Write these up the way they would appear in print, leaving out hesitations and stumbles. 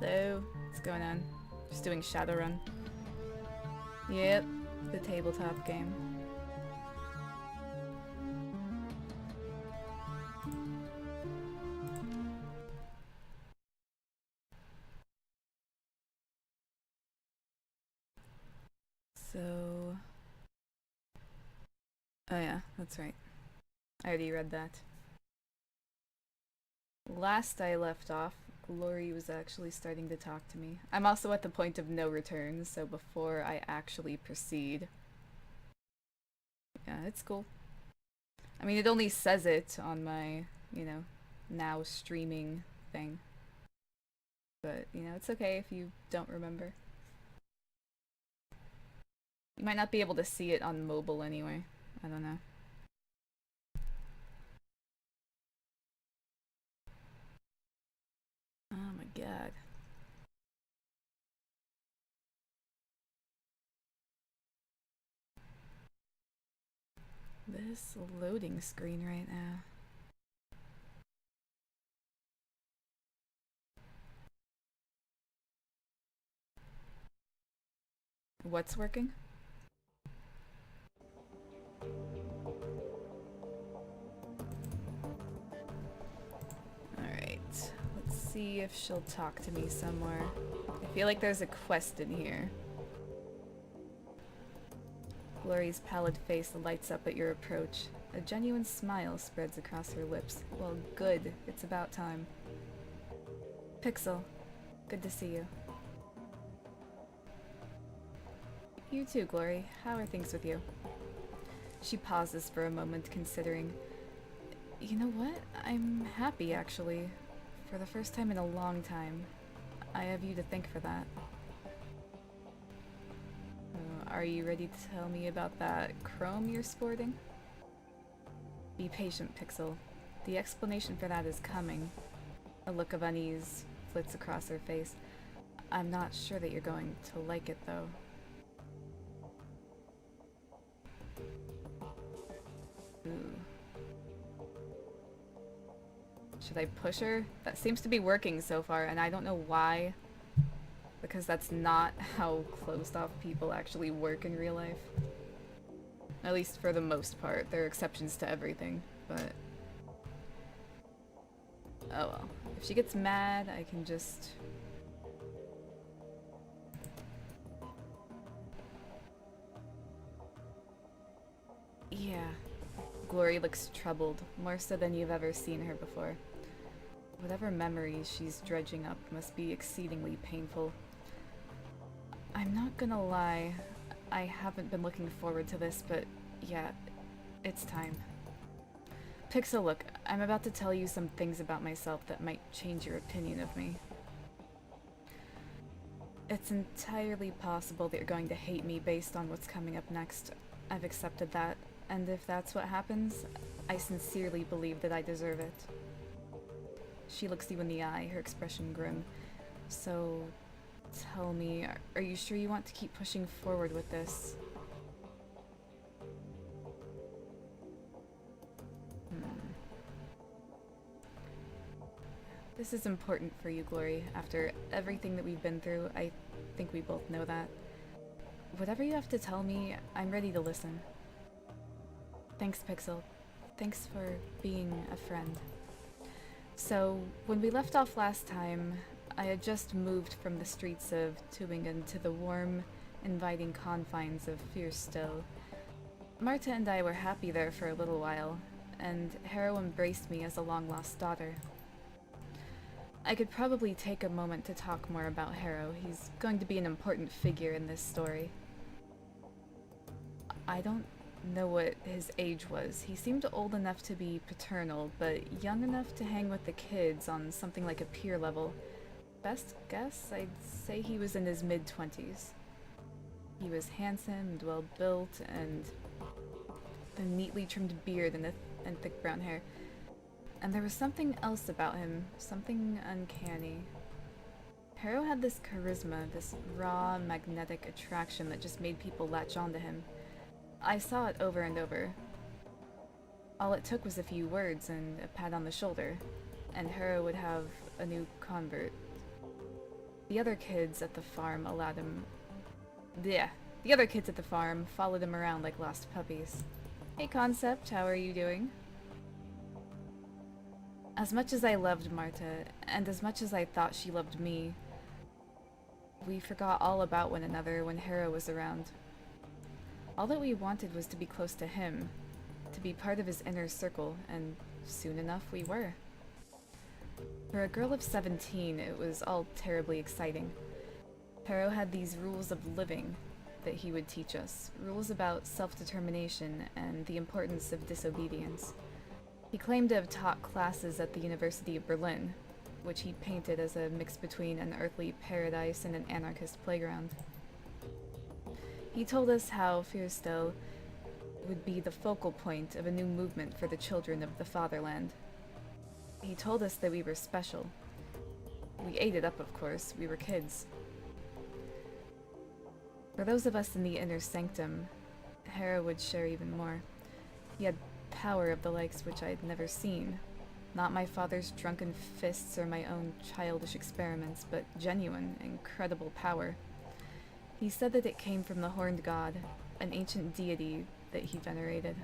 Hello, what's going on? Just doing Shadowrun. Yep, the tabletop game. So... Oh yeah, that's right. I already read that. Last I left off, Glory was actually starting to talk to me. I'm also at the point of no return, so before I actually proceed... Yeah, it's cool. I mean, it only says it on my, now streaming thing. But, it's okay if you don't remember. You might not be able to see it on mobile anyway. I don't know. Oh my god. This loading screen right now. What's working? Alright. Let's see if she'll talk to me somewhere. I feel like there's a quest in here. Glory's pallid face lights up at your approach. A genuine smile spreads across her lips. Well, good. It's about time. Pixel, good to see you. You too, Glory. How are things with you? She pauses for a moment, considering. You know what? I'm happy, actually. For the first time in a long time. I have you to thank for that. Are you ready to tell me about that chrome you're sporting? Be patient, Pixel. The explanation for that is coming. A look of unease flits across her face. I'm not sure that you're going to like it, though. Ooh. Should I push her? That seems to be working so far, and I don't know why. Because that's not how closed-off people actually work in real life. At least for the most part. There are exceptions to everything, but... Oh well. If she gets mad, I can just... Yeah. Glory looks troubled, more so than you've ever seen her before. Whatever memories she's dredging up must be exceedingly painful. I'm not gonna lie, I haven't been looking forward to this, but yeah, it's time. Pixel, look, I'm about to tell you some things about myself that might change your opinion of me. It's entirely possible that you're going to hate me based on what's coming up next. I've accepted that, and if that's what happens, I sincerely believe that I deserve it. She looks you in the eye, her expression grim. So, tell me, are you sure you want to keep pushing forward with this? This is important for you, Glory. After everything that we've been through, I think we both know that. Whatever you have to tell me, I'm ready to listen. Thanks, Pixel. Thanks for being a friend. So, when we left off last time, I had just moved from the streets of Tübingen to the warm, inviting confines of Fürstill. Marta and I were happy there for a little while, and Harrow embraced me as a long-lost daughter. I could probably take a moment to talk more about Harrow. He's going to be an important figure in this story. I don't know what his age was. He seemed old enough to be paternal, but young enough to hang with the kids on something like a peer level. Best guess, I'd say he was in his mid-20s. He was handsome and well-built, and a neatly trimmed beard and thick brown hair. And there was something else about him, something uncanny. Harrow had this charisma, this raw, magnetic attraction that just made people latch onto him. I saw it over and over. All it took was a few words and a pat on the shoulder, and Harrow would have a new convert. The other kids at the farm allowed him... Yeah, the other kids at the farm followed him around like lost puppies. Hey Concept, how are you doing? As much as I loved Marta, and as much as I thought she loved me, we forgot all about one another when Hera was around. All that we wanted was to be close to him, to be part of his inner circle, and soon enough we were. For a girl of 17, it was all terribly exciting. Hera had these rules of living that he would teach us, rules about self-determination and the importance of disobedience. He claimed to have taught classes at the University of Berlin, which he painted as a mix between an earthly paradise and an anarchist playground. He told us how Fyrstel would be the focal point of a new movement for the children of the fatherland. He told us that we were special. We ate it up, of course. We were kids. For those of us in the inner sanctum, Hera would share even more. He had power of the likes which I'd never seen. Not my father's drunken fists or my own childish experiments, but genuine, incredible power. He said that it came from the Horned God, an ancient deity that he venerated.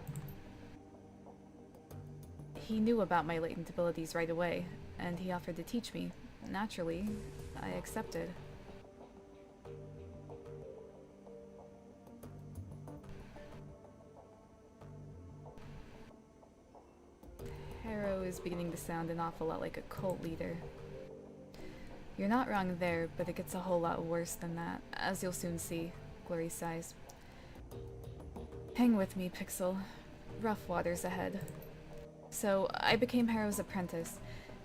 He knew about my latent abilities right away, and he offered to teach me. Naturally, I accepted. Harrow is beginning to sound an awful lot like a cult leader. You're not wrong there, but it gets a whole lot worse than that, as you'll soon see, Glory sighs. Hang with me, Pixel. Rough waters ahead. So, I became Harrow's apprentice.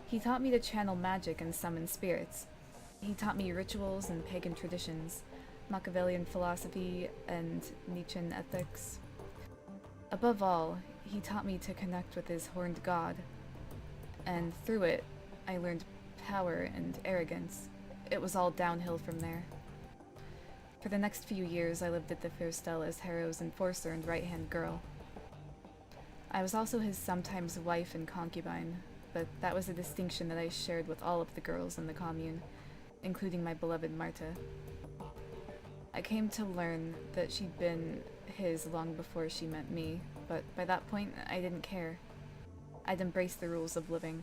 He taught me to channel magic and summon spirits. He taught me rituals and pagan traditions, Machiavellian philosophy, and Nietzschean ethics. Above all, he taught me to connect with his horned god, and through it, I learned power and arrogance. It was all downhill from there. For the next few years, I lived at the Fyrstel as Harrow's enforcer and right-hand girl. I was also his sometimes wife and concubine, but that was a distinction that I shared with all of the girls in the commune, including my beloved Marta. I came to learn that she'd been his long before she met me, but by that point, I didn't care. I'd embraced the rules of living.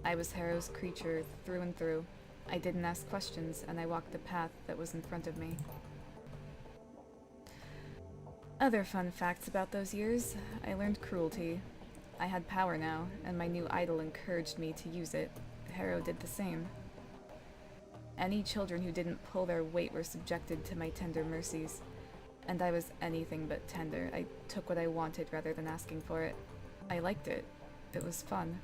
I was Harrow's creature through and through. I didn't ask questions, and I walked the path that was in front of me. Other fun facts about those years. I learned cruelty. I had power now, and my new idol encouraged me to use it. Harrow did the same. Any children who didn't pull their weight were subjected to my tender mercies. And I was anything but tender. I took what I wanted rather than asking for it. I liked it. It was fun.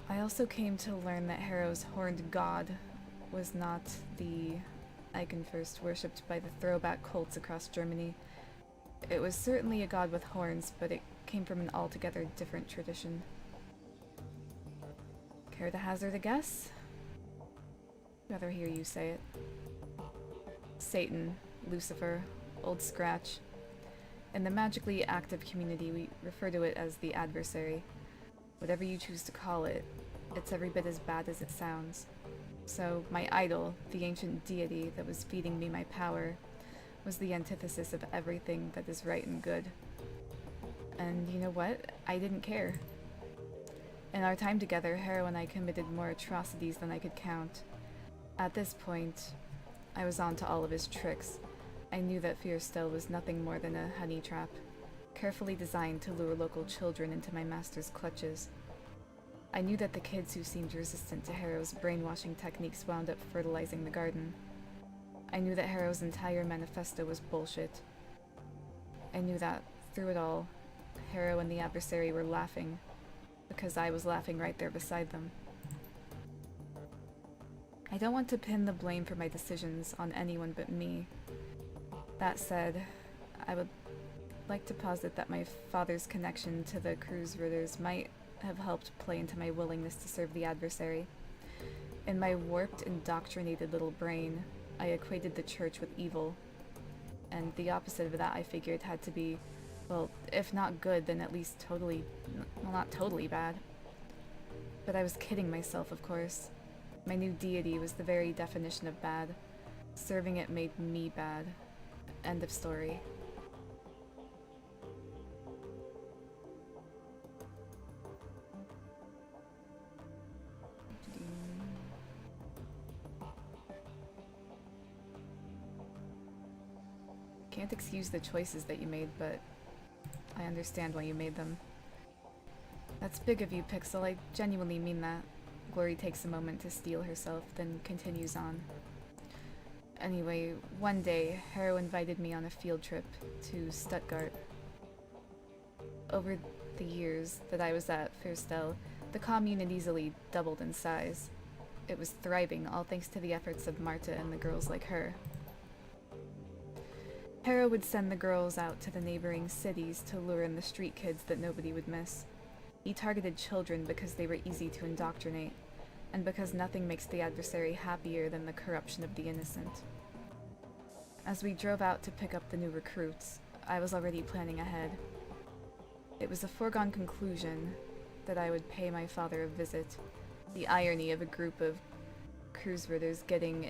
I also came to learn that Harrow's horned god was not the Eichenfürst worshipped by the throwback cults across Germany. It was certainly a god with horns, but it came from an altogether different tradition. Care to hazard a guess? Rather hear you say it. Satan, Lucifer, Old Scratch. In the magically active community, we refer to it as the adversary. Whatever you choose to call it, it's every bit as bad as it sounds. So, my idol, the ancient deity that was feeding me my power, was the antithesis of everything that is right and good. And you know what? I didn't care. In our time together, Harrow and I committed more atrocities than I could count. At this point, I was on to all of his tricks. I knew that Fyrstel was nothing more than a honey trap, carefully designed to lure local children into my master's clutches. I knew that the kids who seemed resistant to Harrow's brainwashing techniques wound up fertilizing the garden. I knew that Harrow's entire manifesto was bullshit. I knew that, through it all, Harrow and the adversary were laughing, because I was laughing right there beside them. I don't want to pin the blame for my decisions on anyone but me. That said, I would like to posit that my father's connection to the Kreuzritters might have helped play into my willingness to serve the adversary. In my warped, indoctrinated little brain, I equated the church with evil, and the opposite of that I figured had to be, well, if not good, then at least totally, well, not totally bad. But I was kidding myself, of course. My new deity was the very definition of bad. Serving it made me bad. End of story. Can't excuse the choices that you made, but I understand why you made them. That's big of you, Pixel. I genuinely mean that. Glory takes a moment to steel herself, then continues on. Anyway, one day, Harrow invited me on a field trip to Stuttgart. Over the years that I was at Firstel, the commune had easily doubled in size. It was thriving, all thanks to the efforts of Marta and the girls like her. Harrow would send the girls out to the neighboring cities to lure in the street kids that nobody would miss. He targeted children because they were easy to indoctrinate, and because nothing makes the adversary happier than the corruption of the innocent. As we drove out to pick up the new recruits, I was already planning ahead. It was a foregone conclusion that I would pay my father a visit. The irony of a group of cruiseritters getting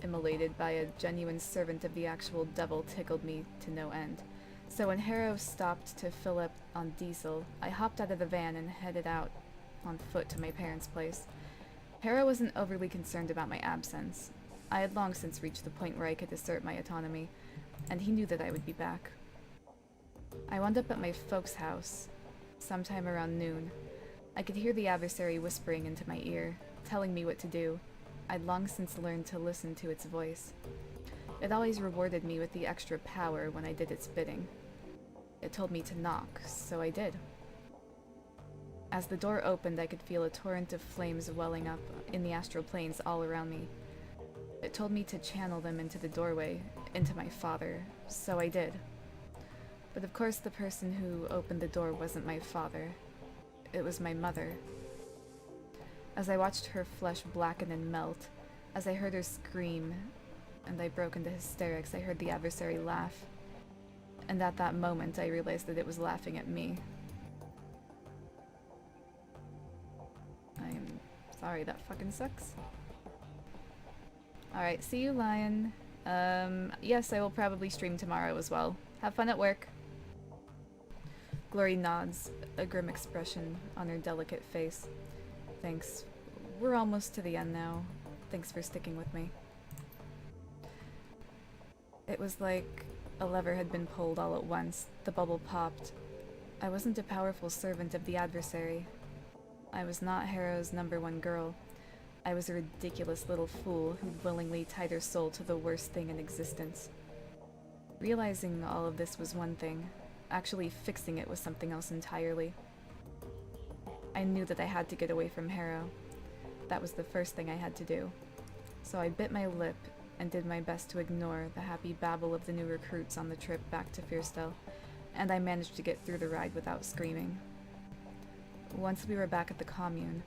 immolated by a genuine servant of the actual devil tickled me to no end. So when Harrow stopped to fill up on diesel, I hopped out of the van and headed out on foot to my parents' place. Harrow wasn't overly concerned about my absence. I had long since reached the point where I could assert my autonomy, and he knew that I would be back. I wound up at my folks' house, sometime around noon. I could hear the adversary whispering into my ear, telling me what to do. I'd long since learned to listen to its voice. It always rewarded me with the extra power when I did its bidding. It told me to knock, so I did. As the door opened, I could feel a torrent of flames welling up in the astral planes all around me. It told me to channel them into the doorway, into my father, so I did. But of course the person who opened the door wasn't my father. It was my mother. As I watched her flesh blacken and melt, as I heard her scream, and I broke into hysterics, I heard the adversary laugh. And at that moment, I realized that it was laughing at me. I'm sorry, that fucking sucks. Alright, see you, Lion. Yes, I will probably stream tomorrow as well. Have fun at work. Glory nods, a grim expression on her delicate face. Thanks. We're almost to the end now. Thanks for sticking with me. It was like a lever had been pulled all at once. The bubble popped. I wasn't a powerful servant of the adversary. I was not Harrow's #1 girl. I was a ridiculous little fool who'd willingly tied her soul to the worst thing in existence. Realizing all of this was one thing. Actually fixing it was something else entirely. I knew that I had to get away from Harrow. That was the first thing I had to do. So I bit my lip and did my best to ignore the happy babble of the new recruits on the trip back to Firstel, and I managed to get through the ride without screaming. Once we were back at the commune,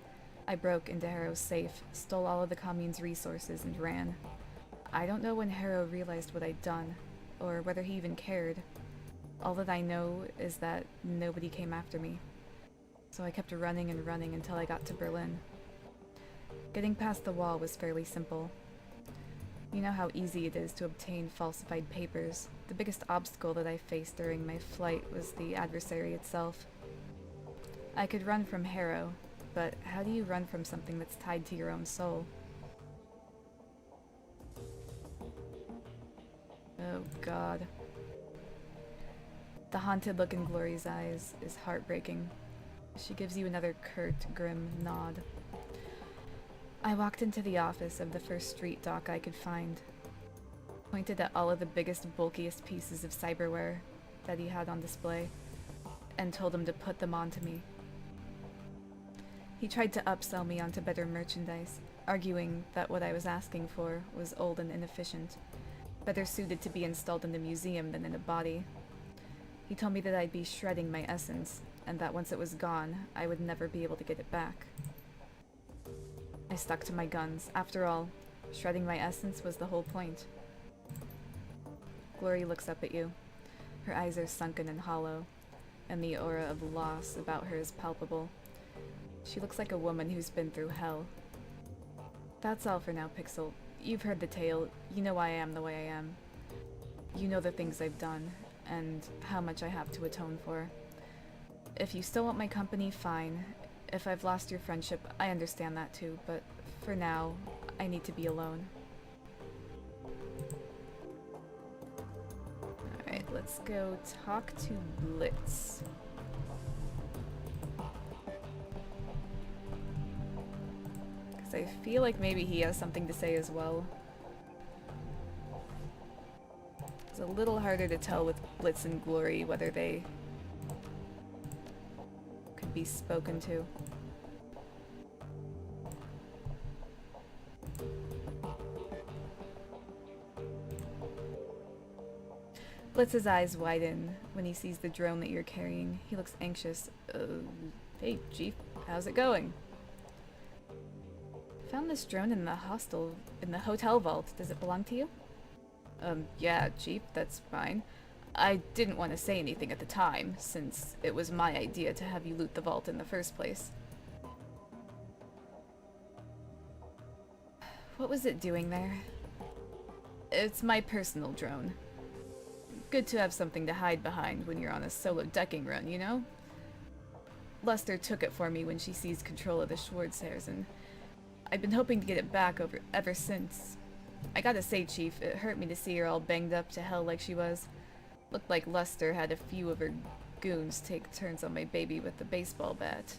I broke into Harrow's safe, stole all of the commune's resources, and ran. I don't know when Harrow realized what I'd done, or whether he even cared. All that I know is that nobody came after me. So I kept running and running until I got to Berlin. Getting past the wall was fairly simple. You know how easy it is to obtain falsified papers. The biggest obstacle that I faced during my flight was the adversary itself. I could run from Harrow, but how do you run from something that's tied to your own soul? Oh God. The haunted look in Glory's eyes is heartbreaking. She gives you another curt, grim nod. I walked into the office of the first street doc I could find, pointed at all of the biggest, bulkiest pieces of cyberware that he had on display, and told him to put them onto me. He tried to upsell me onto better merchandise, arguing that what I was asking for was old and inefficient, better suited to be installed in the museum than in a body. He told me that I'd be shredding my essence, and that once it was gone, I would never be able to get it back. I stuck to my guns. After all, shredding my essence was the whole point. Glory looks up at you. Her eyes are sunken and hollow, and the aura of loss about her is palpable. She looks like a woman who's been through hell. That's all for now, Pixel. You've heard the tale. You know why I am the way I am. You know the things I've done, and how much I have to atone for. If you still want my company, fine. If I've lost your friendship, I understand that too, but for now, I need to be alone. Alright, let's go talk to Blitz. Because I feel like maybe he has something to say as well. It's a little harder to tell with Blitz and Glory whether they could be spoken to. Blitz's eyes widen when he sees the drone that you're carrying. He looks anxious. Hey, Chief, how's it going? Found this drone in the hotel vault. Does it belong to you? Yeah, Chief, that's fine. I didn't want to say anything at the time, since it was my idea to have you loot the vault in the first place. What was it doing there? It's my personal drone. Good to have something to hide behind when you're on a solo decking run, you know? Lester took it for me when she seized control of the Schwarzhairs, and I've been hoping to get it back ever since. I gotta say, Chief, it hurt me to see her all banged up to hell like she was. Looked like Lester had a few of her goons take turns on my baby with the baseball bat.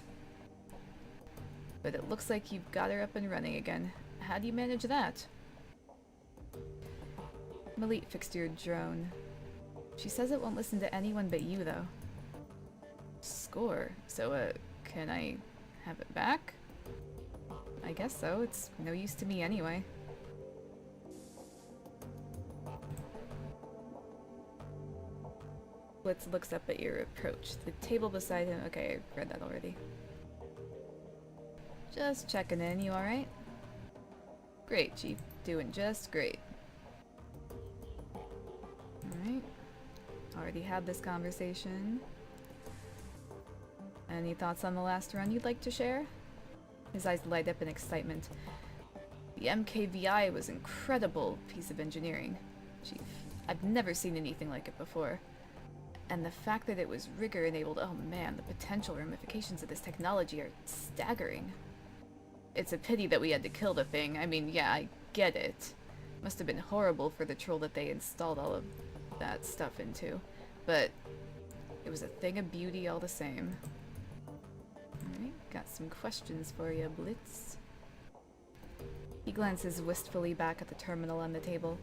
But it looks like you've got her up and running again. How do you manage that? Malit fixed your drone. She says it won't listen to anyone but you, though. Score. So, can I have it back? I guess so. It's no use to me anyway. Blitz looks up at your approach. The table beside him... Okay, I read that already. Just checking in. You alright? Great, Chief. Doing just great. Alright. Already had this conversation. Any thoughts on the last run you'd like to share? His eyes light up in excitement. The MKVI was an incredible piece of engineering, Chief. I've never seen anything like it before. And the fact that it was rigger-enabled, oh man, the potential ramifications of this technology are staggering. It's a pity that we had to kill the thing. I mean, yeah, I get it. Must have been horrible for the troll that they installed all of that stuff into, but it was a thing of beauty all the same. Alright, got some questions for you, Blitz. He glances wistfully back at the terminal on the table,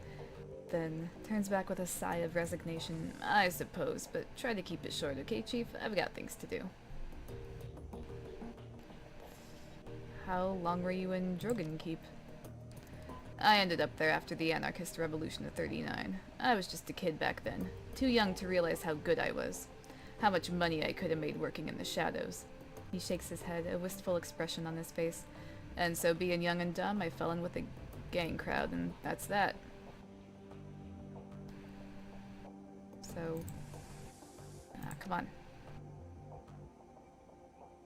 then turns back with a sigh of resignation. I suppose, but try to keep it short, okay, Chief? I've got things to do. How long were you in Dragonkeep? I ended up there after the anarchist revolution of '39. I was just a kid back then, too young to realize how good I was, how much money I could have made working in the shadows. He shakes his head, a wistful expression on his face. And so being young and dumb, I fell in with a gang crowd, and that's that. So... come on.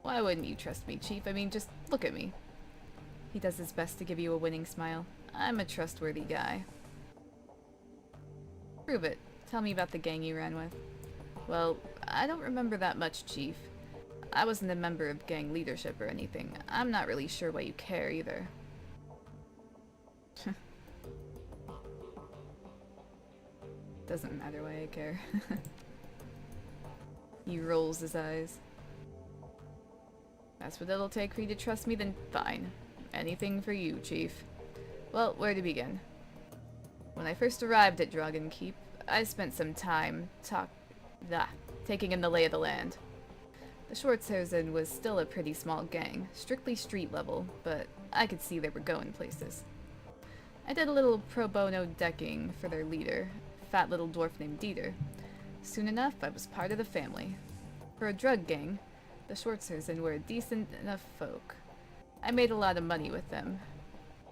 Why wouldn't you trust me, Chief? I mean, just look at me. He does his best to give you a winning smile. I'm a trustworthy guy. Prove it. Tell me about the gang you ran with. Well, I don't remember that much, Chief. I wasn't a member of gang leadership or anything. I'm not really sure why you care, either. Doesn't matter why I care. He rolls his eyes. That's what it'll take for you to trust me, then fine. Anything for you, Chief. Well, where to begin? When I first arrived at Dragonkeep, I spent some time taking in the lay of the land. The Schwarzhairs was still a pretty small gang, strictly street level, but I could see they were going places. I did a little pro bono decking for their leader, a fat little dwarf named Dieter. Soon enough, I was part of the family. For a drug gang, the Schwarzhairs were a decent enough folk. I made a lot of money with them.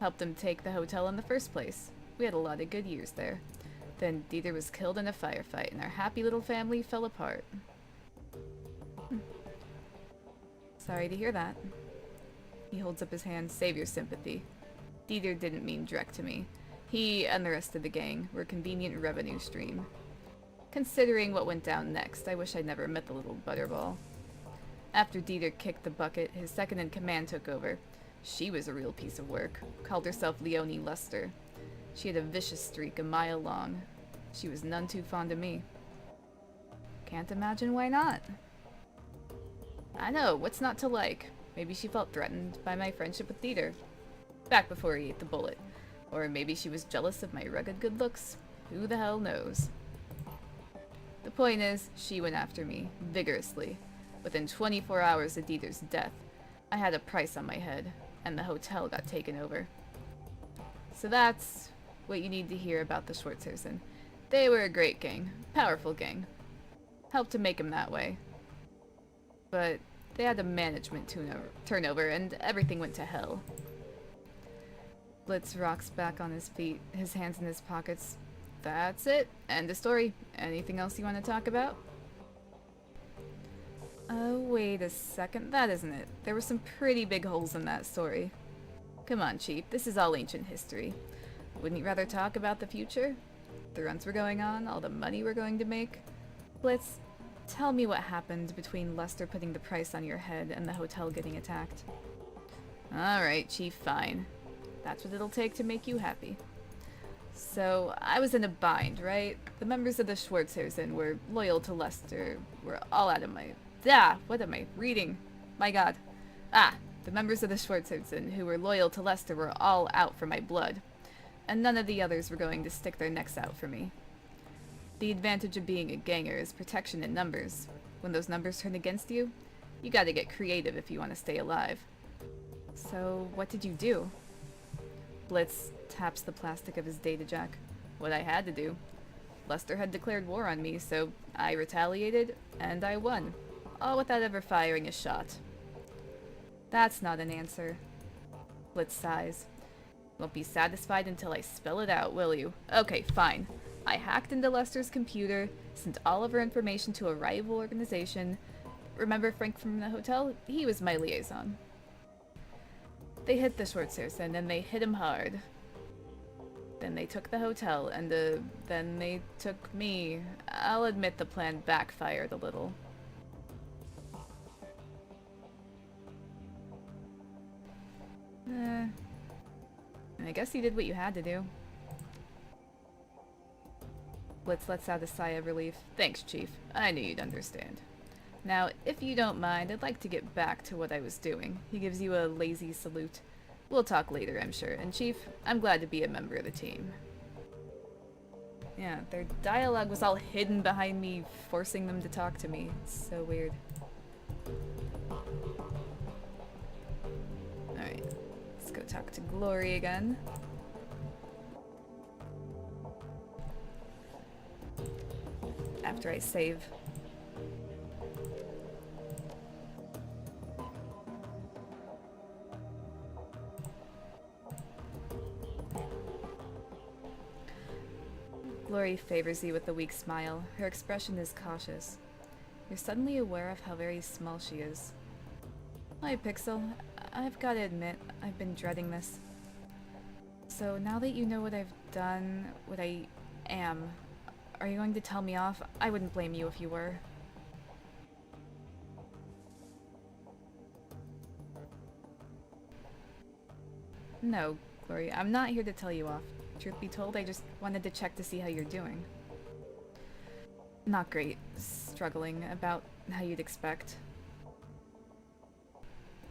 Helped them take the hotel in the first place. We had a lot of good years there. Then Dieter was killed in a firefight, and our happy little family fell apart. Sorry to hear that. He holds up his hand. Save your sympathy. Dieter didn't mean direct to me. He and the rest of the gang were a convenient revenue stream. Considering what went down next, I wish I'd never met the little butterball. After Dieter kicked the bucket, his second-in-command took over. She was a real piece of work. Called herself Leonie Lester. She had a vicious streak a mile long. She was none too fond of me. Can't imagine why not. I know, what's not to like? Maybe she felt threatened by my friendship with Dieter. Back before he ate the bullet. Or maybe she was jealous of my rugged good looks. Who the hell knows? The point is, she went after me, vigorously. Within 24 hours of Dieter's death, I had a price on my head, and the hotel got taken over. So that's what you need to hear about the Schwartzhausen. They were a great gang, powerful gang. Helped to make them that way. But they had a management turnover, and everything went to hell. Blitz rocks back on his feet, his hands in his pockets. That's it. End of story. Anything else you want to talk about? Wait a second. That isn't it. There were some pretty big holes in that story. Come on, Chief. This is all ancient history. Wouldn't you rather talk about the future? The runs we're going on, all the money we're going to make? Blitz, tell me what happened between Lester putting the price on your head and the hotel getting attacked. Alright, Chief, fine. That's what it'll take to make you happy. So, I was in a bind, right? The members of the Schwartzhausen were loyal to Lester. We're all out of my... what am I reading? My god. The members of the Schwartzhausen who were loyal to Lester were all out for my blood. And none of the others were going to stick their necks out for me. The advantage of being a ganger is protection in numbers. When those numbers turn against you, you gotta get creative if you want to stay alive. So, what did you do? Blitz taps the plastic of his data jack. What I had to do. Lester had declared war on me, so I retaliated, and I won. All without ever firing a shot. That's not an answer. Blitz sighs. Won't be satisfied until I spell it out, will you? Okay, fine. I hacked into Lester's computer, sent all of her information to a rival organization. Remember Frank from the hotel? He was my liaison. They hit the Schwartzhausen, and they hit him hard. Then they took the hotel, and then they took me. I'll admit the plan backfired a little. I guess you did what you had to do. Blitz lets out a sigh of relief. Thanks, Chief. I knew you'd understand. Now, if you don't mind, I'd like to get back to what I was doing. He gives you a lazy salute. We'll talk later, I'm sure. And Chief, I'm glad to be a member of the team. Yeah, their dialogue was all hidden behind me, forcing them to talk to me. It's so weird. Alright, let's go talk to Glory again. After I save. Glory favors you with a weak smile. Her expression is cautious. You're suddenly aware of how very small she is. Hi, Pixel. I've got to admit, I've been dreading this. So now that you know what I've done, what I am, are you going to tell me off? I wouldn't blame you if you were. No, Glory, I'm not here to tell you off. Truth be told, I just wanted to check to see how you're doing. Not great. Struggling, about how you'd expect.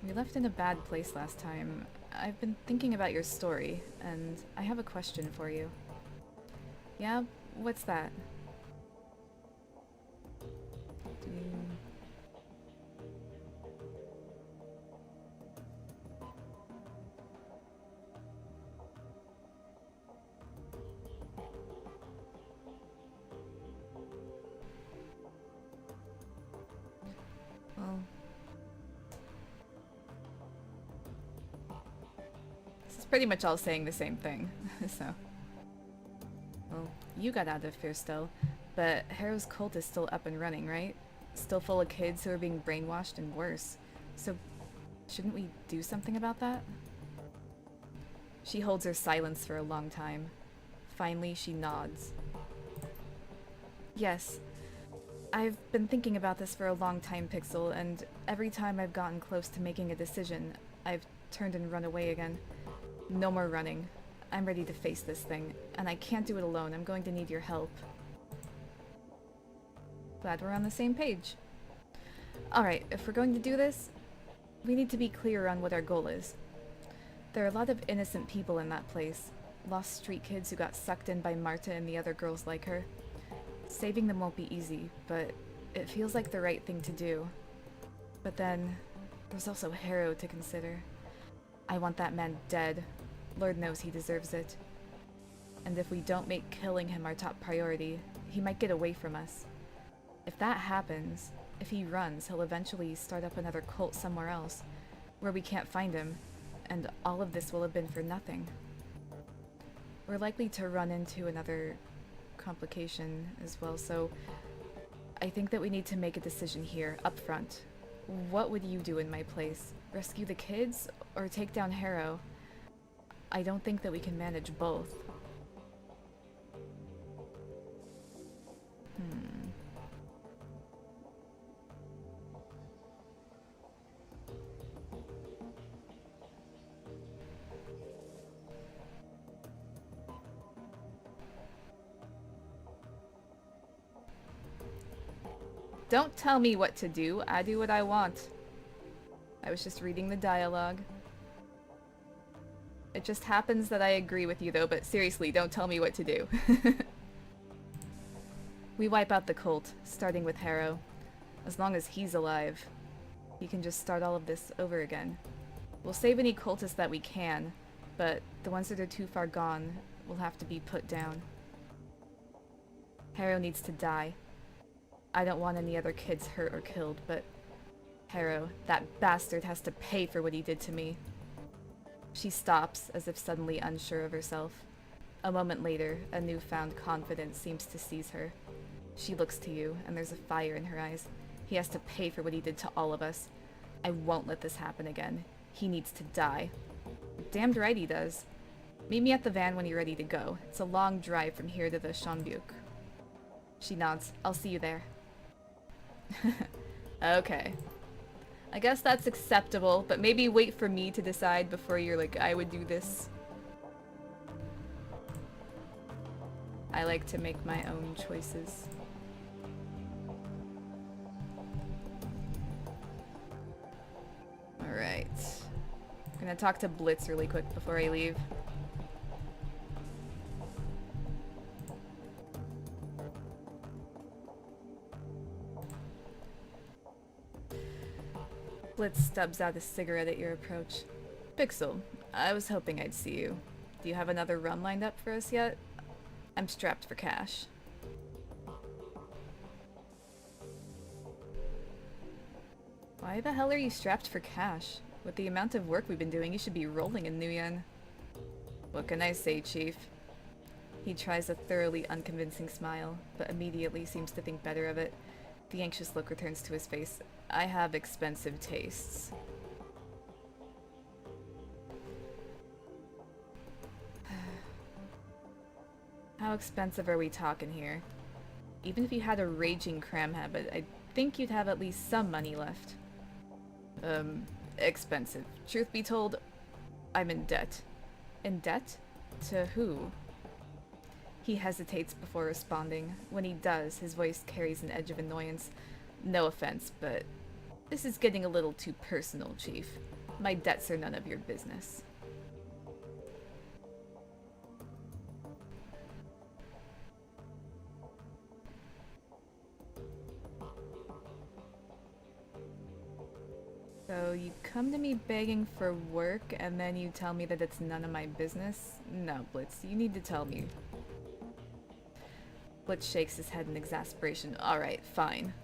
We left in a bad place last time. I've been thinking about your story, and I have a question for you. Yeah? What's that? Well, this is pretty much all saying the same thing, so. Well, you got out of here still, but Harrow's cult is still up and running, right? Still full of kids who are being brainwashed and worse. So, Shouldn't we do something about that? She holds her silence for a long time. Finally, she nods. Yes. I've been thinking about this for a long time, Pixel, and every time I've gotten close to making a decision, I've turned and run away again. No more running. I'm ready to face this thing, and I can't do it alone. I'm going to need your help. Glad we're on the same page. Alright, if we're going to do this, we need to be clear on what our goal is. There are a lot of innocent people in that place. Lost street kids who got sucked in by Marta and the other girls like her. Saving them won't be easy, but it feels like the right thing to do. But then, there's also Harrow to consider. I want that man dead. Lord knows he deserves it. And if we don't make killing him our top priority, he might get away from us. If that happens, if he runs, he'll eventually start up another cult somewhere else, where we can't find him, and all of this will have been for nothing. We're likely to run into another complication as well, so I think that we need to make a decision here, up front. What would you do in my place? Rescue the kids, or take down Harrow? I don't think that we can manage both. Don't tell me what to do. I do what I want. I was just reading the dialogue. It just happens that I agree with you though, but seriously, don't tell me what to do. We wipe out the cult, starting with Harrow. As long as he's alive, he can just start all of this over again. We'll save any cultists that we can, but the ones that are too far gone will have to be put down. Harrow needs to die. I don't want any other kids hurt or killed, but Harrow, that bastard has to pay for what he did to me. She stops, as if suddenly unsure of herself. A moment later, a newfound confidence seems to seize her. She looks to you, and there's a fire in her eyes. He has to pay for what he did to all of us. I won't let this happen again. He needs to die. Damned right he does. Meet me at the van when you're ready to go. It's a long drive from here to the Schonbuch. She nods. I'll see you there. Okay. I guess that's acceptable, but maybe wait for me to decide before you're like, I would do this. I like to make my own choices. Alright. I'm gonna talk to Blitz really quick before I leave. Blitz stubs out a cigarette at your approach. Pixel, I was hoping I'd see you. Do you have another run lined up for us yet? I'm strapped for cash. Why the hell are you strapped for cash? With the amount of work we've been doing, you should be rolling in Nuyen. What can I say, Chief? He tries a thoroughly unconvincing smile, but immediately seems to think better of it. The anxious look returns to his face. I have expensive tastes. How expensive are we talking here? Even if you had a raging cram habit, I think you'd have at least some money left. Expensive. Truth be told, I'm in debt. In debt? To who? He hesitates before responding. When he does, his voice carries an edge of annoyance. No offense, but this is getting a little too personal, Chief. My debts are none of your business. So you come to me begging for work, and then you tell me that it's none of my business? No, Blitz, you need to tell me. Blitz shakes his head in exasperation. Alright, fine.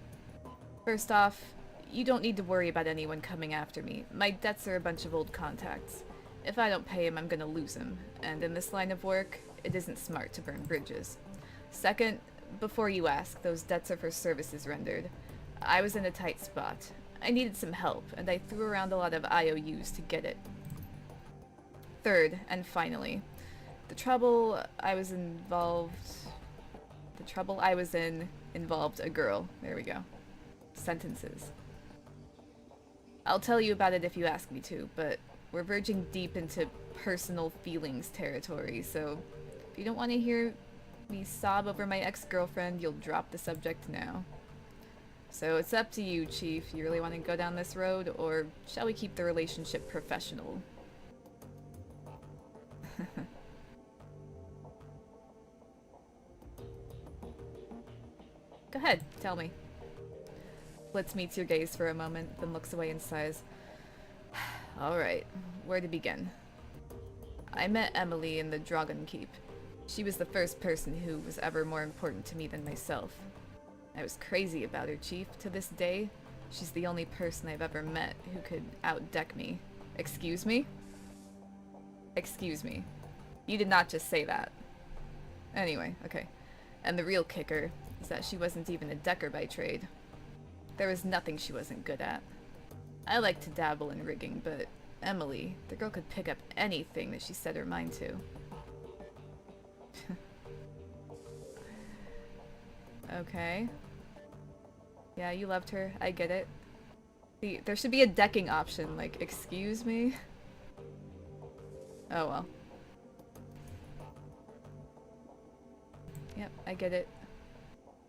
First off, you don't need to worry about anyone coming after me. My debts are a bunch of old contacts. If I don't pay him, I'm gonna lose him. And in this line of work, it isn't smart to burn bridges. Second, before you ask, those debts are for services rendered. I was in a tight spot. I needed some help, and I threw around a lot of IOUs to get it. Third, and finally, the trouble I was in involved a girl. There we go. Sentences. I'll tell you about it if you ask me to, but we're verging deep into personal feelings territory, so if you don't want to hear me sob over my ex-girlfriend, you'll drop the subject now. So it's up to you, Chief. You really want to go down this road, or shall we keep the relationship professional? Go ahead, tell me. Blitz meets your gaze for a moment, then looks away and sighs. Alright, where to begin? I met Emily in the Dragon Keep. She was the first person who was ever more important to me than myself. I was crazy about her, Chief. To this day, she's the only person I've ever met who could outdeck me. Excuse me? Excuse me. You did not just say that. Anyway, okay. And the real kicker is that she wasn't even a decker by trade. There was nothing she wasn't good at. I like to dabble in rigging, but Emily, the girl could pick up anything that she set her mind to. Okay. Yeah, you loved her. I get it. There should be a decking option, like, excuse me? Oh well. Yep, I get it.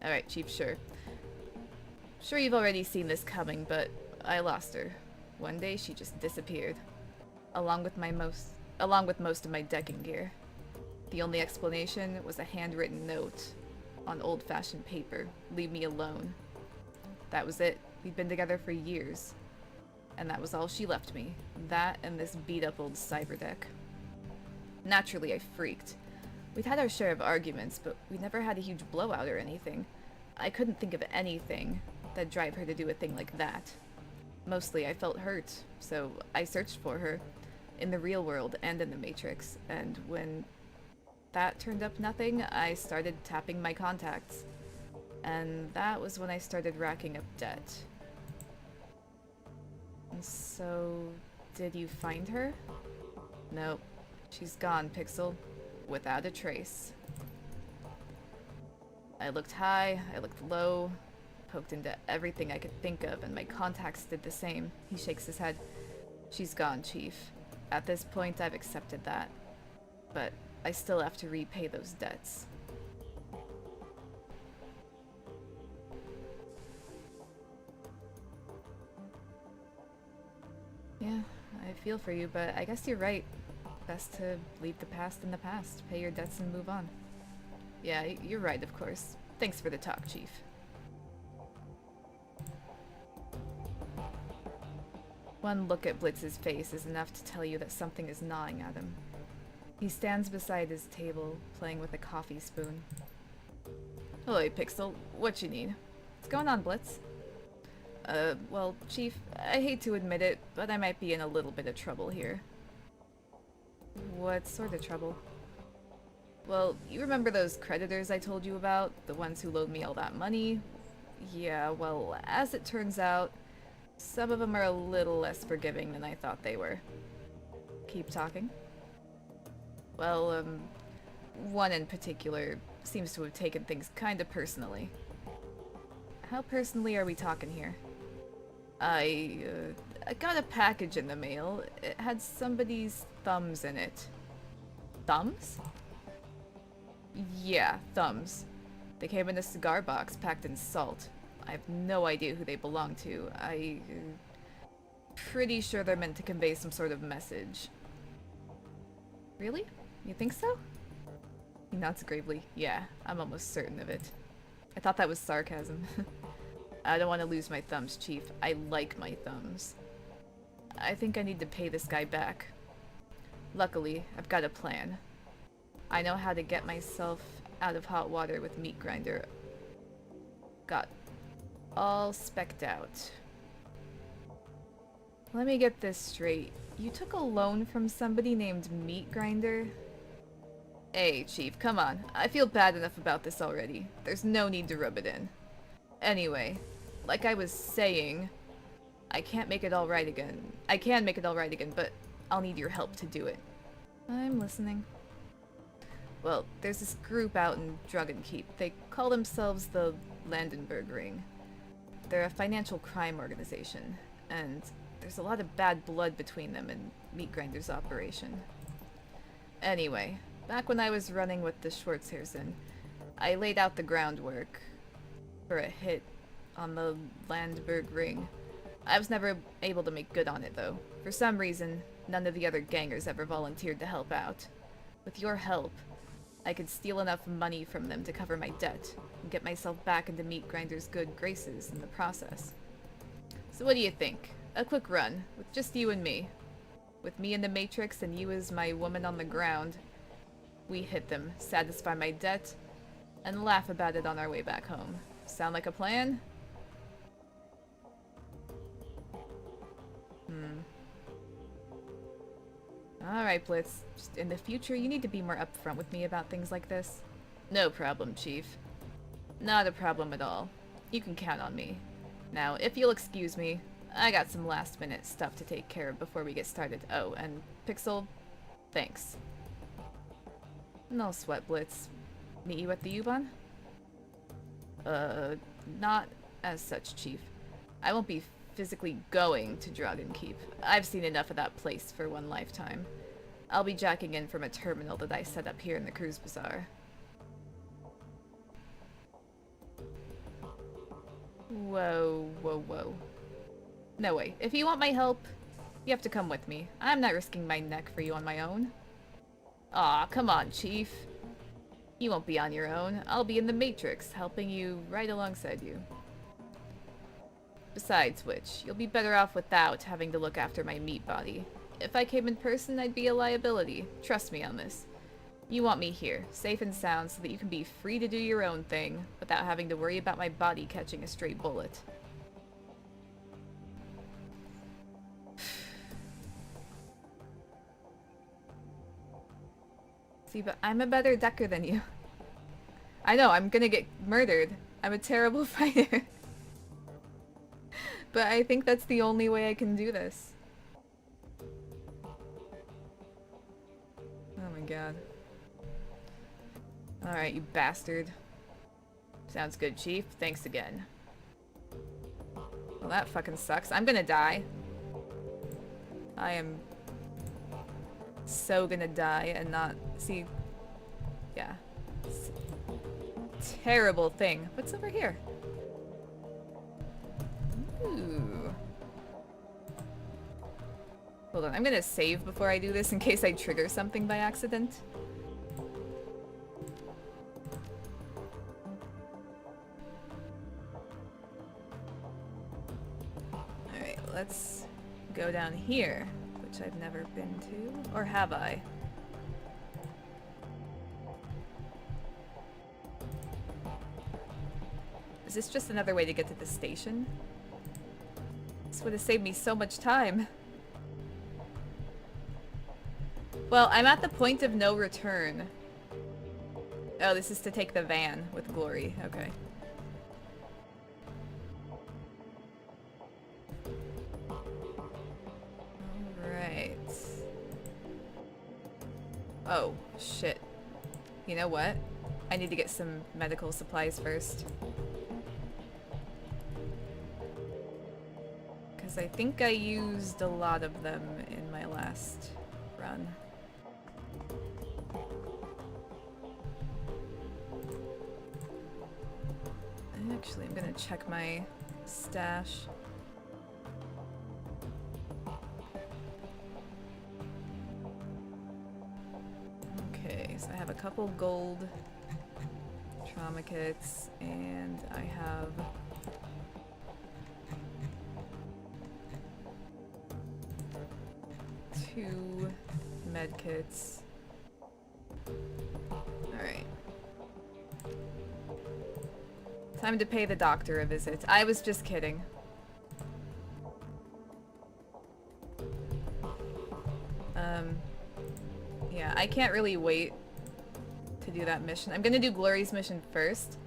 Alright, Chief, sure. Sure you've already seen this coming, but I lost her. One day she just disappeared. Along with most of my decking gear. The only explanation was a handwritten note on old-fashioned paper. Leave me alone. That was it. We'd been together for years. And that was all she left me. That and this beat-up old cyberdeck. Naturally, I freaked. We'd had our share of arguments, but we never had a huge blowout or anything. I couldn't think of anything that'd drive her to do a thing like that. Mostly I felt hurt, so I searched for her. In the real world and in the Matrix, and when that turned up nothing, I started tapping my contacts. And that was when I started racking up debt. So, did you find her? Nope. She's gone, Pixel. Without a trace. I looked high, I looked low, poked into everything I could think of, and my contacts did the same. He shakes his head. She's gone, Chief. At this point, I've accepted that. But I still have to repay those debts. Yeah, I feel for you, but I guess you're right. Best to leave the past in the past, pay your debts and move on. Yeah, you're right, of course. Thanks for the talk, Chief. One look at Blitz's face is enough to tell you that something is gnawing at him. He stands beside his table, playing with a coffee spoon. Hello, Pixel. What you need? What's going on, Blitz? Well, Chief, I hate to admit it, but I might be in a little bit of trouble here. What sort of trouble? Well, you remember those creditors I told you about? The ones who loaned me all that money? Yeah, well, as it turns out, some of them are a little less forgiving than I thought they were. Keep talking. Well, one in particular seems to have taken things kinda personally. How personally are we talking here? I got a package in the mail. It had somebody's thumbs in it. Thumbs? Yeah, thumbs. They came in a cigar box packed in salt. I have no idea who they belong to. Pretty sure they're meant to convey some sort of message. Really? You think so? He nods gravely. Yeah, I'm almost certain of it. I thought that was sarcasm. I don't want to lose my thumbs, Chief. I like my thumbs. I think I need to pay this guy back. Luckily, I've got a plan. I know how to get myself out of hot water with Meat Grinder. Got all specced out. Let me get this straight. You took a loan from somebody named Meat Grinder? Hey, Chief, come on. I feel bad enough about this already. There's no need to rub it in. Anyway, like I was saying, I can't make it all right again. I can make it all right again, but I'll need your help to do it. I'm listening. Well, there's this group out in Dragonkeep. They call themselves the Landenberg Ring. They're a financial crime organization, and there's a lot of bad blood between them and Meat Grinder's operation. Anyway, back when I was running with the Schwarzhairs, I laid out the groundwork for a hit on the Landberg Ring. I was never able to make good on it, though. For some reason, none of the other gangers ever volunteered to help out. With your help, I could steal enough money from them to cover my debt, and get myself back into Meat Grinder's good graces in the process. So what do you think? A quick run, with just you and me. With me in the Matrix and you as my woman on the ground. We hit them, satisfy my debt, and laugh about it on our way back home. Sound like a plan? Alright, Blitz. Just in the future, you need to be more upfront with me about things like this. No problem, Chief. Not a problem at all. You can count on me. Now, if you'll excuse me, I got some last-minute stuff to take care of before we get started. Oh, and Pixel, thanks. No sweat, Blitz. Meet you at the U-Bahn? Not as such, Chief. I won't be physically going to Dragonkeep. I've seen enough of that place for one lifetime. I'll be jacking in from a terminal that I set up here in the Cruise Bazaar. Whoa, whoa, whoa. No way. If you want my help, you have to come with me. I'm not risking my neck for you on my own. Aw, come on, Chief. You won't be on your own. I'll be in the Matrix, helping you right alongside you. Besides which, you'll be better off without having to look after my meat body. If I came in person, I'd be a liability. Trust me on this. You want me here, safe and sound, so that you can be free to do your own thing, without having to worry about my body catching a stray bullet. See, but I'm a better decker than you. I know, I'm gonna get murdered. I'm a terrible fighter. But I think that's the only way I can do this. Oh my god. Alright, you bastard. Sounds good, Chief. Thanks again. Well, that fucking sucks. I'm gonna die. I am so gonna die and not see... Yeah. Terrible thing. What's over here? Ooh. Hold on, I'm gonna save before I do this in case I trigger something by accident. Alright, let's go down here, which I've never been to. Or have I? Is this just another way to get to the station? This would have saved me so much time. Well, I'm at the point of no return. Oh, this is to take the van with Glory. Okay. Alright. Oh, shit. You know what? I need to get some medical supplies first. Because I think I used a lot of them in my last run. Actually, I'm gonna check my stash. Okay, so I have a couple gold trauma kits, and I have two med kits. Alright. Time to pay the doctor a visit. I was just kidding. Yeah, I can't really wait to do that mission. I'm gonna do Glory's mission first.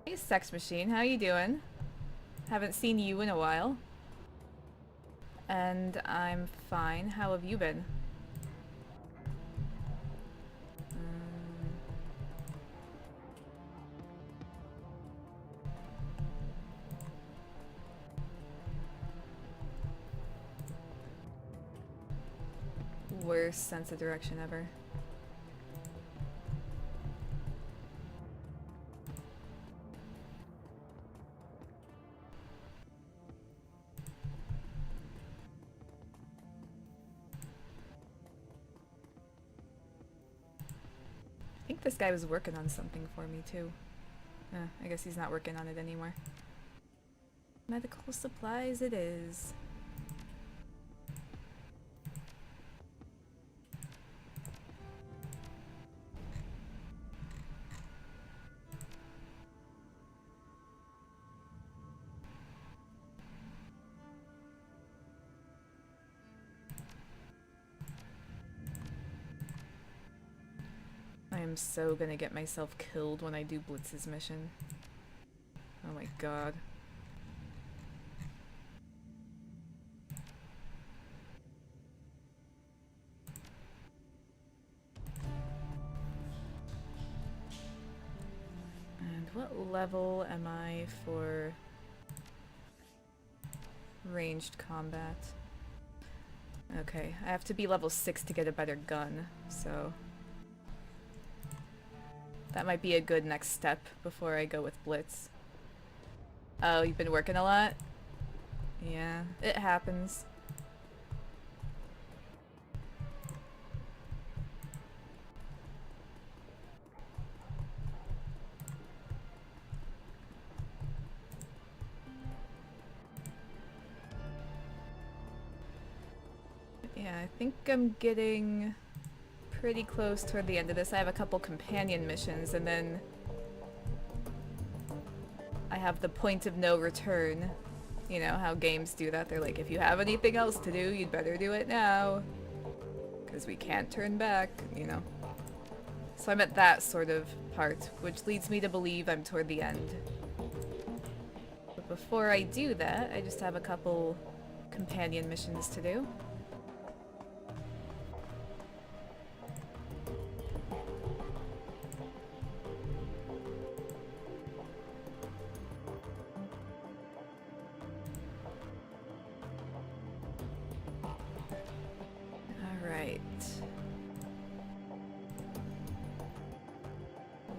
Hey, Sex Machine, how you doing? Haven't seen you in a while. And I'm fine. How have you been? Worst sense of direction ever. I think this guy was working on something for me too. I guess he's not working on it anymore. Medical supplies it is. I am so gonna get myself killed when I do Blitz's mission. Oh my god. And what level am I for ranged combat? Okay, I have to be level 6 to get a better gun, so that might be a good next step before I go with Blitz. Oh, you've been working a lot? Yeah, it happens. Yeah, I think I'm getting pretty close toward the end of this. I have a couple companion missions, and then I have the point of no return. You know how games do that. They're like, if you have anything else to do, you'd better do it now. Because we can't turn back, you know. So I'm at that sort of part, which leads me to believe I'm toward the end. But before I do that, I just have a couple companion missions to do. Alright.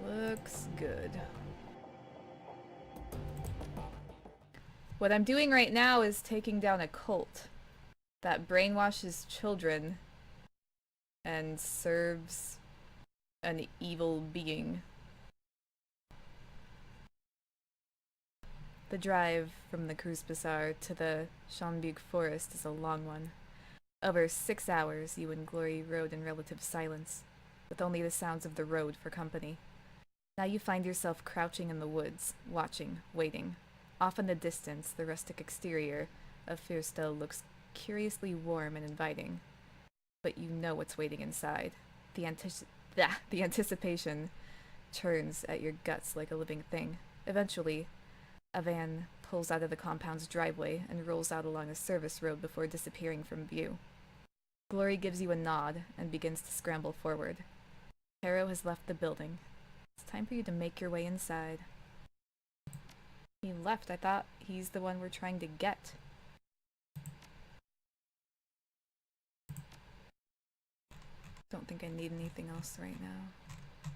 Looks good. What I'm doing right now is taking down a cult that brainwashes children and serves an evil being. The drive from the Cruz Bazaar to the Schonbug forest is a long one. Over 6 hours, you and Glory rode in relative silence, with only the sounds of the road for company. Now you find yourself crouching in the woods, watching, waiting. Off in the distance, the rustic exterior of Fyrstel looks curiously warm and inviting. But you know what's waiting inside. The anticipation churns at your guts like a living thing. Eventually, a van pulls out of the compound's driveway and rolls out along a service road before disappearing from view. Glory gives you a nod and begins to scramble forward. Harrow has left the building. It's time for you to make your way inside. He left. I thought he's the one we're trying to get. Don't think I need anything else right now.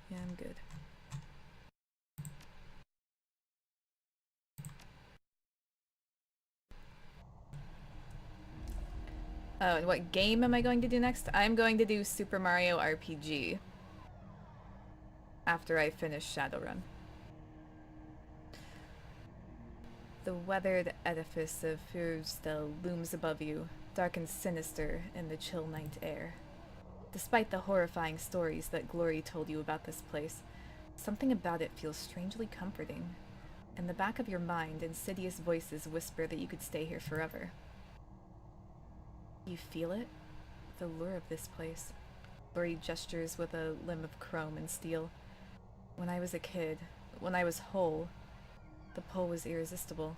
Yeah, I'm good. Oh, and what game am I going to do next? I'm going to do Super Mario RPG after I finish Shadowrun. The weathered edifice of Fyrstel looms above you, dark and sinister in the chill night air. Despite the horrifying stories that Glory told you about this place, something about it feels strangely comforting. In the back of your mind, insidious voices whisper that you could stay here forever. You feel it? The lure of this place. Glory gestures with a limb of chrome and steel. When I was a kid, when I was whole, the pull was irresistible.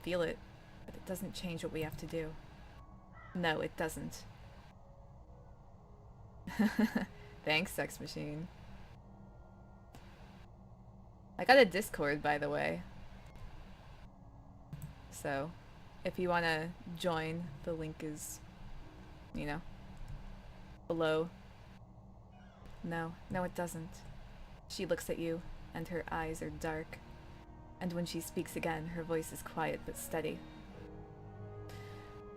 feel it, but it doesn't change what we have to do. No, it doesn't. Thanks, Sex Machine. I got a Discord, by the way. So, if you want to join, the link is, you know, below. No, it doesn't. She looks at you, and her eyes are dark. And when she speaks again, her voice is quiet but steady.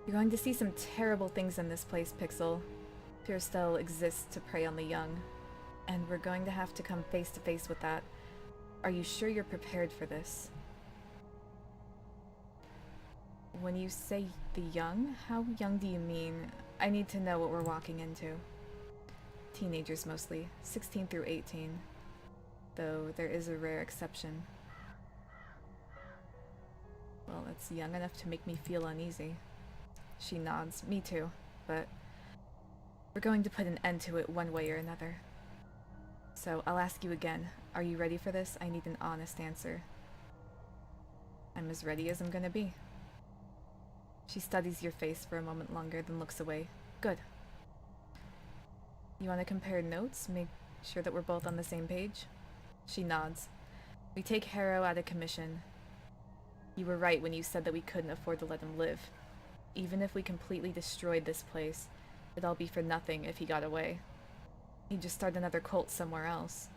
You're going to see some terrible things in this place, Pixel. Pure Stell exists to prey on the young, and we're going to have to come face to face with that. Are you sure you're prepared for this? When you say the young, how young do you mean? I need to know what we're walking into. Teenagers mostly, 16 through 18. Though there is a rare exception. Well, it's young enough to make me feel uneasy. She nods. Me too, but we're going to put an end to it one way or another. So I'll ask you again, are you ready for this? I need an honest answer. I'm as ready as I'm gonna be. She studies your face for a moment longer, then looks away. Good. You want to compare notes? Make sure that we're both on the same page? She nods. We take Harrow out of commission. You were right when you said that we couldn't afford to let him live. Even if we completely destroyed this place, it'd all be for nothing if he got away. He'd just start another cult somewhere else.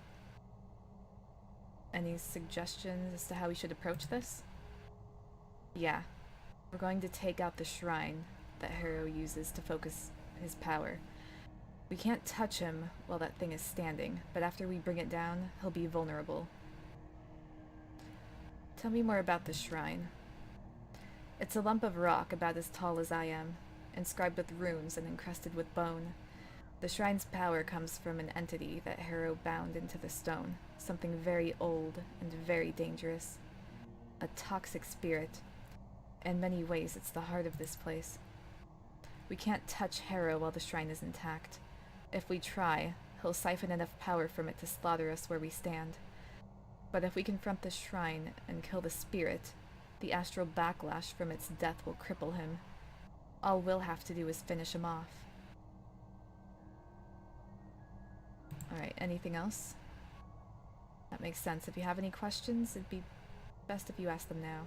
Any suggestions as to how we should approach this? Yeah. We're going to take out the shrine that Harrow uses to focus his power. We can't touch him while that thing is standing, but after we bring it down, he'll be vulnerable. Tell me more about the shrine. It's a lump of rock about as tall as I am, inscribed with runes and encrusted with bone. The shrine's power comes from an entity that Harrow bound into the stone, something very old and very dangerous. A toxic spirit. In many ways, it's the heart of this place. We can't touch Harrow while the shrine is intact. If we try, he'll siphon enough power from it to slaughter us where we stand. But if we confront the shrine and kill the spirit, the astral backlash from its death will cripple him. All we'll have to do is finish him off. Alright, anything else? That makes sense. If you have any questions, it'd be best if you ask them now.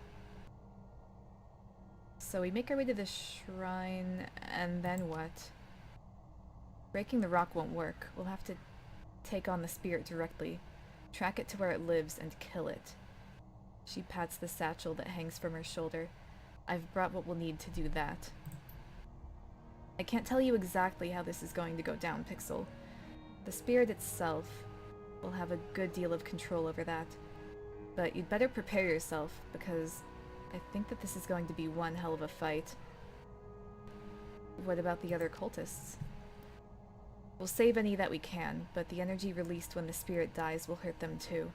So we make our way to the shrine, and then what? Breaking the rock won't work. We'll have to take on the spirit directly, track it to where it lives, and kill it. She pats the satchel that hangs from her shoulder. I've brought what we'll need to do that. I can't tell you exactly how this is going to go down, Pixel. The spirit itself will have a good deal of control over that. But you'd better prepare yourself, because I think that this is going to be one hell of a fight. What about the other cultists? We'll save any that we can, but the energy released when the spirit dies will hurt them too.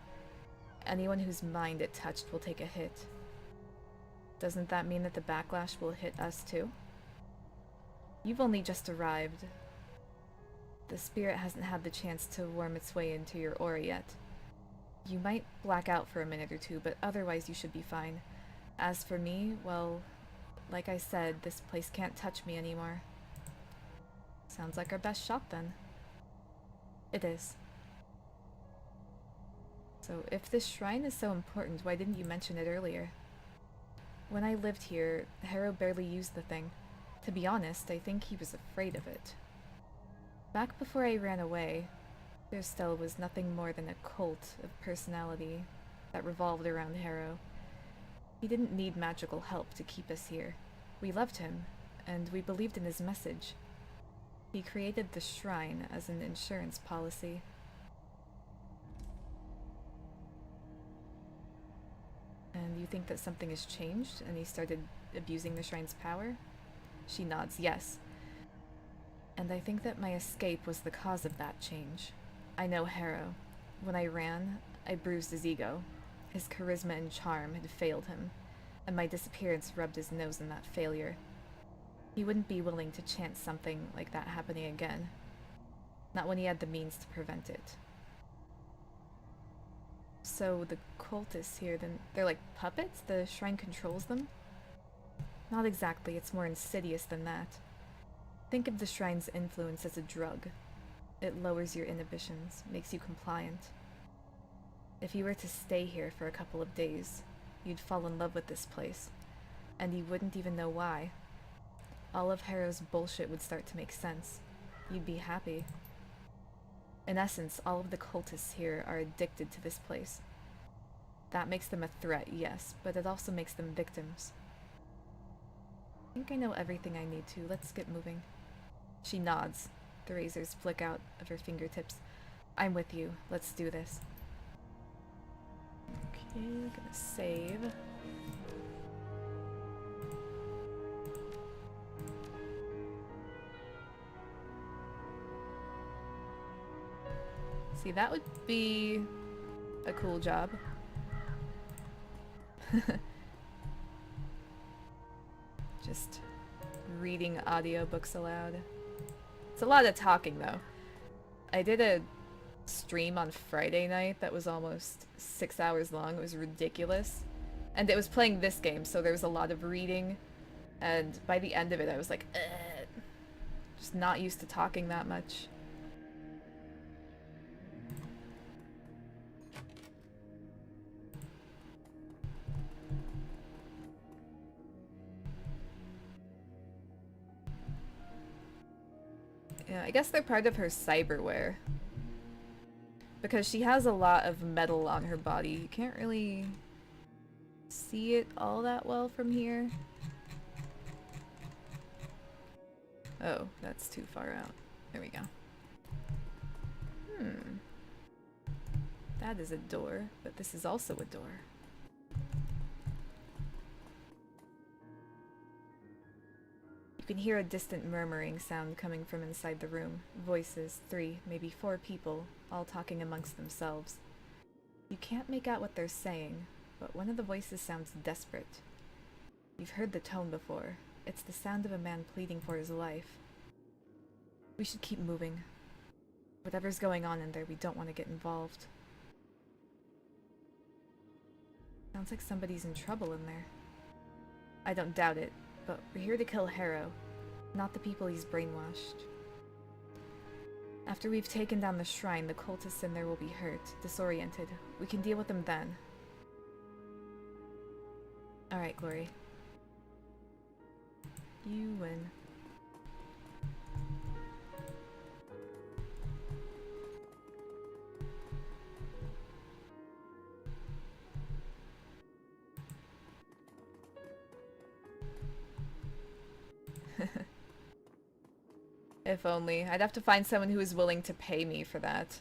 Anyone whose mind it touched will take a hit. Doesn't that mean that the backlash will hit us too? You've only just arrived. The spirit hasn't had the chance to worm its way into your aura yet. You might black out for a minute or two, but otherwise you should be fine. As for me, well, like I said, this place can't touch me anymore. Sounds like our best shot then. It is. So if this shrine is so important, why didn't you mention it earlier? When I lived here, Harrow barely used the thing. To be honest, I think he was afraid of it. Back before I ran away, Pure Stell was nothing more than a cult of personality that revolved around Harrow. He didn't need magical help to keep us here. We loved him, and we believed in his message. He created the shrine as an insurance policy. And you think that something has changed, and he started abusing the shrine's power? She nods, yes. And I think that my escape was the cause of that change. I know Harrow. When I ran, I bruised his ego. His charisma and charm had failed him, and my disappearance rubbed his nose in that failure. He wouldn't be willing to chance something like that happening again. Not when he had the means to prevent it. So the cultists here, then they're like puppets? The shrine controls them? Not exactly, it's more insidious than that. Think of the shrine's influence as a drug. It lowers your inhibitions, makes you compliant. If you were to stay here for a couple of days, you'd fall in love with this place, and you wouldn't even know why. All of Harrow's bullshit would start to make sense. You'd be happy. In essence, all of the cultists here are addicted to this place. That makes them a threat, yes, but it also makes them victims. I think I know everything I need to. Let's get moving. She nods. The razors flick out of her fingertips. I'm with you. Let's do this. Okay, gonna save. See, that would be a cool job. Just reading audiobooks aloud. It's a lot of talking, though. I did a stream on Friday night that was almost 6 hours long. It was ridiculous. And it was playing this game, so there was a lot of reading. And by the end of it, I was like, ugh. Just not used to talking that much. Yeah, I guess they're part of her cyberware. Because she has a lot of metal on her body. You can't really see it all that well from here. Oh, that's too far out. There we go. That is a door, but this is also a door. You can hear a distant murmuring sound coming from inside the room. Voices, 3, maybe 4 people, all talking amongst themselves. You can't make out what they're saying, but one of the voices sounds desperate. You've heard the tone before. It's the sound of a man pleading for his life. We should keep moving. Whatever's going on in there, we don't want to get involved. Sounds like somebody's in trouble in there. I don't doubt it, but we're here to kill Harrow, not the people he's brainwashed. After we've taken down the shrine, the cultists in there will be hurt, disoriented. We can deal with them then. Alright, Glory. You win. If only. I'd have to find someone who is willing to pay me for that.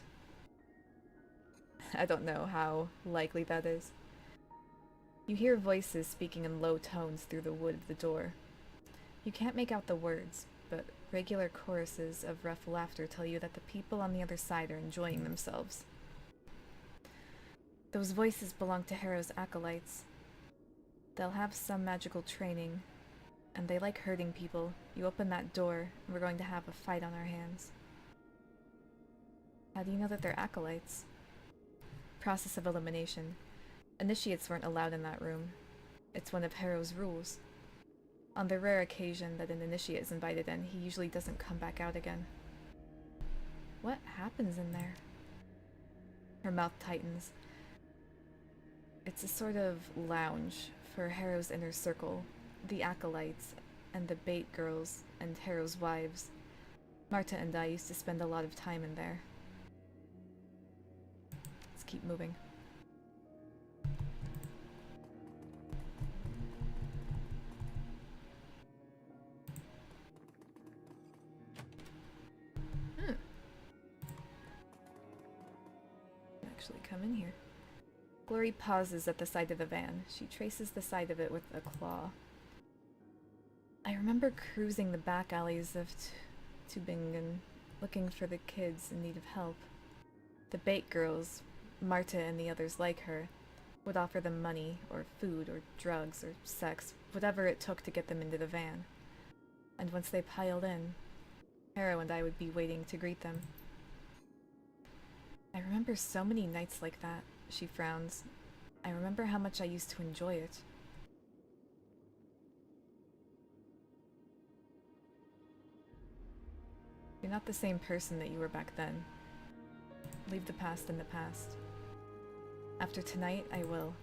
I don't know how likely that is. You hear voices speaking in low tones through the wood of the door. You can't make out the words, but regular choruses of rough laughter tell you that the people on the other side are enjoying themselves. Those voices belong to Harrow's acolytes. They'll have some magical training, and they like hurting people. You open that door, and we're going to have a fight on our hands. How do you know that they're acolytes? Process of elimination. Initiates weren't allowed in that room. It's one of Harrow's rules. On the rare occasion that an initiate is invited in, he usually doesn't come back out again. What happens in there? Her mouth tightens. It's a sort of lounge for Harrow's inner circle. The acolytes, and the bait girls, and Harrow's wives. Marta and I used to spend a lot of time in there. Let's keep moving. Actually come in here. Glory pauses at the side of the van. She traces the side of it with a claw. I remember cruising the back alleys of Tübingen, looking for the kids in need of help. The bait girls, Marta and the others like her, would offer them money, or food, or drugs, or sex, whatever it took to get them into the van. And once they piled in, Harrow and I would be waiting to greet them. I remember so many nights like that, she frowns. I remember how much I used to enjoy it. You're not the same person that you were back then. Leave the past in the past. After tonight, I will.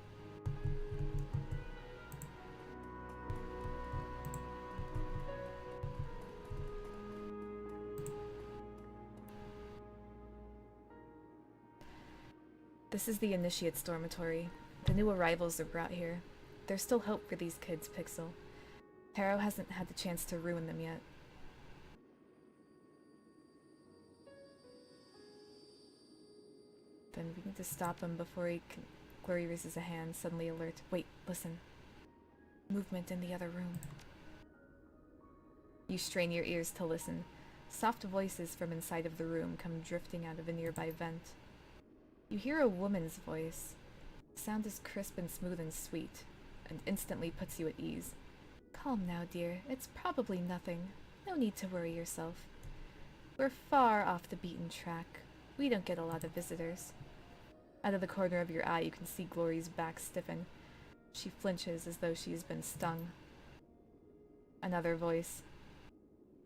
This is the Initiate's dormitory. The new arrivals are brought here. There's still hope for these kids, Pixel. Harrow hasn't had the chance to ruin them yet. Then we need to stop him before he can... Glory raises a hand, suddenly alert. Wait, listen. Movement in the other room. You strain your ears to listen. Soft voices from inside of the room come drifting out of a nearby vent. You hear a woman's voice. The sound is crisp and smooth and sweet, and instantly puts you at ease. Calm now, dear. It's probably nothing. No need to worry yourself. We're far off the beaten track. We don't get a lot of visitors. Out of the corner of your eye, you can see Glory's back stiffen. She flinches as though she has been stung. Another voice.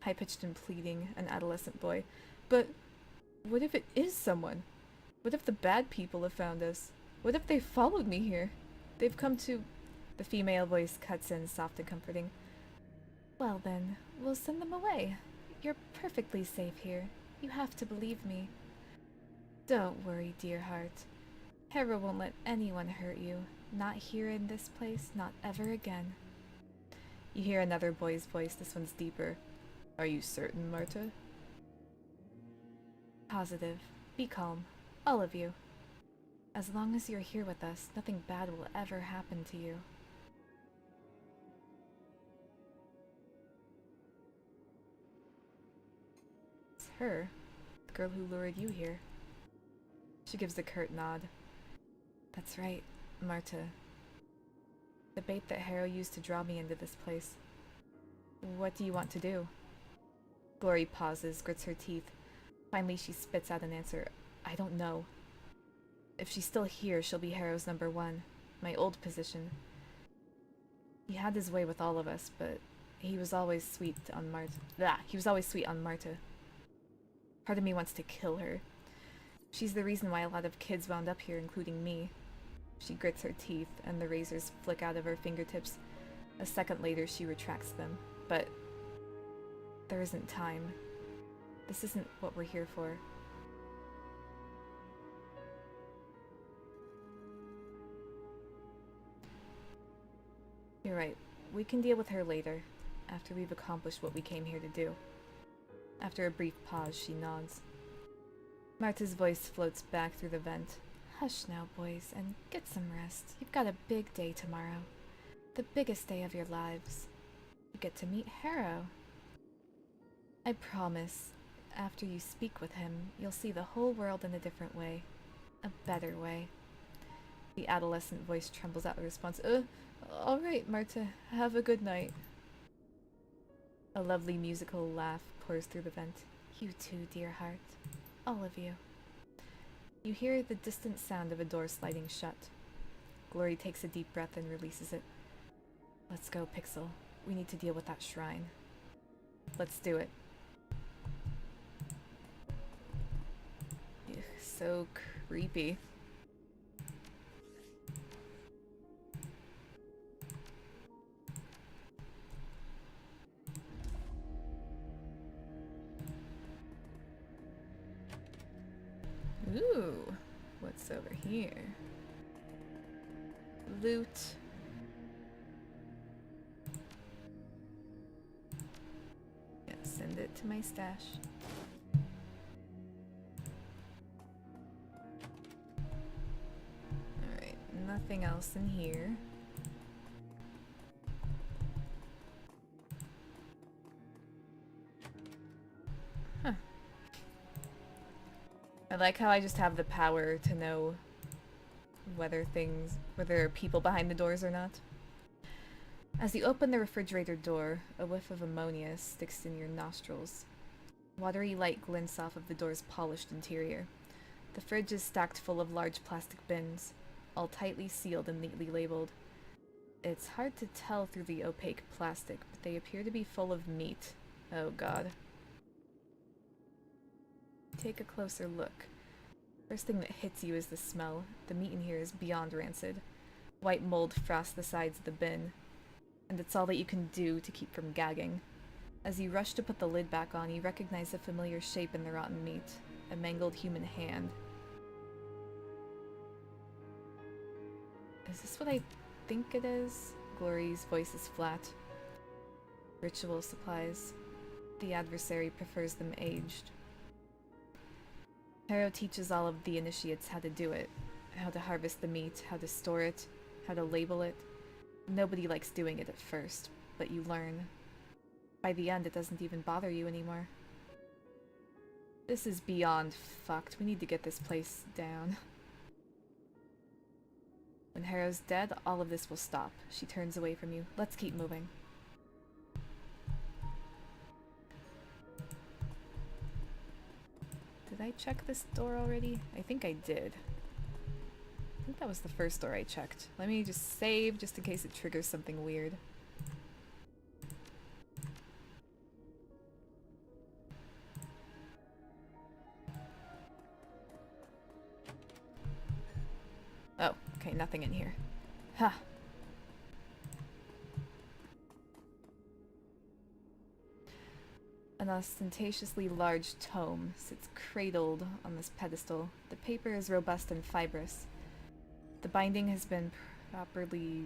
High-pitched and pleading, an adolescent boy. But what if it is someone? What if the bad people have found us? What if they followed me here? They've come to... The female voice cuts in, soft and comforting. Well then, we'll send them away. You're perfectly safe here. You have to believe me. Don't worry, dear heart. Hera won't let anyone hurt you. Not here in this place, not ever again. You hear another boy's voice, this one's deeper. Are you certain, Marta? Positive. Be calm. All of you. As long as you're here with us, nothing bad will ever happen to you. It's her. The girl who lured you here. She gives a curt nod. That's right, Marta. The bait that Harrow used to draw me into this place. What do you want to do? Glory pauses, grits her teeth. Finally, she spits out an answer. I don't know. If she's still here, she'll be Harrow's number one. My old position. He had his way with all of us, but he was always sweet on Marta. He was always sweet on Marta. Part of me wants to kill her. She's the reason why a lot of kids wound up here, including me. She grits her teeth, and the razors flick out of her fingertips. A second later, she retracts them. But there isn't time. This isn't what we're here for. You're right. We can deal with her later, after we've accomplished what we came here to do. After a brief pause, she nods. Marta's voice floats back through the vent. Hush now, boys, and get some rest. You've got a big day tomorrow. The biggest day of your lives. You get to meet Harrow. I promise, after you speak with him, you'll see the whole world in a different way. A better way. The adolescent voice trembles out in response. All right, Marta. Have a good night. A lovely musical laugh pours through the vent. You too, dear heart. All of you. You hear the distant sound of a door sliding shut. Glory takes a deep breath and releases it. Let's go, Pixel. We need to deal with that shrine. Let's do it. Ugh, so creepy. Ooh, what's over here? Loot. Yeah, send it to my stash. Alright, nothing else in here. Huh. I like how I just have the power to know whether there are people behind the doors or not. As you open the refrigerator door, a whiff of ammonia sticks in your nostrils. Watery light glints off of the door's polished interior. The fridge is stacked full of large plastic bins, all tightly sealed and neatly labeled. It's hard to tell through the opaque plastic, but they appear to be full of meat. Oh god. Take a closer look. First thing that hits you is the smell. The meat in here is beyond rancid. White mold frosts the sides of the bin, and it's all that you can do to keep from gagging. As you rush to put the lid back on, you recognize a familiar shape in the rotten meat. A mangled human hand. Is this what I think it is? Glory's voice is flat. Ritual supplies. The adversary prefers them aged. Harrow teaches all of the initiates how to do it. How to harvest the meat, how to store it, how to label it. Nobody likes doing it at first, but you learn. By the end, it doesn't even bother you anymore. This is beyond fucked. We need to get this place down. When Harrow's dead, all of this will stop. She turns away from you. Let's keep moving. Did I check this door already? I think I did. I think that was the first door I checked. Let me just save just in case it triggers something weird. Oh, okay, nothing in here. Ha! An ostentatiously large tome sits cradled on this pedestal. The paper is robust and fibrous. The binding has been expertly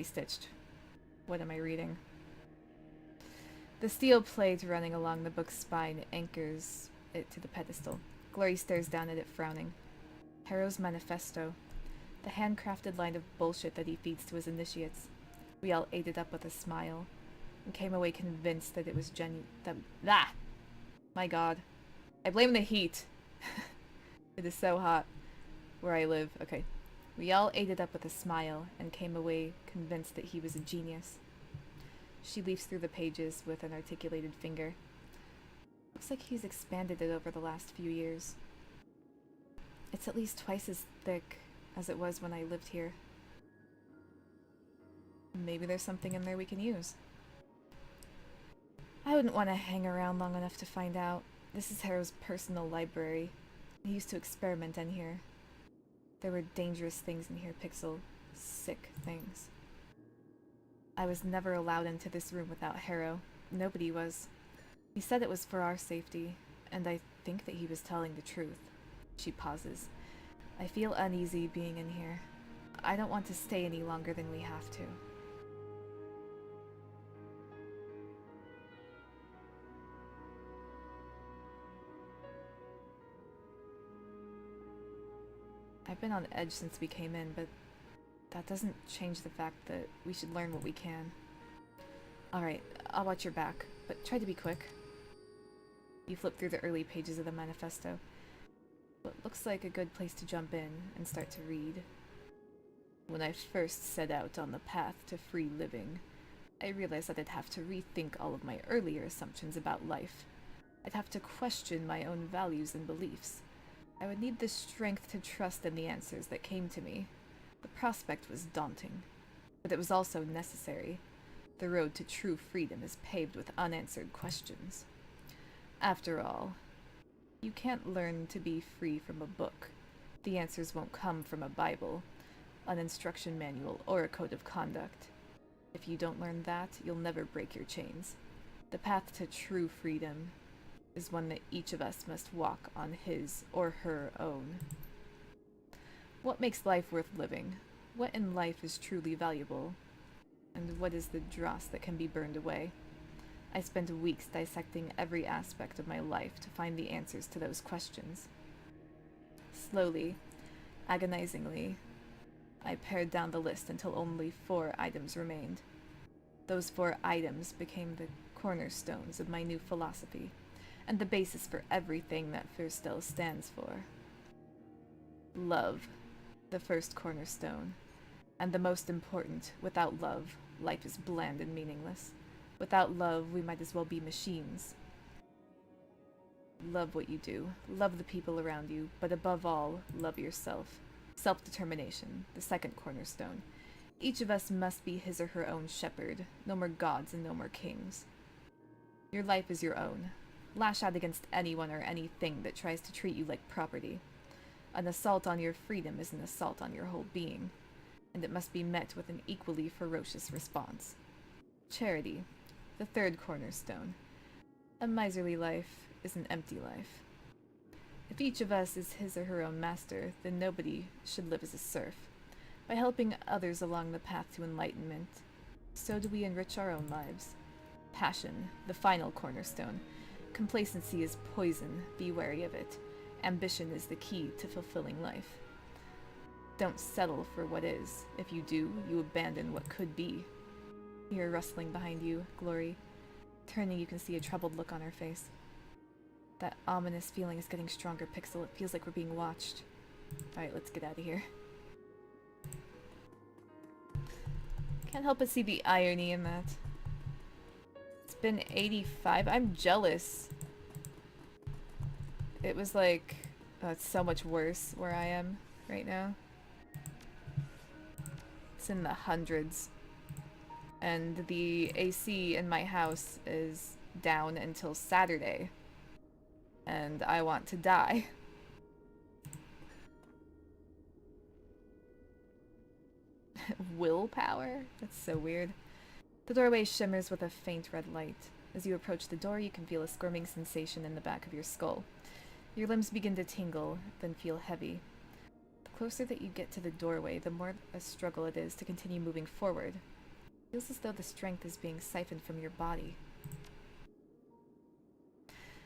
stitched. What am I reading? The steel plate running along the book's spine anchors it to the pedestal. Glory stares down at it, frowning. Harrow's manifesto. The handcrafted line of bullshit that he feeds to his initiates. We all ate it up with a smile, and came away convinced that it was My god. I blame the heat. It is so hot where I live. Okay. We all ate it up with a smile, and came away convinced that he was a genius. She leafs through the pages with an articulated finger. Looks like he's expanded it over the last few years. It's at least twice as thick as it was when I lived here. Maybe there's something in there we can use. I wouldn't want to hang around long enough to find out. This is Harrow's personal library. He used to experiment in here. There were dangerous things in here, Pixel. Sick things. I was never allowed into this room without Harrow. Nobody was. He said it was for our safety, and I think that he was telling the truth. She pauses. I feel uneasy being in here. I don't want to stay any longer than we have to. I've been on edge since we came in, but that doesn't change the fact that we should learn what we can. Alright, I'll watch your back, but try to be quick. You flip through the early pages of the manifesto. What looks like a good place to jump in and start to read. When I first set out on the path to free living, I realized that I'd have to rethink all of my earlier assumptions about life. I'd have to question my own values and beliefs. I would need the strength to trust in the answers that came to me. The prospect was daunting, but it was also necessary. The road to true freedom is paved with unanswered questions. After all, you can't learn to be free from a book. The answers won't come from a Bible, an instruction manual, or a code of conduct. If you don't learn that, you'll never break your chains. The path to true freedom is one that each of us must walk on his or her own. What makes life worth living? What in life is truly valuable? And what is the dross that can be burned away? I spent weeks dissecting every aspect of my life to find the answers to those questions. Slowly, agonizingly, I pared down the list until only 4 items remained. Those 4 items became the cornerstones of my new philosophy, and the basis for everything that Firstel stands for. Love, the first cornerstone, and the most important. Without love, life is bland and meaningless. Without love, we might as well be machines. Love what you do, love the people around you, but above all, love yourself. Self-determination, the second cornerstone. Each of us must be his or her own shepherd. No more gods and no more kings. Your life is your own. Lash out against anyone or anything that tries to treat you like property. An assault on your freedom is an assault on your whole being, and it must be met with an equally ferocious response. Charity, the third cornerstone. A miserly life is an empty life. If each of us is his or her own master, then nobody should live as a serf. By helping others along the path to enlightenment, so do we enrich our own lives. Passion, the final cornerstone. Complacency is poison, be wary of it. Ambition is the key to fulfilling life. Don't settle for what is. If you do, you abandon what could be. You hear rustling behind you, Glory. Turning, you can see a troubled look on her face. That ominous feeling is getting stronger, Pixel. It feels like we're being watched. Alright, let's get out of here. Can't help but see the irony in that. It's been 85. I'm jealous. It was like... Oh, it's so much worse where I am right now. It's in the hundreds. And the AC in my house is down until Saturday. And I want to die. Willpower? That's so weird. The doorway shimmers with a faint red light. As you approach the door, you can feel a squirming sensation in the back of your skull. Your limbs begin to tingle, then feel heavy. The closer that you get to the doorway, the more a struggle it is to continue moving forward. It feels as though the strength is being siphoned from your body.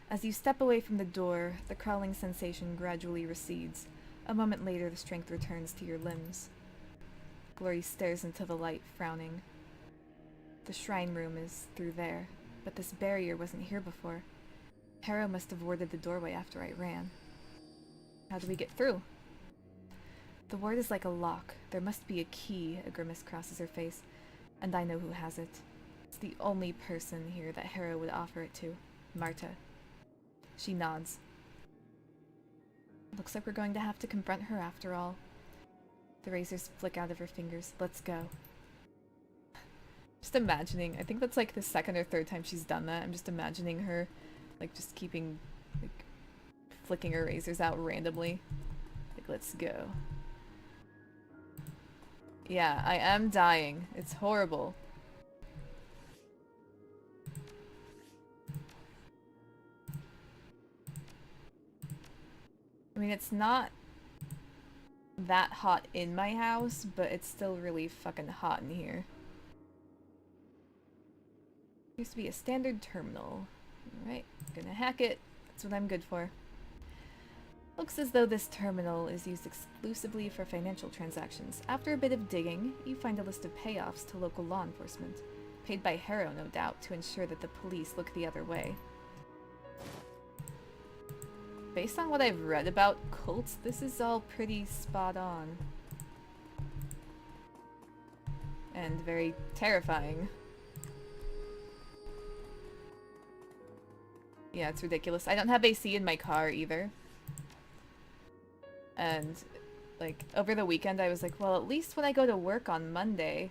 As you step away from the door, the crawling sensation gradually recedes. A moment later, the strength returns to your limbs. Glory stares into the light, frowning. The shrine room is through there, but this barrier wasn't here before. Harrow must have warded the doorway after I ran. How do we get through? The ward is like a lock. There must be a key, a grimace crosses her face, and I know who has it. It's the only person here that Harrow would offer it to. Marta. She nods. Looks like we're going to have to confront her after all. The razors flick out of her fingers. Let's go. Just imagining, I think that's like the second or third time she's done that. I'm just imagining her, like, just keeping, like, flicking her razors out randomly. Like, let's go. Yeah, I am dying. It's horrible. I mean, it's not that hot in my house, but it's still really fucking hot in here. Used to be a standard terminal. Alright, gonna hack it. That's what I'm good for. Looks as though this terminal is used exclusively for financial transactions. After a bit of digging, you find a list of payoffs to local law enforcement. Paid by Harrow, no doubt, to ensure that the police look the other way. Based on what I've read about cults, this is all pretty spot on. And very terrifying. Yeah, it's ridiculous. I don't have AC in my car either. And, like, over the weekend I was like, well, at least when I go to work on Monday,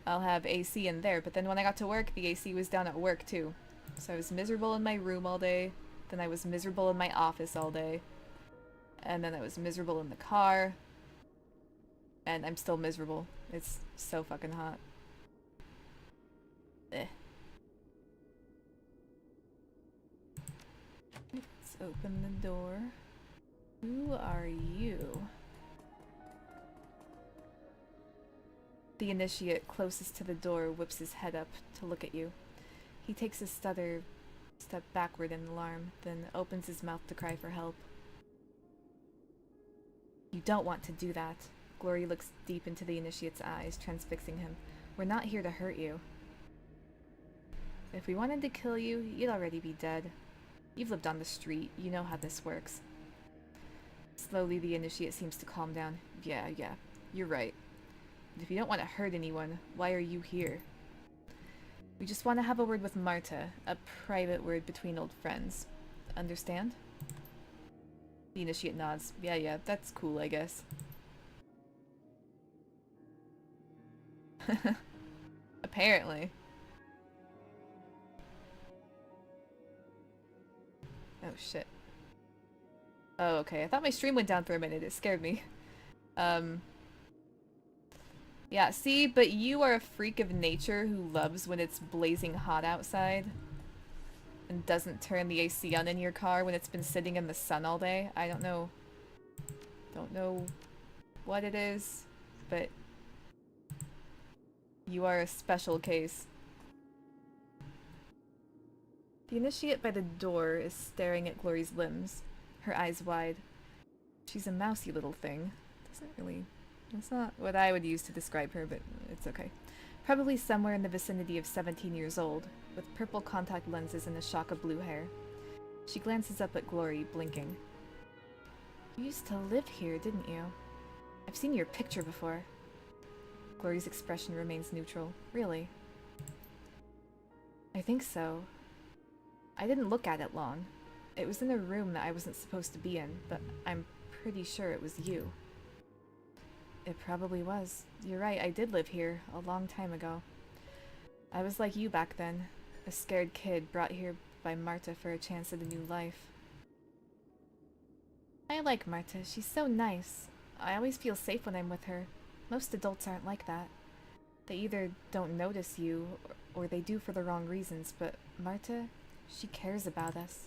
I'll have AC in there. But then when I got to work, the AC was down at work too. So I was miserable in my room all day. Then I was miserable in my office all day. And then I was miserable in the car. And I'm still miserable. It's so fucking hot. Eh. Let's open the door. Who are you? The initiate closest to the door whips his head up to look at you. He takes a stutter step backward in alarm, then opens his mouth to cry for help. You don't want to do that. Glory looks deep into the initiate's eyes, transfixing him. We're not here to hurt you. If we wanted to kill you, you'd already be dead. You've lived on the street. You know how this works. Slowly, the initiate seems to calm down. Yeah, you're right. But if you don't want to hurt anyone, why are you here? We just want to have a word with Marta, a private word between old friends. Understand? The initiate nods. Yeah, that's cool, I guess. Apparently. Oh, shit. Oh, okay. I thought my stream went down for a minute. It scared me. Yeah, see, but you are a freak of nature who loves when it's blazing hot outside and doesn't turn the AC on in your car when it's been sitting in the sun all day. I don't know what it is, but you are a special case. The initiate by the door is staring at Glory's limbs, her eyes wide. She's a mousy little thing. That's not what I would use to describe her, but it's okay. Probably somewhere in the vicinity of 17 years old, with purple contact lenses and a shock of blue hair. She glances up at Glory, blinking. You used to live here, didn't you? I've seen your picture before. Glory's expression remains neutral. Really? I think so. I didn't look at it long. It was in a room that I wasn't supposed to be in, but I'm pretty sure it was you. It probably was. You're right, I did live here a long time ago. I was like you back then, a scared kid brought here by Marta for a chance at a new life. I like Marta. She's so nice. I always feel safe when I'm with her. Most adults aren't like that. They either don't notice you, or they do for the wrong reasons, but Marta, she cares about us.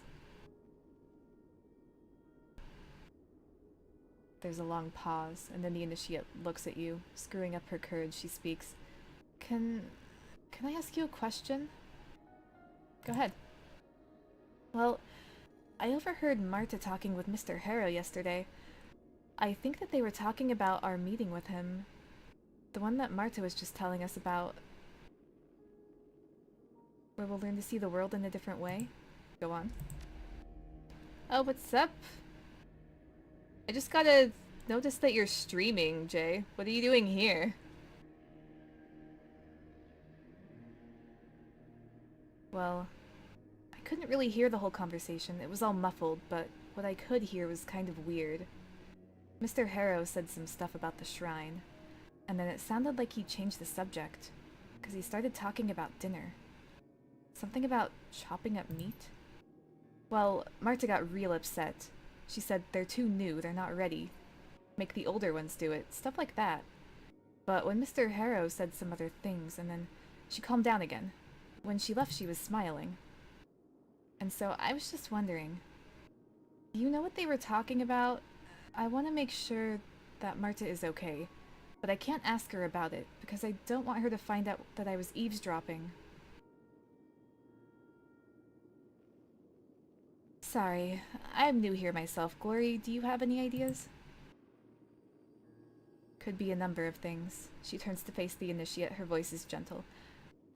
There's a long pause, and then the initiate looks at you. Screwing up her courage, she speaks. Can I ask you a question? Go ahead. Well, I overheard Marta talking with Mr. Harrow yesterday. I think that they were talking about our meeting with him. The one that Marta was just telling us about. Where we'll learn to see the world in a different way. Go on. Oh, what's up? I just gotta notice that you're streaming, Jay. What are you doing here? Well, I couldn't really hear the whole conversation. It was all muffled, but what I could hear was kind of weird. Mr. Harrow said some stuff about the shrine, and then it sounded like he changed the subject, because he started talking about dinner. Something about chopping up meat? Well, Marta got real upset. She said they're too new, they're not ready. Make the older ones do it, stuff like that. But when Mr. Harrow said some other things, and then she calmed down again. When she left, she was smiling. And so I was just wondering, do you know what they were talking about? I want to make sure that Marta is okay, but I can't ask her about it, because I don't want her to find out that I was eavesdropping. Sorry, I'm new here myself. Glory, do you have any ideas? Could be a number of things. She turns to face the initiate, her voice is gentle.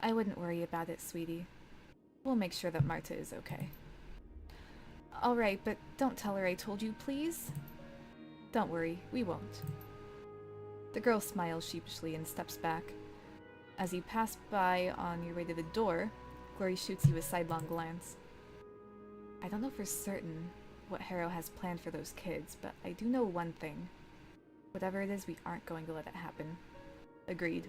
I wouldn't worry about it, sweetie. We'll make sure that Marta is okay. Alright, but don't tell her I told you, please? Don't worry, we won't. The girl smiles sheepishly and steps back. As you pass by on your way to the door, Glory shoots you a sidelong glance. I don't know for certain what Harrow has planned for those kids, but I do know one thing. Whatever it is, we aren't going to let it happen. Agreed.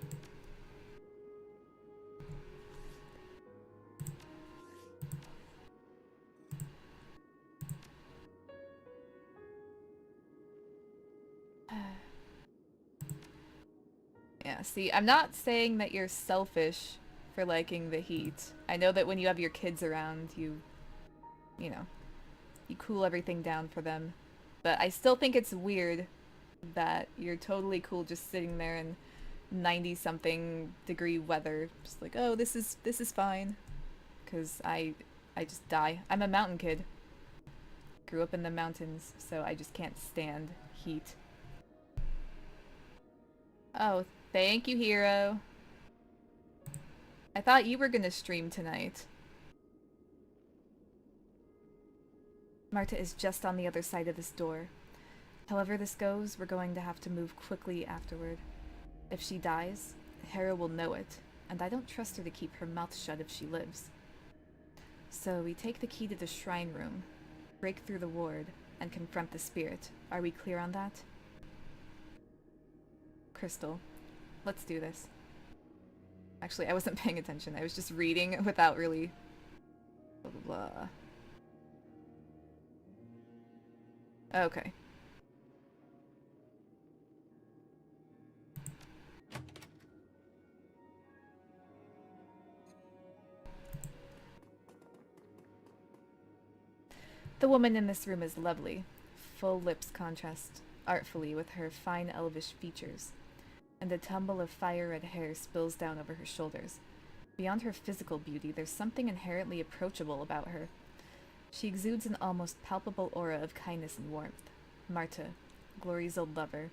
Yeah, see, I'm not saying that you're selfish for liking the heat. I know that when you have your kids around, you know, you cool everything down for them. But I still think it's weird that you're totally cool just sitting there in 90-something degree weather. Just like, oh, this is fine. Because I just die. I'm a mountain kid. Grew up in the mountains, so I just can't stand heat. Oh, thank you, Hero. I thought you were gonna stream tonight. Marta is just on the other side of this door. However this goes, we're going to have to move quickly afterward. If she dies, Hera will know it, and I don't trust her to keep her mouth shut if she lives. So we take the key to the shrine room, break through the ward, and confront the spirit. Are we clear on that? Crystal, let's do this. Actually, I wasn't paying attention. I was just reading without really... blah, blah, blah. Okay. The woman in this room is lovely. Full lips contrast artfully with her fine elvish features, and a tumble of fire-red hair spills down over her shoulders. Beyond her physical beauty, there's something inherently approachable about her. She exudes an almost palpable aura of kindness and warmth. Marta, Glory's old lover,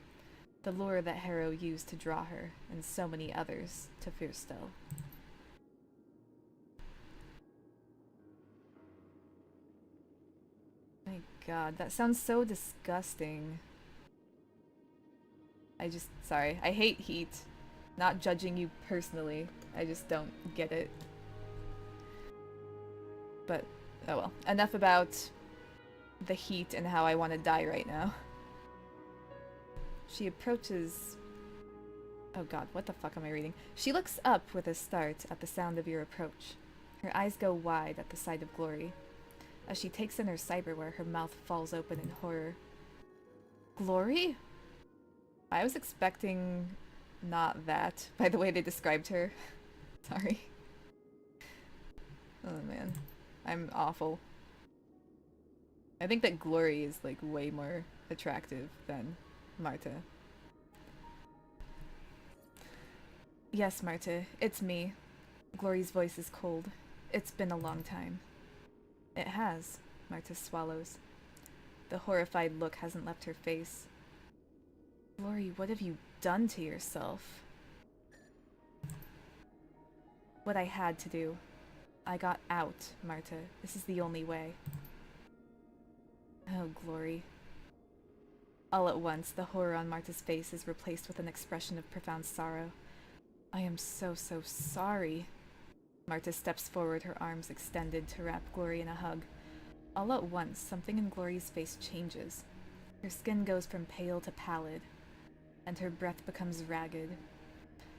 the lure that Harrow used to draw her, and so many others, to Fyrstel. My god, that sounds so disgusting. Sorry, I hate heat. Not judging you personally, I just don't get it. But, oh well. Enough about the heat and how I want to die right now. She approaches... Oh god, what the fuck am I reading? She looks up with a start at the sound of your approach. Her eyes go wide at the sight of Glory. As she takes in her cyberware, her mouth falls open in horror. Glory? I was expecting not that, by the way they described her. Sorry. Oh man. I'm awful. I think that Glory is like way more attractive than Marta. Yes, Marta, it's me. Glory's voice is cold. It's been a long time. It has, Marta swallows. The horrified look hasn't left her face. Glory, what have you done to yourself? What I had to do. I got out, Marta. This is the only way. Oh, Glory. All at once, the horror on Marta's face is replaced with an expression of profound sorrow. I am so sorry. Marta steps forward, her arms extended to wrap Glory in a hug. All at once, something in Glory's face changes. Her skin goes from pale to pallid, and her breath becomes ragged.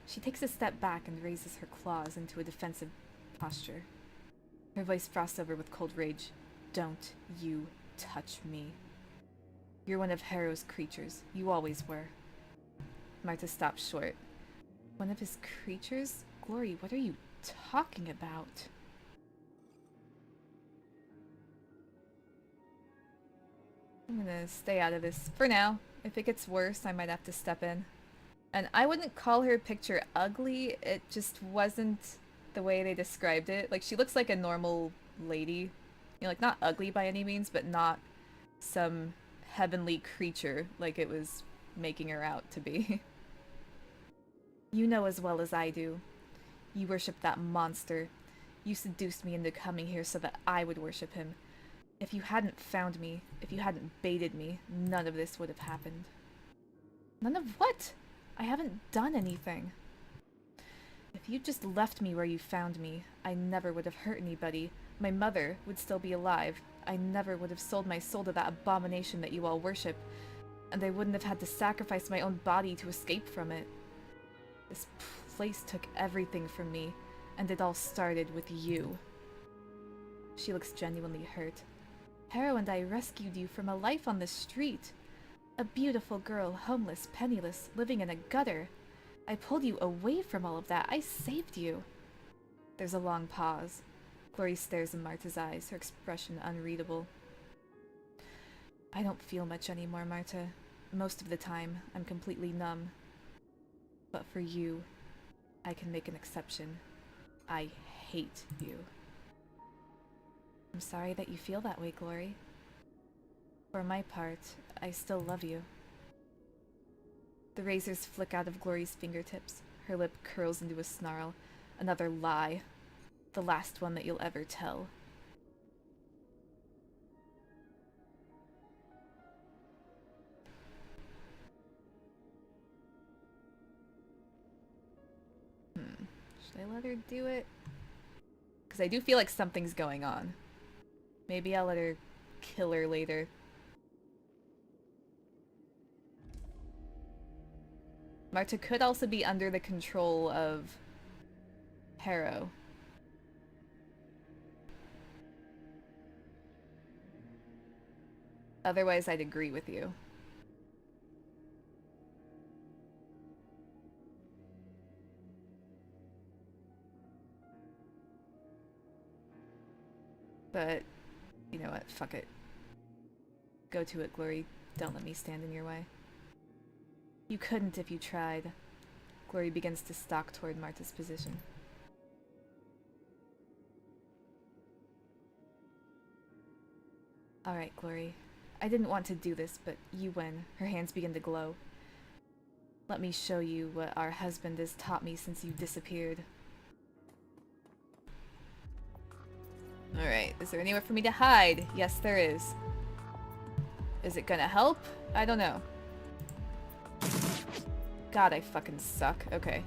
She takes a step back and raises her claws into a defensive posture. Her voice frosts over with cold rage. Don't you touch me. You're one of Harrow's creatures. You always were. Marta stops short. One of his creatures? Glory, what are you talking about? I'm gonna stay out of this for now. If it gets worse, I might have to step in. And I wouldn't call her picture ugly, it just wasn't the way they described it. Like, she looks like a normal lady. You know, like, not ugly by any means, but not some heavenly creature like it was making her out to be. You know as well as I do. You worship that monster. You seduced me into coming here so that I would worship him. If you hadn't found me, if you hadn't baited me, none of this would have happened. None of what? I haven't done anything. If you'd just left me where you found me, I never would have hurt anybody. My mother would still be alive. I never would have sold my soul to that abomination that you all worship. And I wouldn't have had to sacrifice my own body to escape from it. This place took everything from me, and it all started with you. She looks genuinely hurt. Harrow and I rescued you from a life on the street. A beautiful girl, homeless, penniless, living in a gutter. I pulled you away from all of that. I saved you. There's a long pause. Glory stares in Marta's eyes, her expression unreadable. I don't feel much anymore, Marta. Most of the time, I'm completely numb. But for you, I can make an exception. I hate you. I'm sorry that you feel that way, Glory. For my part, I still love you. The razors flick out of Glory's fingertips. Her lip curls into a snarl. Another lie. The last one that you'll ever tell. Should I let her do it? Because I do feel like something's going on. Maybe I'll let her kill her later. Marta could also be under the control of Harrow. Otherwise, I'd agree with you. But, you know what? Fuck it. Go to it, Glory. Don't let me stand in your way. You couldn't if you tried. Glory begins to stalk toward Marta's position. Alright, Glory. I didn't want to do this, but you win. Her hands begin to glow. Let me show you what our husband has taught me since you disappeared. Alright, is there anywhere for me to hide? Yes, there is. Is it gonna help? I don't know. God, I fucking suck. Okay.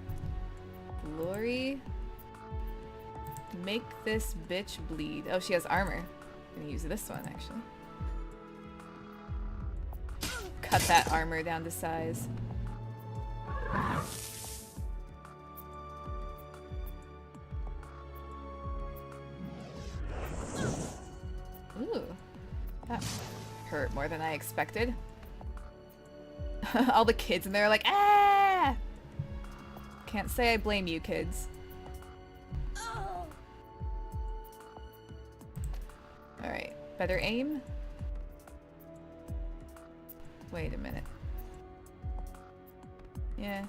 Glory. Make this bitch bleed. Oh, she has armor. I'm gonna use this one, actually. Cut that armor down to size. Ooh. That hurt more than I expected. All the kids in there are like, ah! Can't say I blame you, kids. Alright, better aim? Wait a minute. Yeah.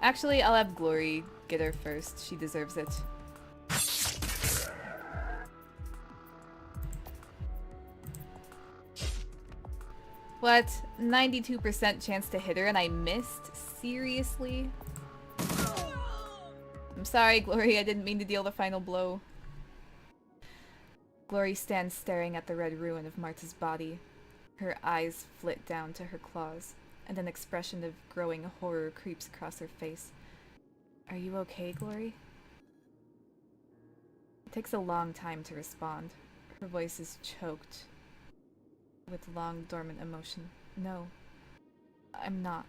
Actually, I'll have Glory get her first. She deserves it. What? 92% chance to hit her and I missed? Seriously? I'm sorry, Glory. I didn't mean to deal the final blow. Glory stands staring at the red ruin of Marta's body. Her eyes flit down to her claws, and an expression of growing horror creeps across her face. Are you okay, Glory? It takes a long time to respond. Her voice is choked with long, dormant emotion. No, I'm not.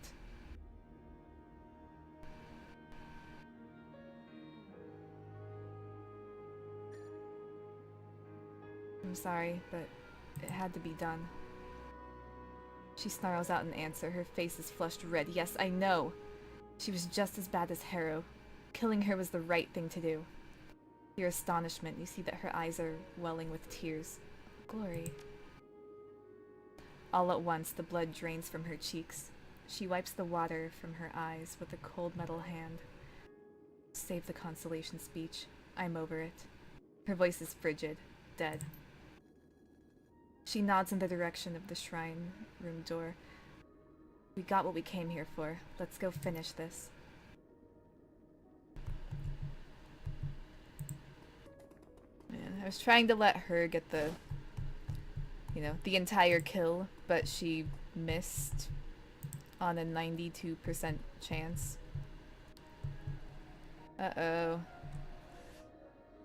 I'm sorry, but it had to be done. She snarls out an answer. Her face is flushed red. Yes, I know. She was just as bad as Harrow. Killing her was the right thing to do. To your astonishment, you see that her eyes are welling with tears. Glory. All at once, the blood drains from her cheeks. She wipes the water from her eyes with a cold metal hand. Save the consolation speech. I'm over it. Her voice is frigid, dead. She nods in the direction of the shrine room door. We got what we came here for. Let's go finish this. Man, I was trying to let her get the, you know, the entire kill, but she missed on a 92% chance. Uh-oh.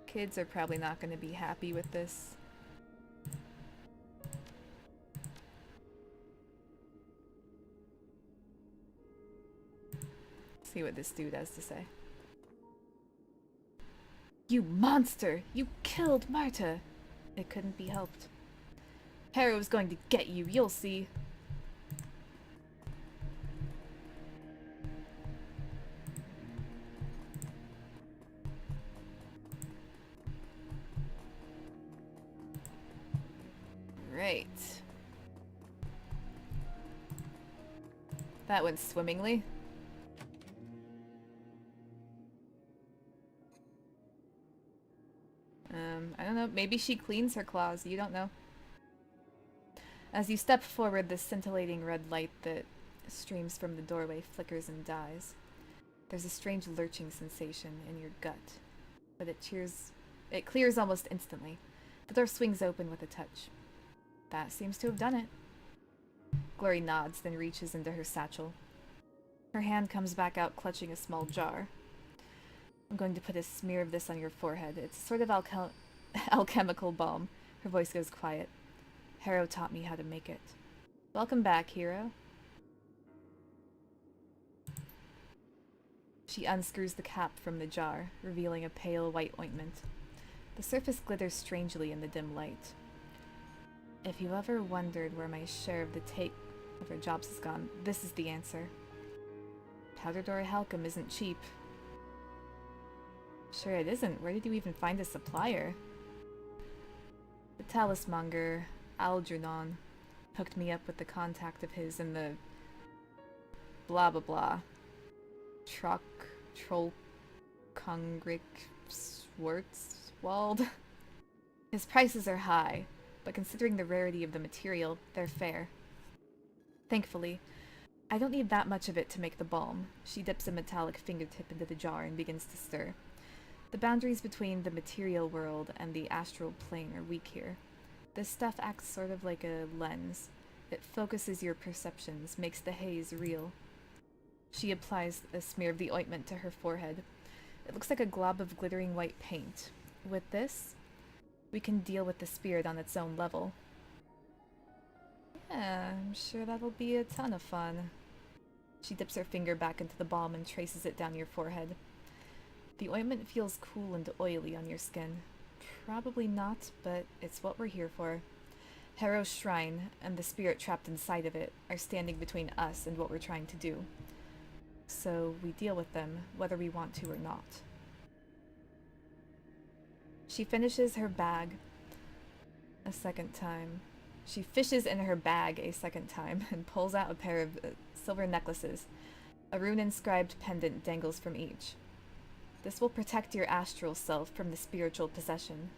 Kids are probably not going to be happy with this. See what this dude has to say. You monster! You killed Marta! It couldn't be helped. Harrow's going to get you, you'll see. Right. That went swimmingly. I don't know, maybe she cleans her claws, you don't know. As you step forward, the scintillating red light that streams from the doorway flickers and dies. There's a strange lurching sensation in your gut, but it clears almost instantly. The door swings open with a touch. That seems to have done it. Glory nods, then reaches into her satchel. Her hand comes back out, clutching a small jar. I'm going to put a smear of this on your forehead. It's sort of alchemical balm. Her voice goes quiet. Harrow taught me how to make it. Welcome back, hero. She unscrews the cap from the jar, revealing a pale white ointment. The surface glitters strangely in the dim light. If you ever wondered where my share of the take of our jobs has gone, this is the answer. Powder Door Halcom isn't cheap. Sure it isn't. Where did you even find a supplier? The talismonger, Algernon, hooked me up with the contact of his in the blah blah blah. Troll Kongrik Schwarzwald. His prices are high, but considering the rarity of the material, they're fair. Thankfully, I don't need that much of it to make the balm. She dips a metallic fingertip into the jar and begins to stir. The boundaries between the material world and the astral plane are weak here. This stuff acts sort of like a lens. It focuses your perceptions, makes the haze real. She applies a smear of the ointment to her forehead. It looks like a glob of glittering white paint. With this, we can deal with the spirit on its own level. Yeah, I'm sure that'll be a ton of fun. She dips her finger back into the balm and traces it down your forehead. The ointment feels cool and oily on your skin. Probably not, but it's what we're here for. Harrow's shrine, and the spirit trapped inside of it, are standing between us and what we're trying to do. So we deal with them, whether we want to or not. She finishes her bag a second time. She fishes in her bag a second time and pulls out a pair of silver necklaces. A rune-inscribed pendant dangles from each. This will protect your astral self from the spiritual possession.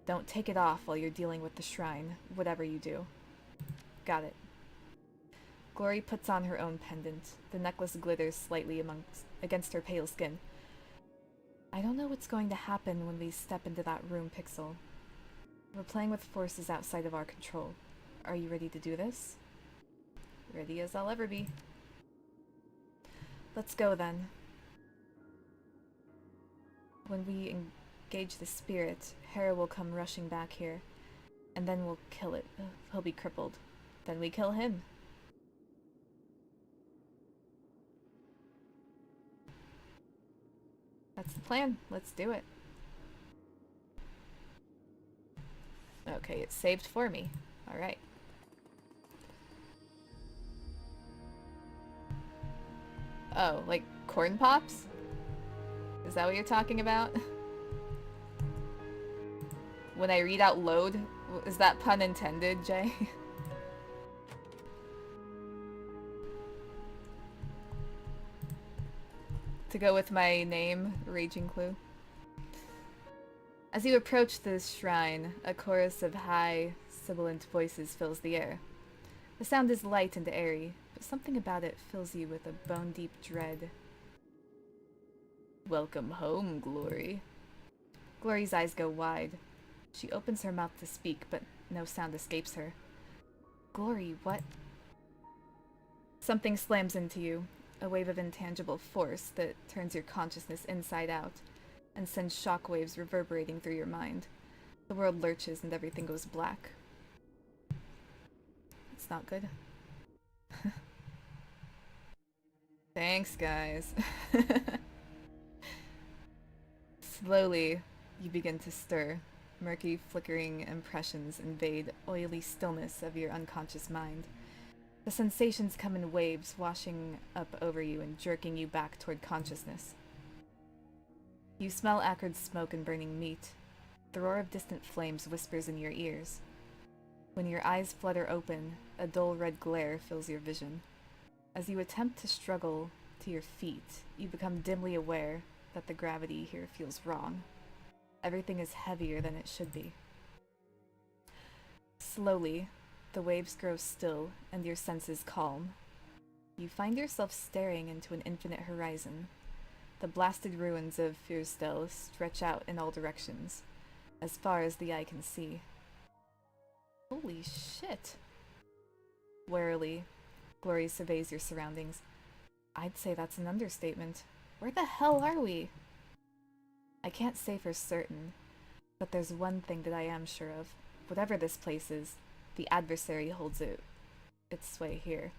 Don't take it off while you're dealing with the shrine, whatever you do. Got it. Glory puts on her own pendant. The necklace glitters slightly against her pale skin. I don't know what's going to happen when we step into that room, Pixel. We're playing with forces outside of our control. Are you ready to do this? Ready as I'll ever be. Let's go then. When we engage the spirit, Hera will come rushing back here, and then we'll kill it. He'll be crippled. Then we kill him. That's the plan. Let's do it. Okay, it's saved for me. Alright. Oh, like corn pops? Is that what you're talking about? When I read out load, is that pun intended, Jay? To go with my name, Raging Clue. As you approach this shrine, a chorus of high, sibilant voices fills the air. The sound is light and airy, but something about it fills you with a bone-deep dread. Welcome home, Glory. Glory's eyes go wide. She opens her mouth to speak, but no sound escapes her. Glory, what? Something slams into you, a wave of intangible force that turns your consciousness inside out, and sends shockwaves reverberating through your mind. The world lurches and everything goes black. It's not good. Thanks, guys. Slowly, you begin to stir. Murky, flickering impressions invade oily stillness of your unconscious mind. The sensations come in waves, washing up over you and jerking you back toward consciousness. You smell acrid smoke and burning meat. The roar of distant flames whispers in your ears. When your eyes flutter open, a dull red glare fills your vision. As you attempt to struggle to your feet, you become dimly aware that the gravity here feels wrong. Everything is heavier than it should be. Slowly, the waves grow still and your senses calm. You find yourself staring into an infinite horizon. The blasted ruins of Fyrstel stretch out in all directions, as far as the eye can see. Holy shit! Warily, Glory surveys your surroundings. I'd say that's an understatement. Where the hell are we? I can't say for certain, but there's one thing that I am sure of. Whatever this place is, the adversary holds its sway here.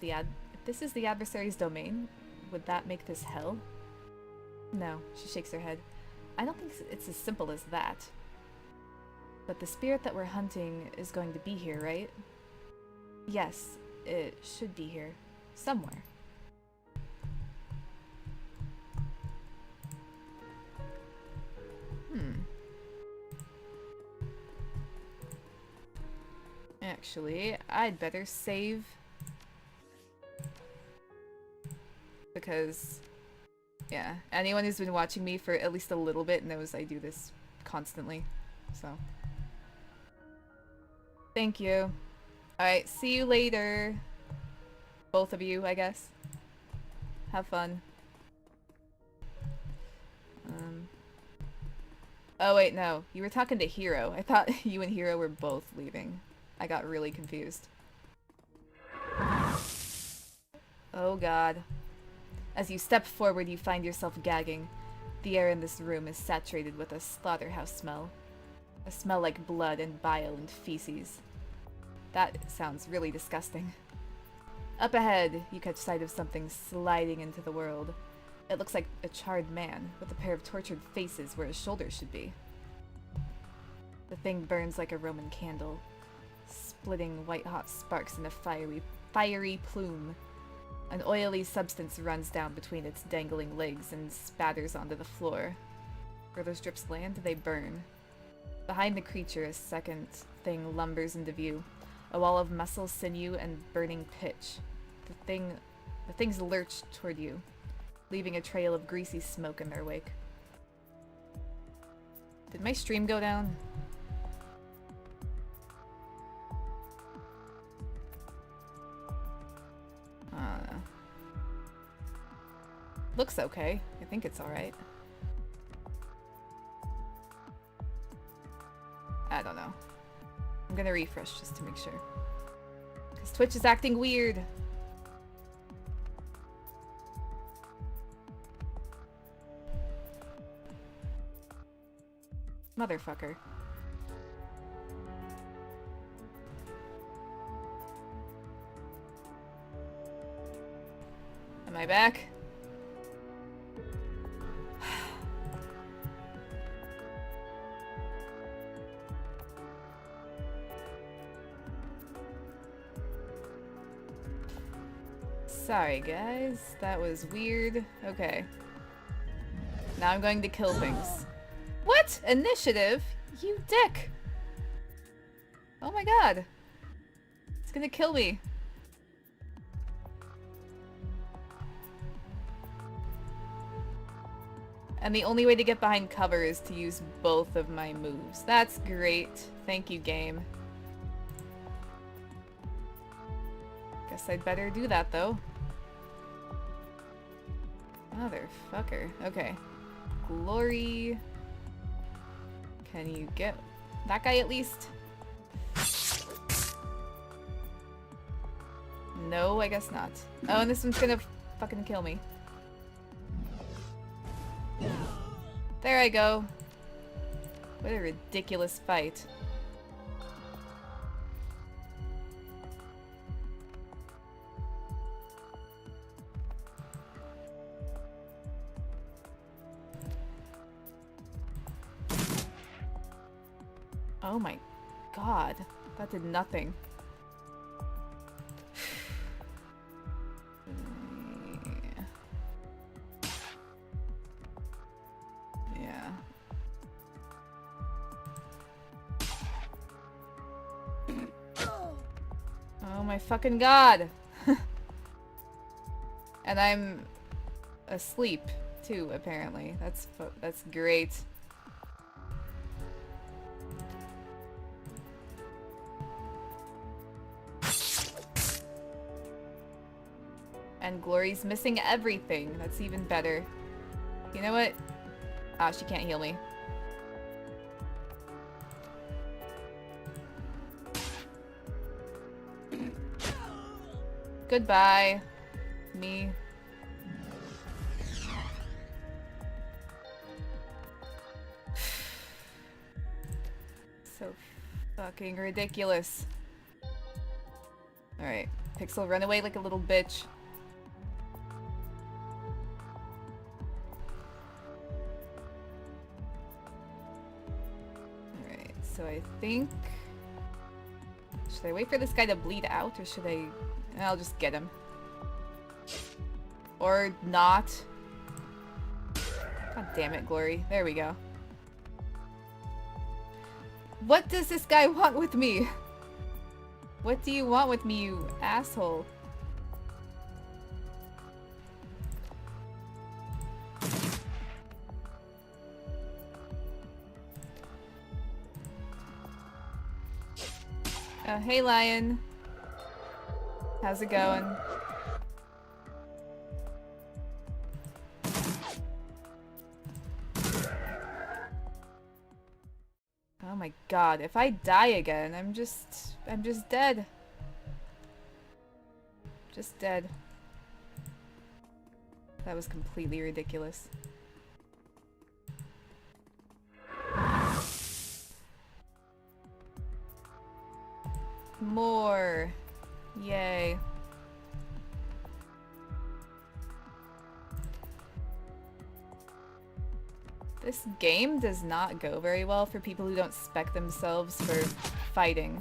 If this is the adversary's domain, would that make this hell? No, she shakes her head. I don't think it's as simple as that. But the spirit that we're hunting is going to be here, right? Yes, it should be here. Somewhere. Actually, I'd better save. Because, yeah, anyone who's been watching me for at least a little bit knows I do this constantly. So. Thank you. Alright, see you later. Both of you, I guess. Have fun. Oh wait, no. You were talking to Hero. I thought you and Hero were both leaving. I got really confused. Oh god. As you step forward, you find yourself gagging. The air in this room is saturated with a slaughterhouse smell. A smell like blood and bile and feces. That sounds really disgusting. Up ahead, you catch sight of something sliding into the world. It looks like a charred man, with a pair of tortured faces where his shoulders should be. The thing burns like a Roman candle, splitting white-hot sparks in a fiery plume. An oily substance runs down between its dangling legs and spatters onto the floor. Where those drips land, they burn. Behind the creature, a second thing lumbers into view. A wall of muscle, sinew, and burning pitch. The things lurch toward you, leaving a trail of greasy smoke in their wake. Did my stream go down? Looks okay. I think it's alright. I don't know. I'm gonna refresh just to make sure. Because Twitch is acting weird. Motherfucker. Am I back? Sorry guys, that was weird. Okay. Now I'm going to kill things. What? Initiative? You dick! Oh my god. It's gonna kill me. And the only way to get behind cover is to use both of my moves. That's great. Thank you, game. Guess I'd better do that, though. Motherfucker. Okay. Glory. Can you get that guy at least? No, I guess not. Oh, and this one's gonna fucking kill me. There I go. What a ridiculous fight. Oh my god. That did nothing. Yeah. Oh my fucking god. And I'm asleep too, apparently. That's great. And Glory's missing everything. That's even better. You know what? Ah, she can't heal me. Goodbye. Me. So fucking ridiculous. Alright. Pixel, run away like a little bitch. So I think... Should I wait for this guy to bleed out, or should I... I'll just get him. Or not. God damn it, Glory. There we go. What does this guy want with me? What do you want with me, you asshole? Hey Lion. How's it going? Oh my god, if I die again, I'm just dead. Just dead. That was completely ridiculous. More. Yay. This game does not go very well for people who don't spec themselves for fighting.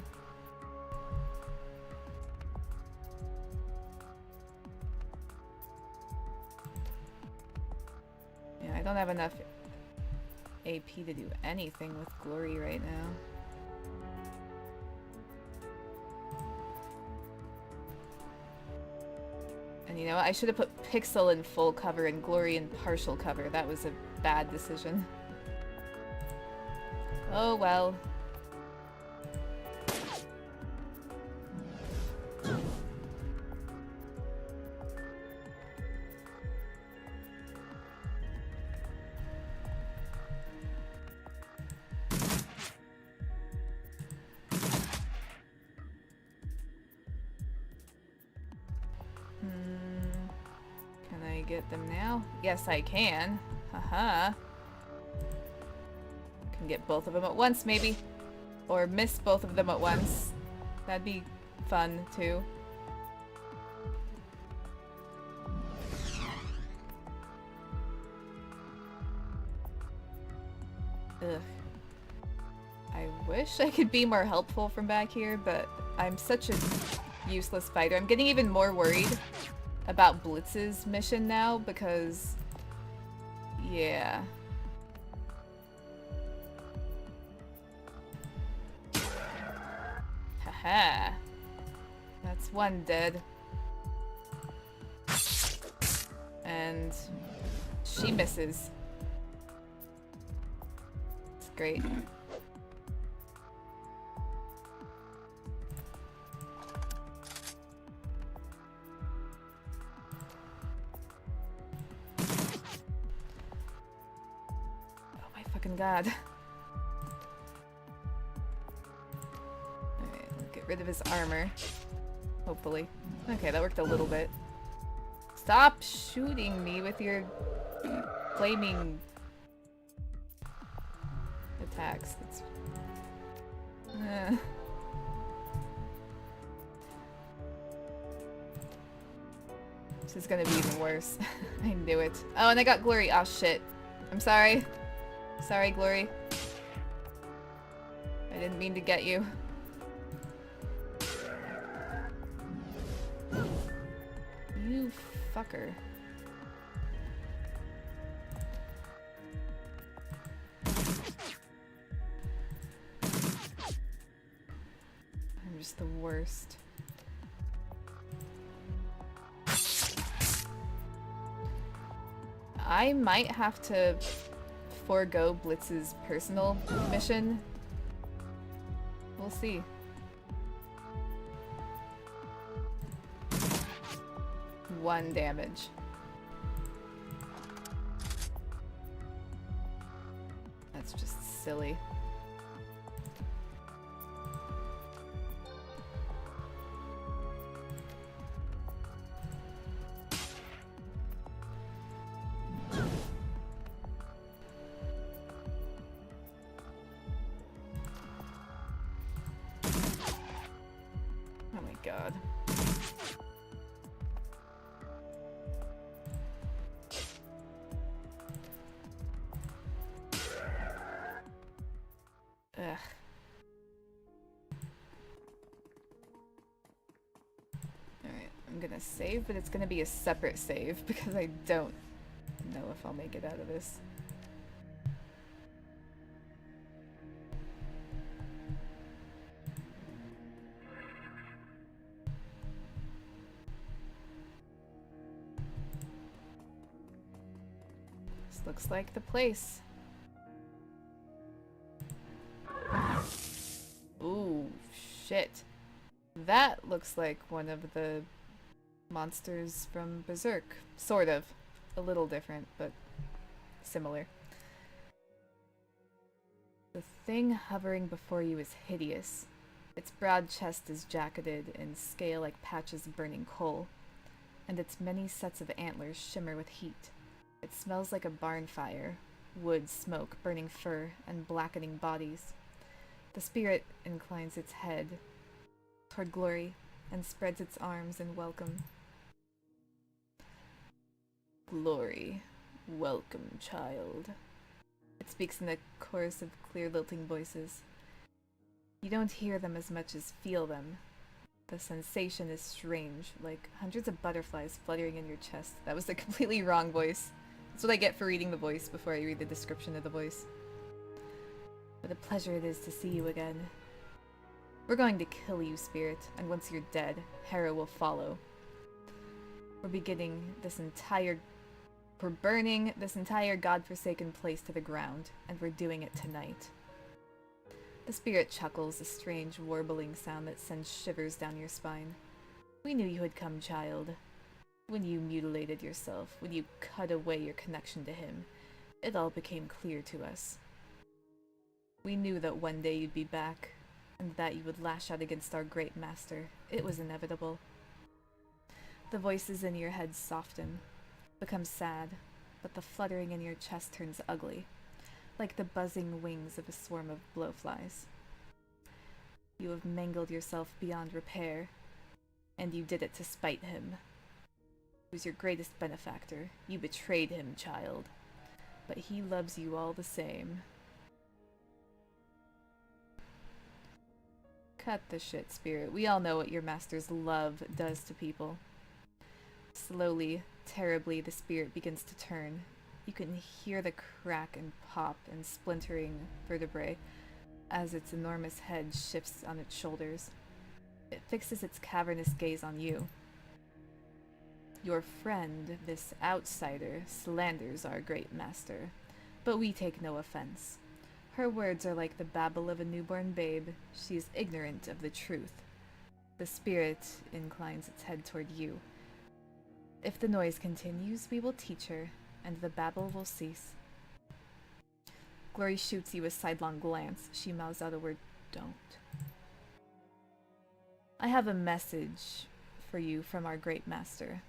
Yeah, I don't have enough AP to do anything with Glory right now. And you know what? I should have put Pixel in full cover and Glory in partial cover. That was a bad decision. Oh well. Can I get them now? Yes, I can. Haha. Can get both of them at once, maybe. Or miss both of them at once. That'd be fun, too. Ugh. I wish I could be more helpful from back here, but I'm such a useless fighter. I'm getting even more worried about Blitz's mission now because... yeah. Haha. That's one dead. And she misses. It's great. God. Alright, we'll get rid of his armor. Hopefully. Okay, that worked a little bit. Stop shooting me with your flaming attacks. That's... This is gonna be even worse. I knew it. Oh, and I got Glory. Oh shit. I'm sorry. Sorry, Glory. I didn't mean to get you. You fucker. I'm just the worst. I might have to forego Blitz's personal mission. We'll see. One damage. That's just silly. God. I'm gonna save, but it's gonna be a separate save because I don't know if I'll make it out of this. This looks like the place. Ooh, shit. That looks like one of the monsters from Berserk. Sort of. A little different, but similar. The thing hovering before you is hideous. Its broad chest is jacketed in scale like patches of burning coal, and its many sets of antlers shimmer with heat. It smells like a barn fire, wood, smoke, burning fur, and blackening bodies. The spirit inclines its head toward Glory and spreads its arms in welcome. Glory, welcome, child. It speaks in a chorus of clear lilting voices. You don't hear them as much as feel them. The sensation is strange, like hundreds of butterflies fluttering in your chest. That was the completely wrong voice. That's what I get for reading the voice before I read the description of the voice. What a pleasure it is to see you again. We're going to kill you, spirit, and once you're dead, Hera will follow. We're burning this entire godforsaken place to the ground, and we're doing it tonight. The spirit chuckles, a strange warbling sound that sends shivers down your spine. We knew you had come, child. When you mutilated yourself, when you cut away your connection to him, it all became clear to us. We knew that one day you'd be back, and that you would lash out against our great master. It was inevitable. The voices in your head soften, become sad, but the fluttering in your chest turns ugly, like the buzzing wings of a swarm of blowflies. You have mangled yourself beyond repair, and you did it to spite him. He was your greatest benefactor. You betrayed him, child, but he loves you all the same. Cut the shit, spirit. We all know what your master's love does to people. Slowly, terribly, the spirit begins to turn. You can hear the crack and pop and splintering vertebrae as its enormous head shifts on its shoulders. It fixes its cavernous gaze on you. Your friend, this outsider, slanders our great master, but we take no offense. Her words are like the babble of a newborn babe. She is ignorant of the truth. The spirit inclines its head toward you. If the noise continues, we will teach her, and the babble will cease. Glory shoots you a sidelong glance. She mouths out a word, "Don't." I have a message for you from our great master.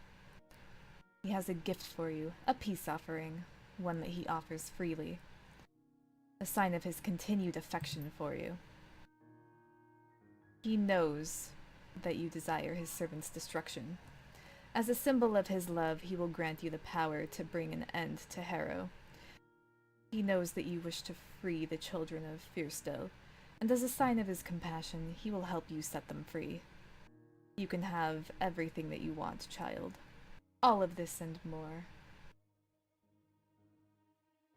He has a gift for you, a peace offering, one that he offers freely. A sign of his continued affection for you. He knows that you desire his servant's destruction. As a symbol of his love, he will grant you the power to bring an end to Harrow. He knows that you wish to free the children of Fyrstel, and as a sign of his compassion, he will help you set them free. You can have everything that you want, child. All of this and more.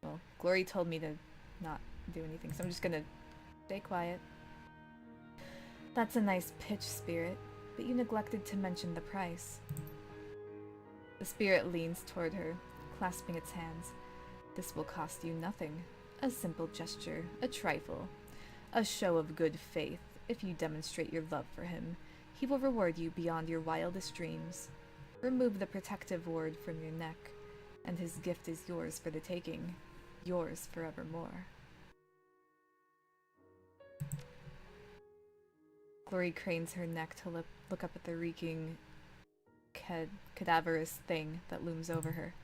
Well, Glory told me to not do anything, so I'm just gonna stay quiet. That's a nice pitch, spirit, but you neglected to mention the price. The spirit leans toward her, clasping its hands. This will cost you nothing. A simple gesture, a trifle, a show of good faith. If you demonstrate your love for him, he will reward you beyond your wildest dreams. Remove the protective ward from your neck, and his gift is yours for the taking, yours forevermore. Glory cranes her neck to look up at the reeking, cadaverous thing that looms over her.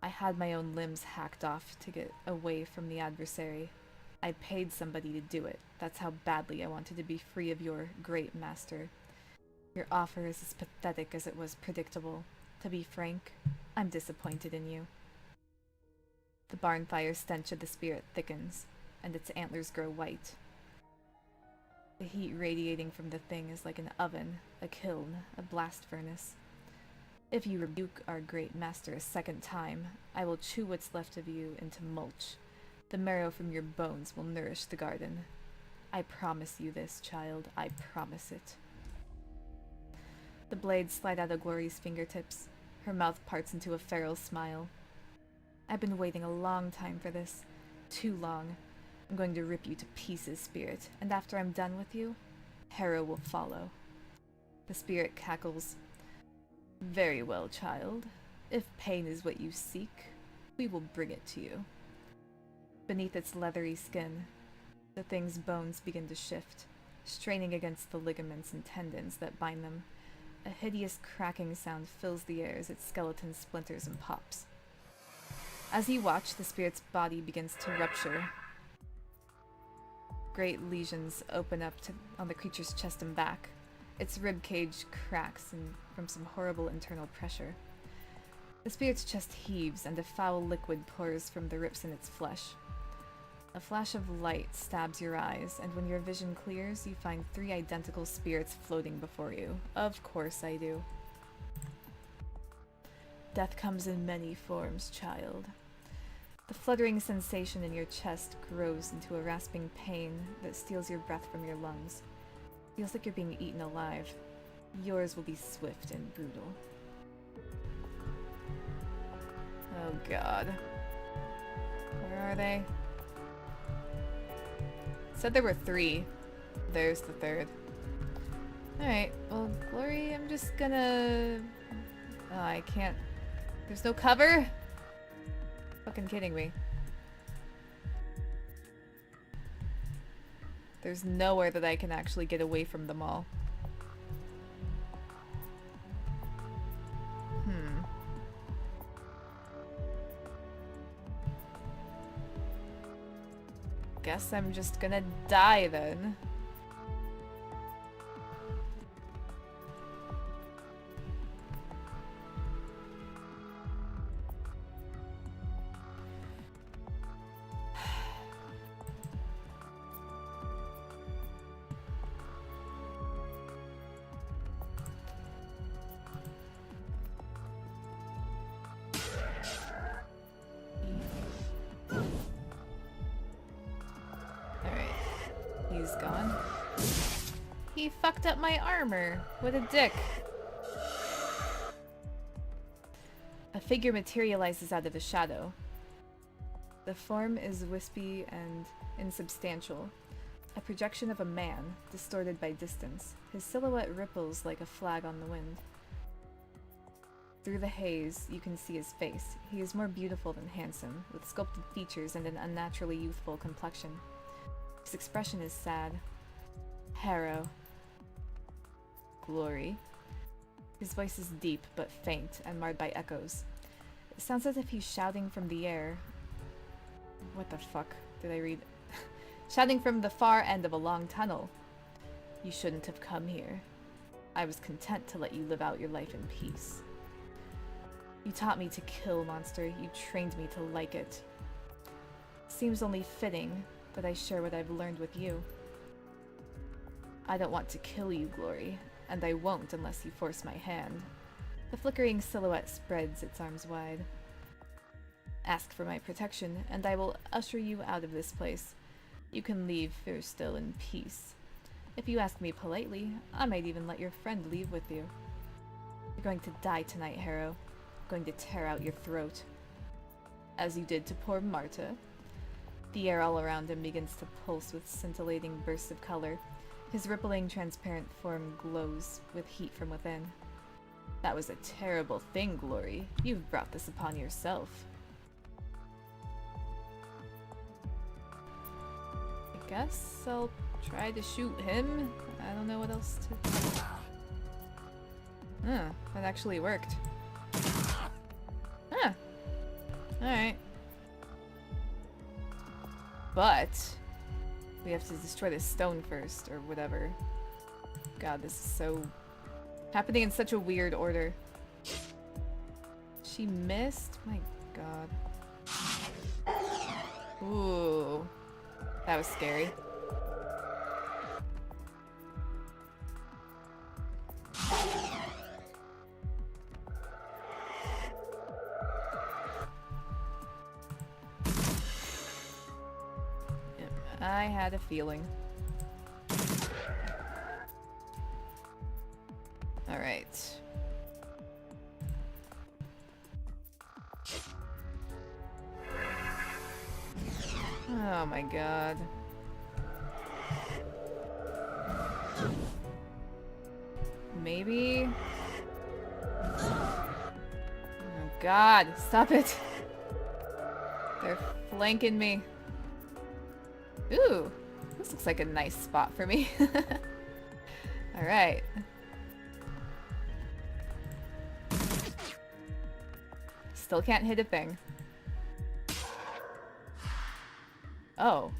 I had my own limbs hacked off to get away from the adversary. I paid somebody to do it. That's how badly I wanted to be free of your great master. Your offer is as pathetic as it was predictable. To be frank, I'm disappointed in you. The barn fire stench of the spirit thickens, and its antlers grow white. The heat radiating from the thing is like an oven, a kiln, a blast furnace. If you rebuke our great master a second time, I will chew what's left of you into mulch. The marrow from your bones will nourish the garden. I promise you this, child. I promise it. The blades slide out of Glory's fingertips. Her mouth parts into a feral smile. I've been waiting a long time for this. Too long. I'm going to rip you to pieces, spirit, and after I'm done with you, Harrow will follow. The spirit cackles. Very well, child. If pain is what you seek, we will bring it to you. Beneath its leathery skin, the thing's bones begin to shift, straining against the ligaments and tendons that bind them. A hideous cracking sound fills the air as its skeleton splinters and pops. As you watch, the spirit's body begins to rupture. Great lesions open up on the creature's chest and back. Its rib cage cracks from some horrible internal pressure. The spirit's chest heaves and a foul liquid pours from the rips in its flesh. A flash of light stabs your eyes, and when your vision clears, you find 3 identical spirits floating before you. Of course I do. Death comes in many forms, child. The fluttering sensation in your chest grows into a rasping pain that steals your breath from your lungs. Feels like you're being eaten alive. Yours will be swift and brutal. Oh god. Where are they? Said there were 3. There's the 3rd. Alright, well, Glory, I'm just gonna... Oh, I can't... There's no cover? Fucking kidding me. There's nowhere that I can actually get away from them all. Guess I'm just gonna die then. He's gone. He fucked up my armor. What a dick. A figure materializes out of the shadow. The form is wispy and insubstantial. A projection of a man, distorted by distance. His silhouette ripples like a flag on the wind. Through the haze, you can see his face. He is more beautiful than handsome, with sculpted features and an unnaturally youthful complexion. His expression is sad. Harrow. Glory. His voice is deep but faint and marred by echoes. It sounds as if he's shouting from the air. What the fuck did I read? Shouting from the far end of a long tunnel. You shouldn't have come here. I was content to let you live out your life in peace. You taught me to kill, monster. You trained me to like it. Seems only fitting that I share what I've learned with you. I don't want to kill you, Glory, and I won't unless you force my hand. The flickering silhouette spreads its arms wide. Ask for my protection, and I will usher you out of this place. You can leave here still in peace. If you ask me politely, I might even let your friend leave with you. You're going to die tonight, Harrow. I'm going to tear out your throat. As you did to poor Marta. The air all around him begins to pulse with scintillating bursts of color. His rippling, transparent form glows with heat from within. That was a terrible thing, Glory. You've brought this upon yourself. I guess I'll try to shoot him. I don't know what else to... Huh, that actually worked. Huh. Alright. But we have to destroy this stone first, or whatever. God, this is so... happening in such a weird order. She missed? My god. Ooh. That was scary. I had a feeling. Alright. Oh my god. Maybe? Oh god, stop it! They're flanking me. Ooh, this looks like a nice spot for me. Alright. Still can't hit a thing. Oh.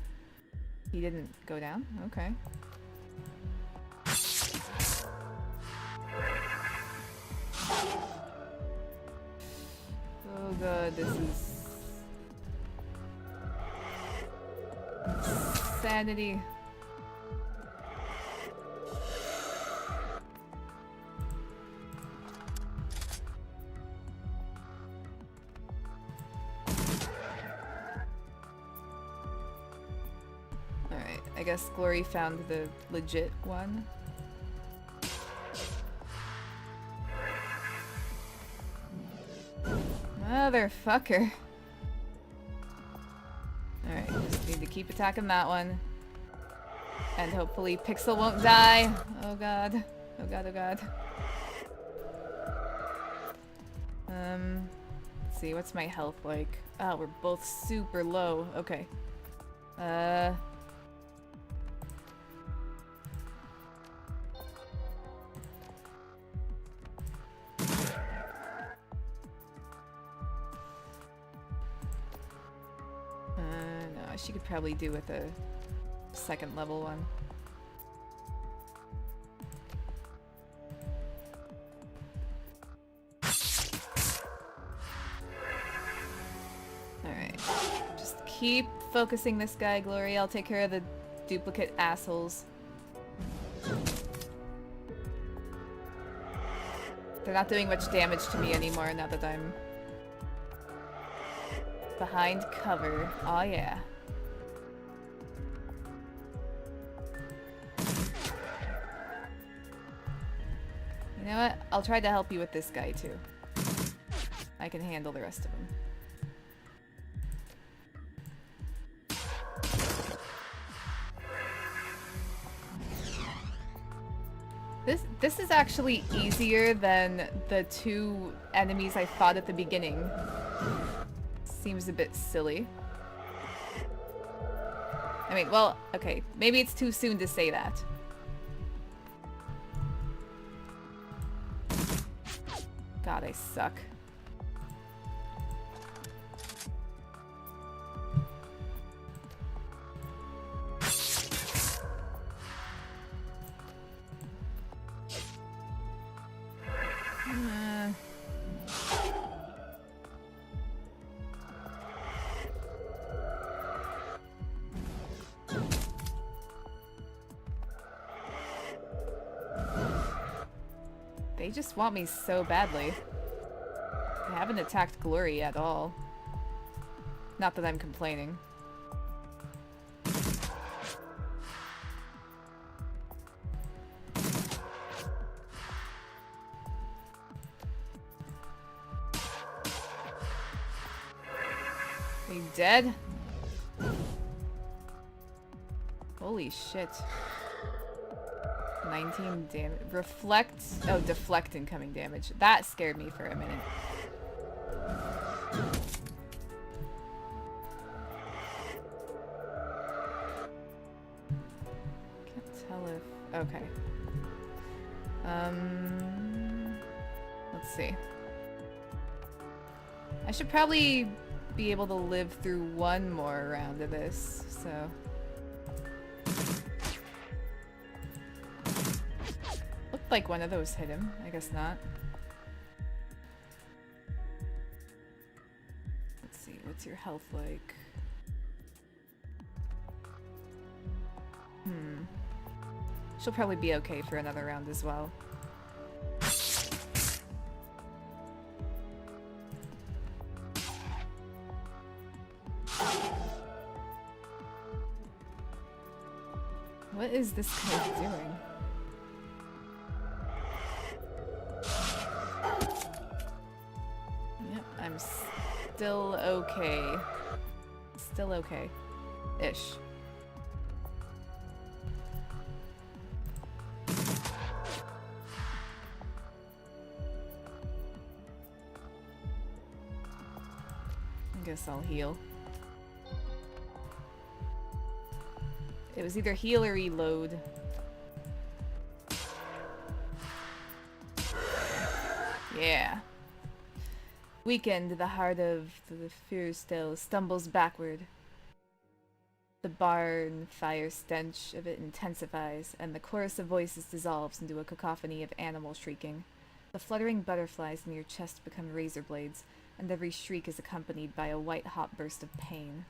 He didn't go down? Okay. Oh god, this is... insanity. Alright, I guess Glory found the legit one. Motherfucker. Alright, just need to keep attacking that one. And hopefully Pixel won't die. Oh god. Oh god, oh god. Let's see, what's my health like? Oh, we're both super low. Okay. No, she could probably do with a second level one. Alright. Just keep focusing this guy, Glory. I'll take care of the duplicate assholes. They're not doing much damage to me anymore now that I'm behind cover. Oh yeah. You know what? I'll try to help you with this guy too. I can handle the rest of them. This is actually easier than the two enemies I fought at the beginning. Seems a bit silly. I mean, well, okay, maybe it's too soon to say that. God, I suck. They just want me so badly. They haven't attacked Glory at all. Not that I'm complaining. Are you dead? Holy shit. 19 damage. Reflect. Oh, deflect incoming damage. That scared me for a minute. Can't tell if. Okay. Let's see. I should probably be able to live through one more round of this, so. Like one of those hit him. I guess not. Let's see, what's your health like? She'll probably be okay for another round as well. What is this guy doing? Yep, I'm still okay. Still okay. Ish. I guess I'll heal. It was either heal or reload. Yeah. Weakened, the heart of the fear still stumbles backward. The barn fire stench of it intensifies, and the chorus of voices dissolves into a cacophony of animal shrieking. The fluttering butterflies in your chest become razor blades, and every shriek is accompanied by a white-hot burst of pain.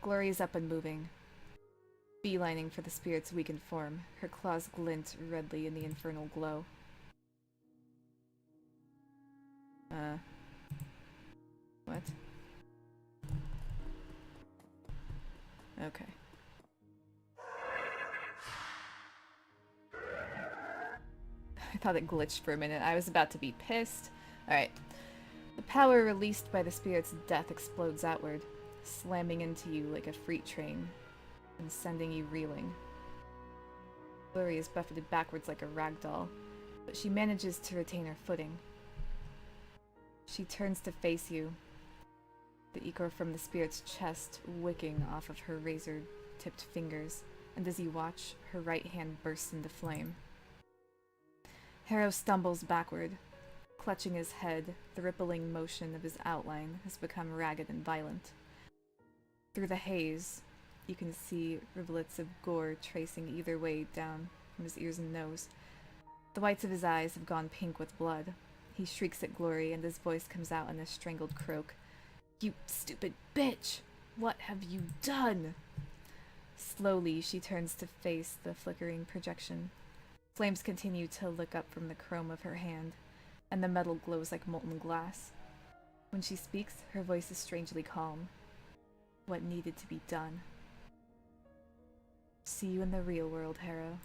Glory is up and moving, beelining for the spirit's weakened form. Her claws glint redly in the infernal glow. What? Okay. I thought it glitched for a minute. I was about to be pissed. Alright. The power released by the spirit's death explodes outward, slamming into you like a freight train and sending you reeling. Glory is buffeted backwards like a rag doll, but she manages to retain her footing. She turns to face you, the ichor from the spirit's chest wicking off of her razor-tipped fingers, and as you watch, her right hand bursts into flame. Harrow stumbles backward, clutching his head. The rippling motion of his outline has become ragged and violent. Through the haze, you can see rivulets of gore tracing either way down from his ears and nose. The whites of his eyes have gone pink with blood. He shrieks at Glory, and his voice comes out in a strangled croak. "You stupid bitch! What have you done?" Slowly, she turns to face the flickering projection. Flames continue to lick up from the chrome of her hand, and the metal glows like molten glass. When she speaks, her voice is strangely calm. What needed to be done? See you in the real world, Harrow.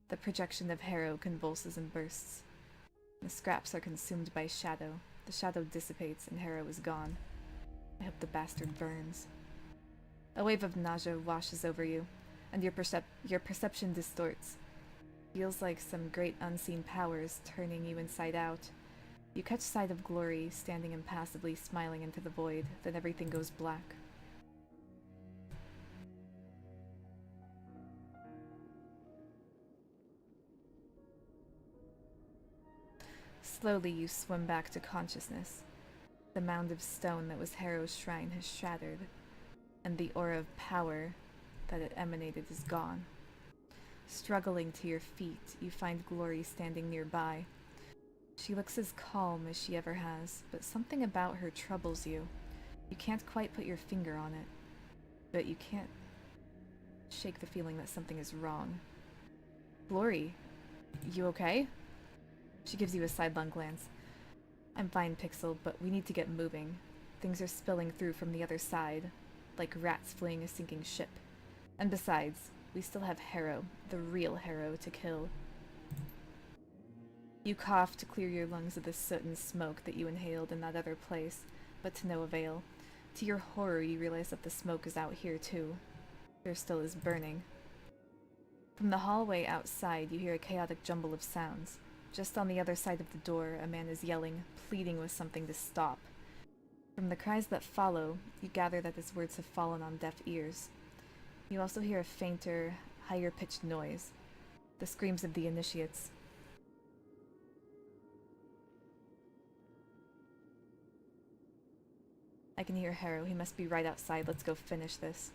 The projection of Harrow convulses and bursts. The scraps are consumed by shadow. The shadow dissipates and Harrow is gone. I hope the bastard burns. A wave of nausea washes over you, and your perception distorts. Feels like some great unseen power is turning you inside out. You catch sight of Glory, standing impassively smiling into the void, then everything goes black. Slowly you swim back to consciousness. The mound of stone that was Harrow's shrine has shattered, and the aura of power that it emanated is gone. Struggling to your feet, you find Glory standing nearby. She looks as calm as she ever has, but something about her troubles you. You can't quite put your finger on it, but you can't shake the feeling that something is wrong. Glory, you okay? She gives you a sidelong glance. I'm fine, Pixel, but we need to get moving. Things are spilling through from the other side, like rats fleeing a sinking ship. And besides, we still have Harrow, the real Harrow, to kill. You cough to clear your lungs of the soot and smoke that you inhaled in that other place, but to no avail. To your horror, you realize that the smoke is out here too. There still is burning. From the hallway outside, you hear a chaotic jumble of sounds. Just on the other side of the door, a man is yelling, pleading with something to stop. From the cries that follow, you gather that his words have fallen on deaf ears. You also hear a fainter, higher-pitched noise. The screams of the initiates. I can hear Harrow. He must be right outside. Let's go finish this.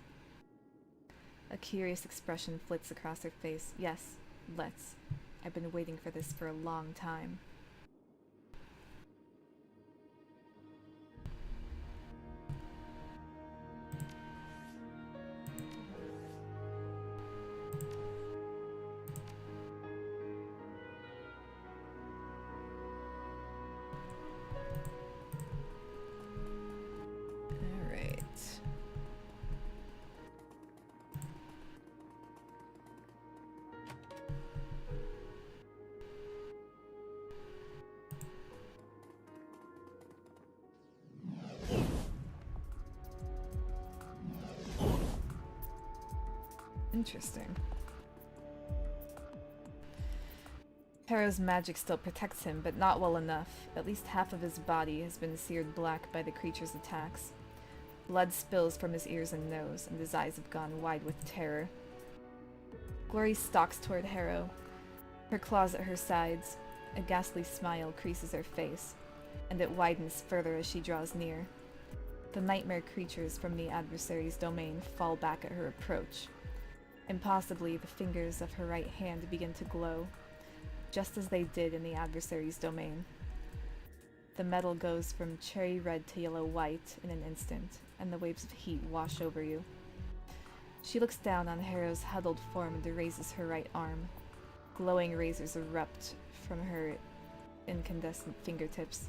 A curious expression flits across her face. Yes, let's. I've been waiting for this for a long time. Interesting. Harrow's magic still protects him, but not well enough. At least half of his body has been seared black by the creature's attacks. Blood spills from his ears and nose, and his eyes have gone wide with terror. Glory stalks toward Harrow, her claws at her sides. A ghastly smile creases her face, and it widens further as she draws near. The nightmare creatures from the adversary's domain fall back at her approach. Impossibly, the fingers of her right hand begin to glow, just as they did in the adversary's domain. The metal goes from cherry red to yellow white in an instant, and the waves of heat wash over you. She looks down on Harrow's huddled form and raises her right arm. Glowing razors erupt from her incandescent fingertips.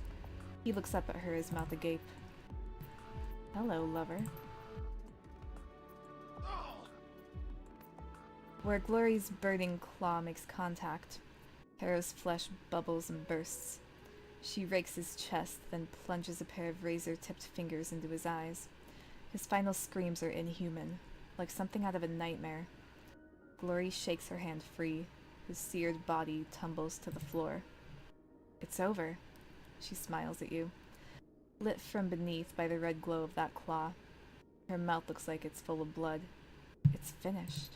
He looks up at her, his mouth agape. Hello, lover. Where Glory's burning claw makes contact, Harrow's flesh bubbles and bursts. She rakes his chest, then plunges a pair of razor-tipped fingers into his eyes. His final screams are inhuman, like something out of a nightmare. Glory shakes her hand free. His seared body tumbles to the floor. It's over. She smiles at you, lit from beneath by the red glow of that claw. Her mouth looks like it's full of blood. It's finished.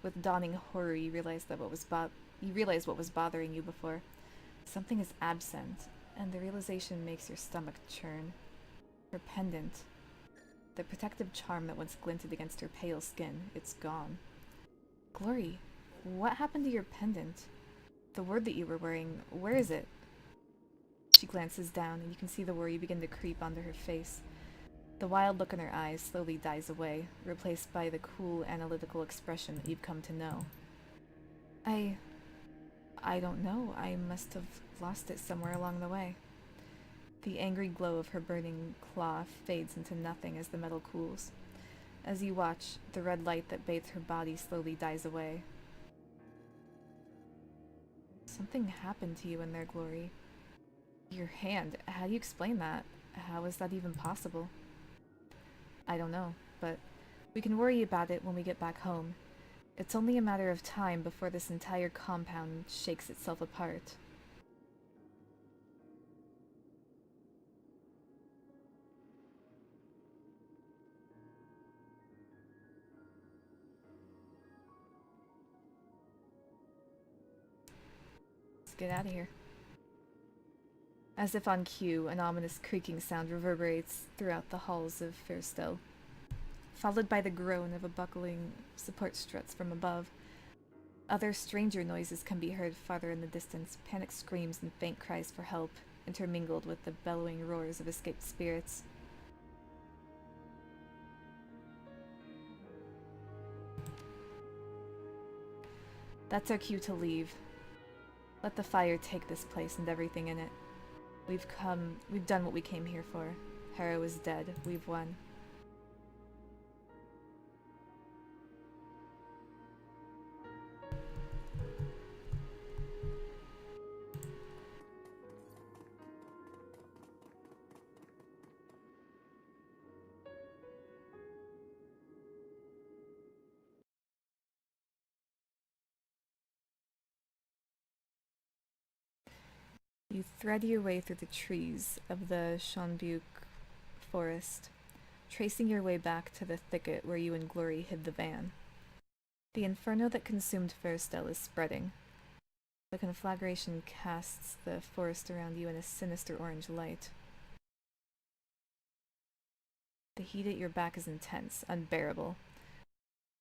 With dawning horror, you realize what was bothering you before. Something is absent, and the realization makes your stomach churn. Her pendant. The protective charm that once glinted against her pale skin, it's gone. Glory, what happened to your pendant? The word that you were wearing, where is it? She glances down, and you can see the worry begin to creep onto her face. The wild look in her eyes slowly dies away, replaced by the cool, analytical expression that you've come to know. I don't know. I must have lost it somewhere along the way. The angry glow of her burning claw fades into nothing as the metal cools. As you watch, the red light that bathed her body slowly dies away. Something happened to you in there, Glory. Your hand. How do you explain that? How is that even possible? I don't know, but we can worry about it when we get back home. It's only a matter of time before this entire compound shakes itself apart. Let's get out of here. As if on cue, an ominous creaking sound reverberates throughout the halls of Fairstill, followed by the groan of a buckling support struts from above. Other stranger noises can be heard farther in the distance, panic screams and faint cries for help, intermingled with the bellowing roars of escaped spirits. That's our cue to leave. Let the fire take this place and everything in it. We've done what we came here for. Harrow is dead. We've won. You thread your way through the trees of the Schonbuch forest, tracing your way back to the thicket where you and Glory hid the van. The inferno that consumed Fairstill is spreading. The conflagration casts the forest around you in a sinister orange light. The heat at your back is intense, unbearable.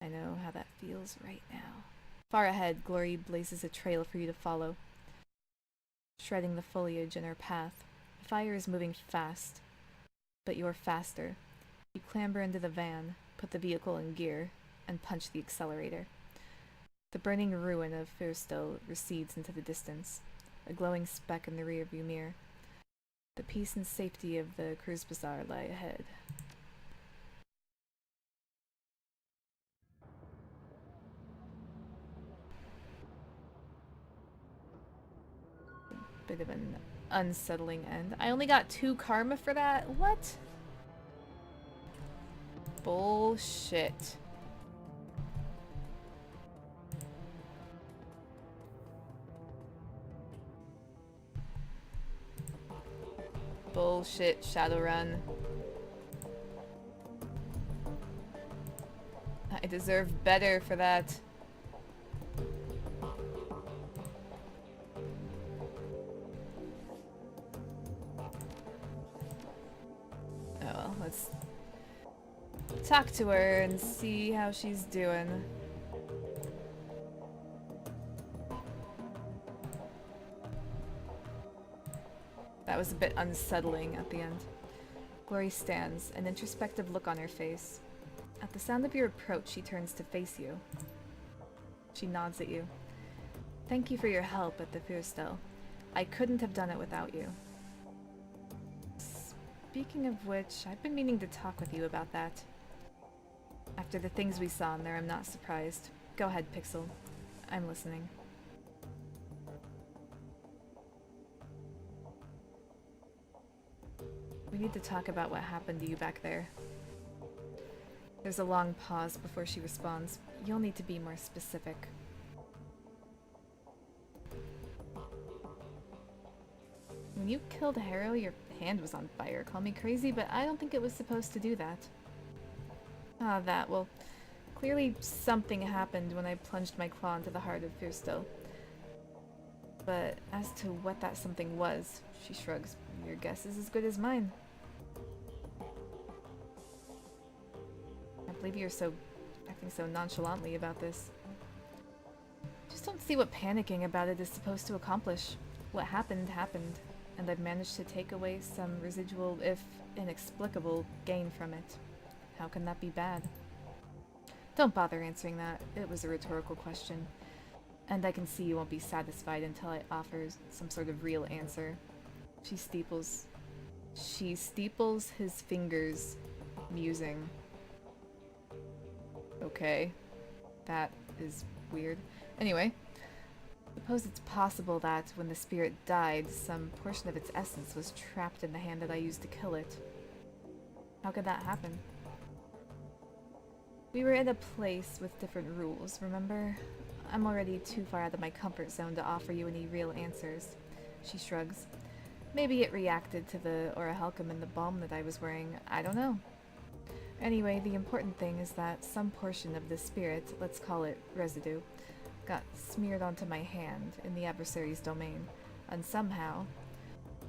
I know how that feels right now. Far ahead, Glory blazes a trail for you to follow, shredding the foliage in her path. The fire is moving fast, but you're faster. You clamber into the van, put the vehicle in gear, and punch the accelerator. The burning ruin of Fairstill recedes into the distance, a glowing speck in the rearview mirror. The peace and safety of the cruise bazaar lie ahead. Bit of an unsettling end. I only got 2 karma for that? What? Bullshit. Bullshit, Shadowrun. I deserve better for that. Oh well, let's talk to her and see how she's doing. That was a bit unsettling at the end. Glory stands, an introspective look on her face. At the sound of your approach, she turns to face you. She nods at you. Thank you for your help at the Fyrstel. I couldn't have done it without you. Speaking of which, I've been meaning to talk with you about that. After the things we saw in there, I'm not surprised. Go ahead, Pixel. I'm listening. We need to talk about what happened to you back there. There's a long pause before she responds. You'll need to be more specific. When you killed Harrow, your hand was on fire. Call me crazy, but I don't think it was supposed to do that. Ah, that. Well, clearly something happened when I plunged my claw into the heart of Fyrstel. But as to what that something was, she shrugs. Your guess is as good as mine. I believe you're acting so nonchalantly about this. Just don't see what panicking about it is supposed to accomplish. What happened, happened, and I've managed to take away some residual, if inexplicable, gain from it. How can that be bad? Don't bother answering that. It was a rhetorical question. And I can see you won't be satisfied until I offer some sort of real answer. She steeples his fingers, musing. Okay. That is weird. Anyway, suppose it's possible that when the spirit died, some portion of its essence was trapped in the hand that I used to kill it. How could that happen? We were in a place with different rules, remember? I'm already too far out of my comfort zone to offer you any real answers. She shrugs. Maybe it reacted to the orichalcum in the balm that I was wearing. I don't know. Anyway, the important thing is that some portion of the spirit, let's call it residue, got smeared onto my hand in the adversary's domain, and somehow,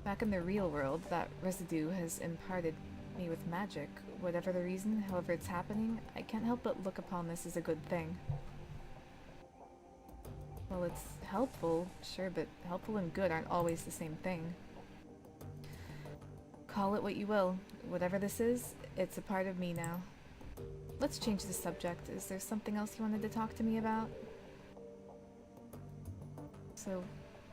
back in the real world, that residue has imparted me with magic. Whatever the reason, however it's happening, I can't help but look upon this as a good thing. Well, it's helpful, sure, but helpful and good aren't always the same thing. Call it what you will. Whatever this is, it's a part of me now. Let's change the subject. Is there something else you wanted to talk to me about? So,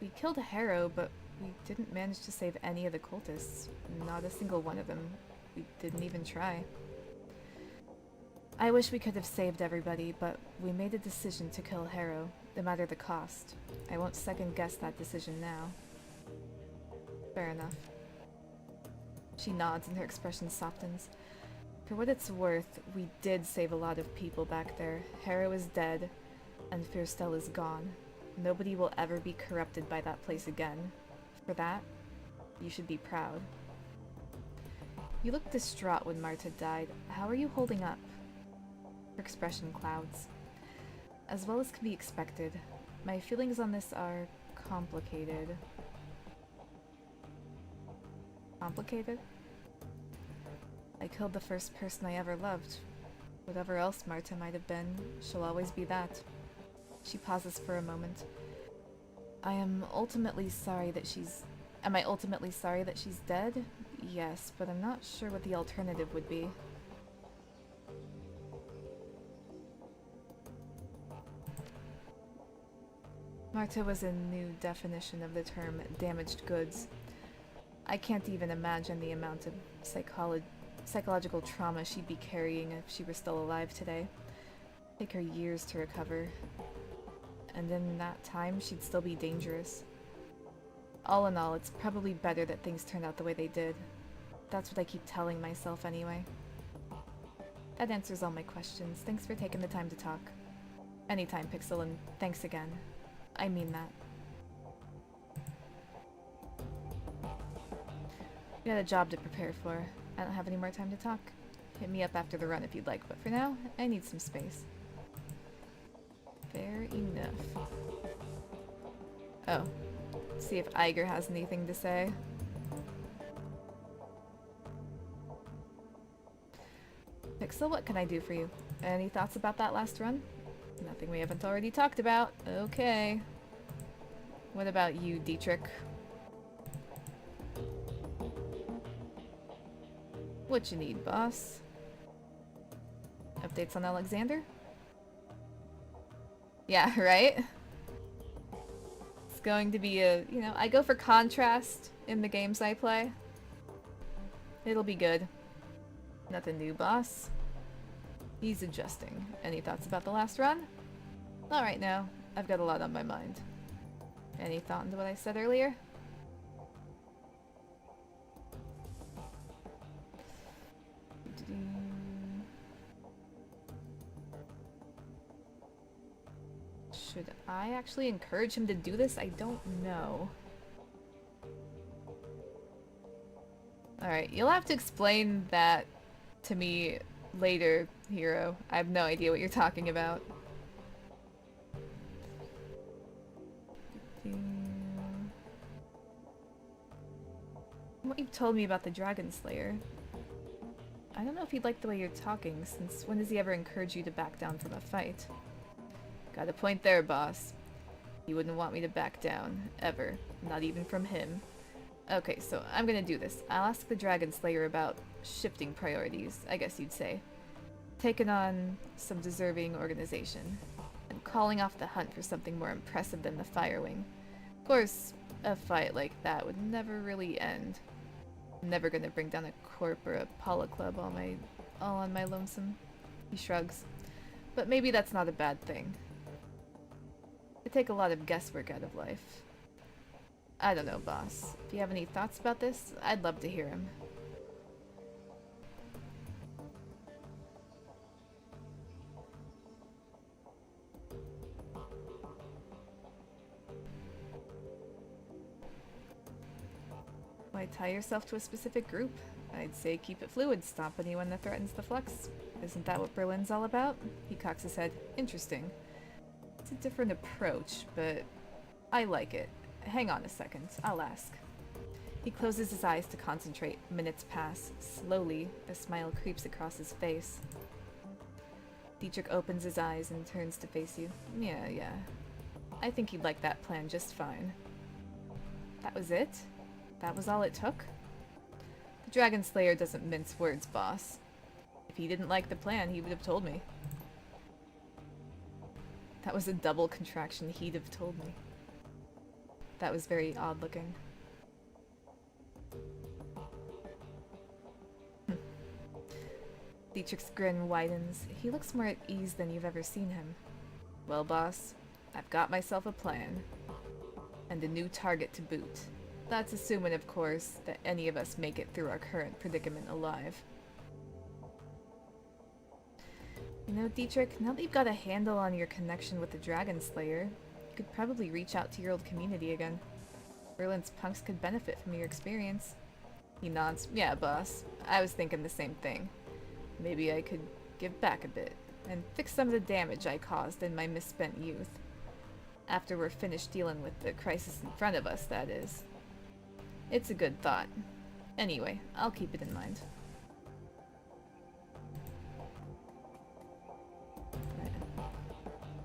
we killed a Harrow, but we didn't manage to save any of the cultists. Not a single one of them. We didn't even try. I wish we could have saved everybody, but we made a decision to kill Harrow, no matter the cost. I won't second guess that decision now. Fair enough. She nods and her expression softens. For what it's worth, we did save a lot of people back there. Harrow is dead, and Fyrstel is gone. Nobody will ever be corrupted by that place again. For that, you should be proud. You looked distraught when Marta died. How are you holding up? Her expression clouds. As well as can be expected. My feelings on this are complicated. Complicated? I killed the first person I ever loved. Whatever else Marta might have been, she'll always be that. She pauses for a moment. Am I ultimately sorry that she's dead? Yes, but I'm not sure what the alternative would be. Marta was a new definition of the term damaged goods. I can't even imagine the amount of psychological trauma she'd be carrying if she were still alive today. It'd take her years to recover. And in that time, she'd still be dangerous. All in all, it's probably better that things turned out the way they did. That's what I keep telling myself anyway. That answers all my questions. Thanks for taking the time to talk. Anytime, Pixel, and thanks again. I mean that. You got a job to prepare for. I don't have any more time to talk. Hit me up after the run if you'd like, but for now, I need some space. Fair enough. Oh. Let's see if Iger has anything to say. Pixel, what can I do for you? Any thoughts about that last run? Nothing we haven't already talked about. Okay. What about you, Dietrich? What you need, boss? Updates on Alexander? Yeah, right? It's going to be a, you know, I go for contrast in the games I play. It'll be good. Nothing new, boss. He's adjusting. Any thoughts about the last run? Not right now. I've got a lot on my mind. Any thought into what I said earlier? Should I actually encourage him to do this? I don't know. Alright, you'll have to explain that to me later, Hero. I have no idea what you're talking about. What you've told me about the Dragon Slayer. I don't know if he'd like the way you're talking, since when does he ever encourage you to back down from a fight? Got a point there, boss. He wouldn't want me to back down, ever. Not even from him. Okay, so I'm gonna do this. I'll ask the Dragon Slayer about shifting priorities, I guess you'd say. Taking on some deserving organization, and calling off the hunt for something more impressive than the Firewing. Of course, a fight like that would never really end. I'm never gonna bring down a corp or a Paula Club all on my lonesome. He shrugs. But maybe that's not a bad thing. I take a lot of guesswork out of life. I don't know, boss. If you have any thoughts about this, I'd love to hear him. Why tie yourself to a specific group? I'd say keep it fluid, stomp anyone that threatens the flux. Isn't that what Berlin's all about? He cocks his head. Interesting. It's a different approach, but I like it. Hang on a second, I'll ask. He closes his eyes to concentrate. Minutes pass. Slowly, a smile creeps across his face. Dietrich opens his eyes and turns to face you. Yeah. I think he'd like that plan just fine. That was it? That was all it took? The Dragon Slayer doesn't mince words, boss. If he didn't like the plan, he would have told me. That was a double contraction. He'd have told me. That was very odd looking. Dietrich's grin widens. He looks more at ease than you've ever seen him. Well, boss, I've got myself a plan. And a new target to boot. That's assuming, of course, that any of us make it through our current predicament alive. You know, Dietrich, now that you've got a handle on your connection with the Dragon Slayer, you could probably reach out to your old community again. Berlin's punks could benefit from your experience. He nods. Yeah, boss. I was thinking the same thing. Maybe I could give back a bit, and fix some of the damage I caused in my misspent youth. After we're finished dealing with the crisis in front of us, that is. It's a good thought. Anyway, I'll keep it in mind. Right.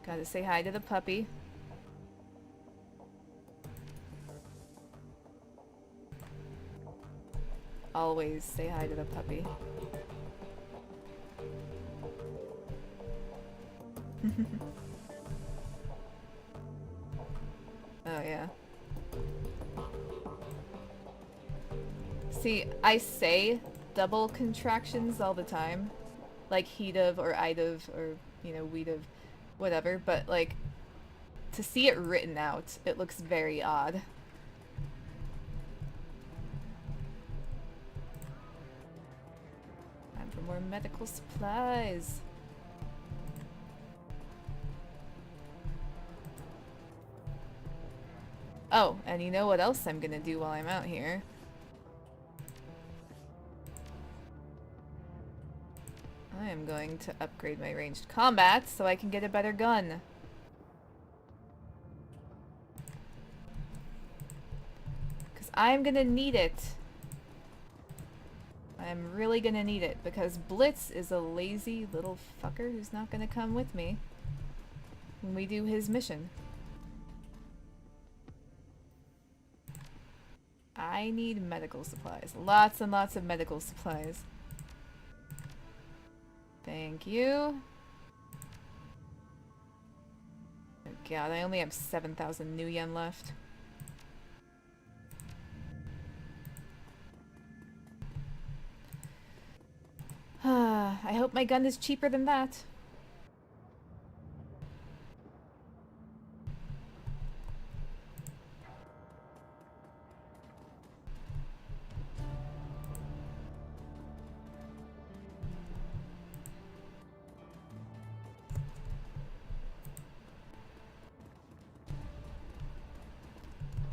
Gotta say hi to the puppy. Always say hi to the puppy. Oh yeah. See, I say double contractions all the time. Like he'd of or I'd of or, you know, we'd of, whatever, but like, to see it written out, it looks very odd. Time for more medical supplies. Oh, and you know what else I'm gonna do while I'm out here? I am going to upgrade my ranged combat so I can get a better gun. Because I'm gonna need it. I'm really gonna need it because Blitz is a lazy little fucker who's not gonna come with me when we do his mission. I need medical supplies. Lots and lots of medical supplies. Thank you. Oh god, I only have 7,000 new yen left. I hope my gun is cheaper than that.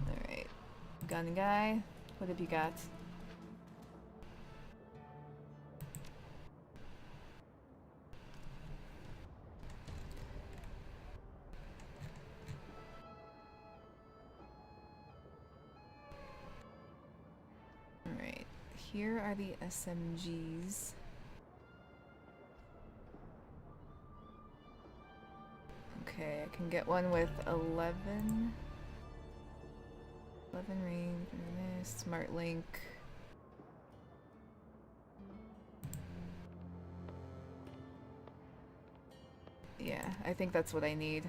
Alright. Gun guy, what have you got? Alright, here are the SMGs. Okay, I can get one with 11 range, smart link. Yeah, I think that's what I need.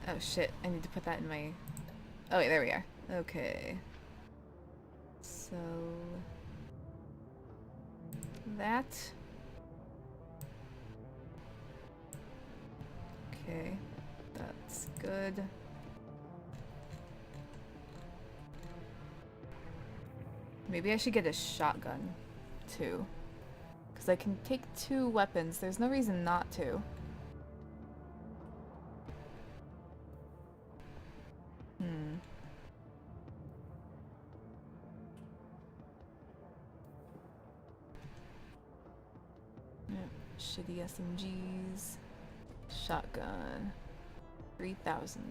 Oh shit, I need to put that in my... Oh wait, there we are. Okay. So... that. Okay, that's good. Maybe I should get a shotgun, too. Because I can take 2 weapons. There's no reason not to. Shitty SMGs. Shotgun. 3,000.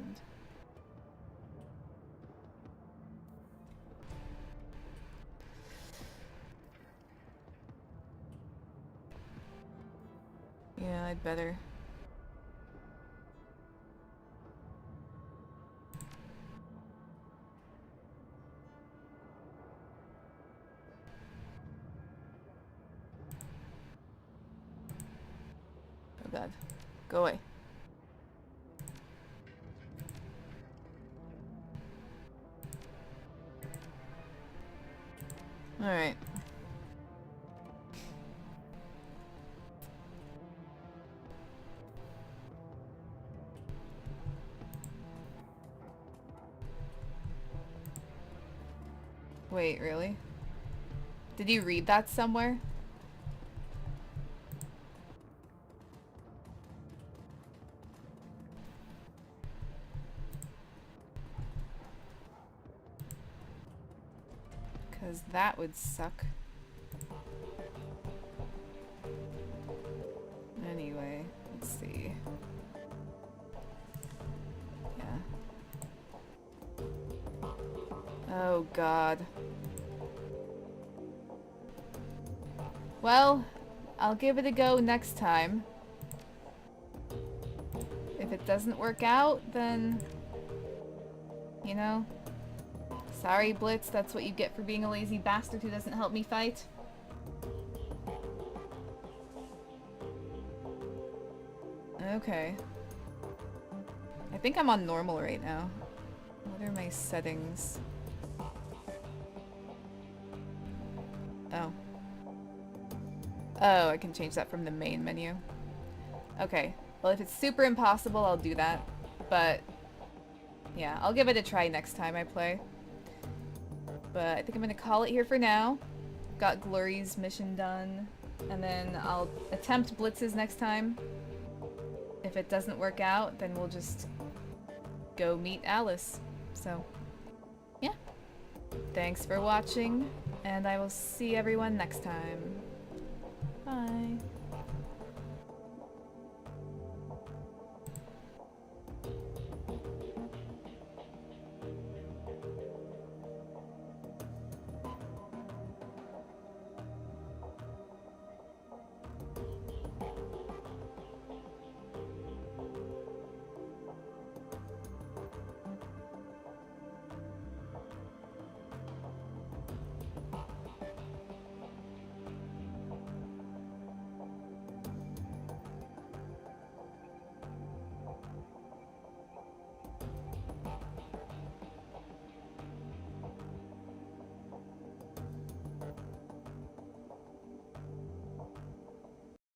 Yeah, I'd better. Oh god. Go away. Alright. Wait, really? Did you read that somewhere? Because that would suck. Anyway, let's see. Yeah. Oh god. Well, I'll give it a go next time. If it doesn't work out, then... you know... Sorry, Blitz, that's what you get for being a lazy bastard who doesn't help me fight. Okay. I think I'm on normal right now. What are my settings? Oh. Oh, I can change that from the main menu. Okay. Well, if it's super impossible, I'll do that. But, yeah, I'll give it a try next time I play. But I think I'm gonna call it here for now. Got Glory's mission done. And then I'll attempt blitzes next time. If it doesn't work out, then we'll just go meet Alice. So, yeah. Thanks for watching, and I will see everyone next time. Bye.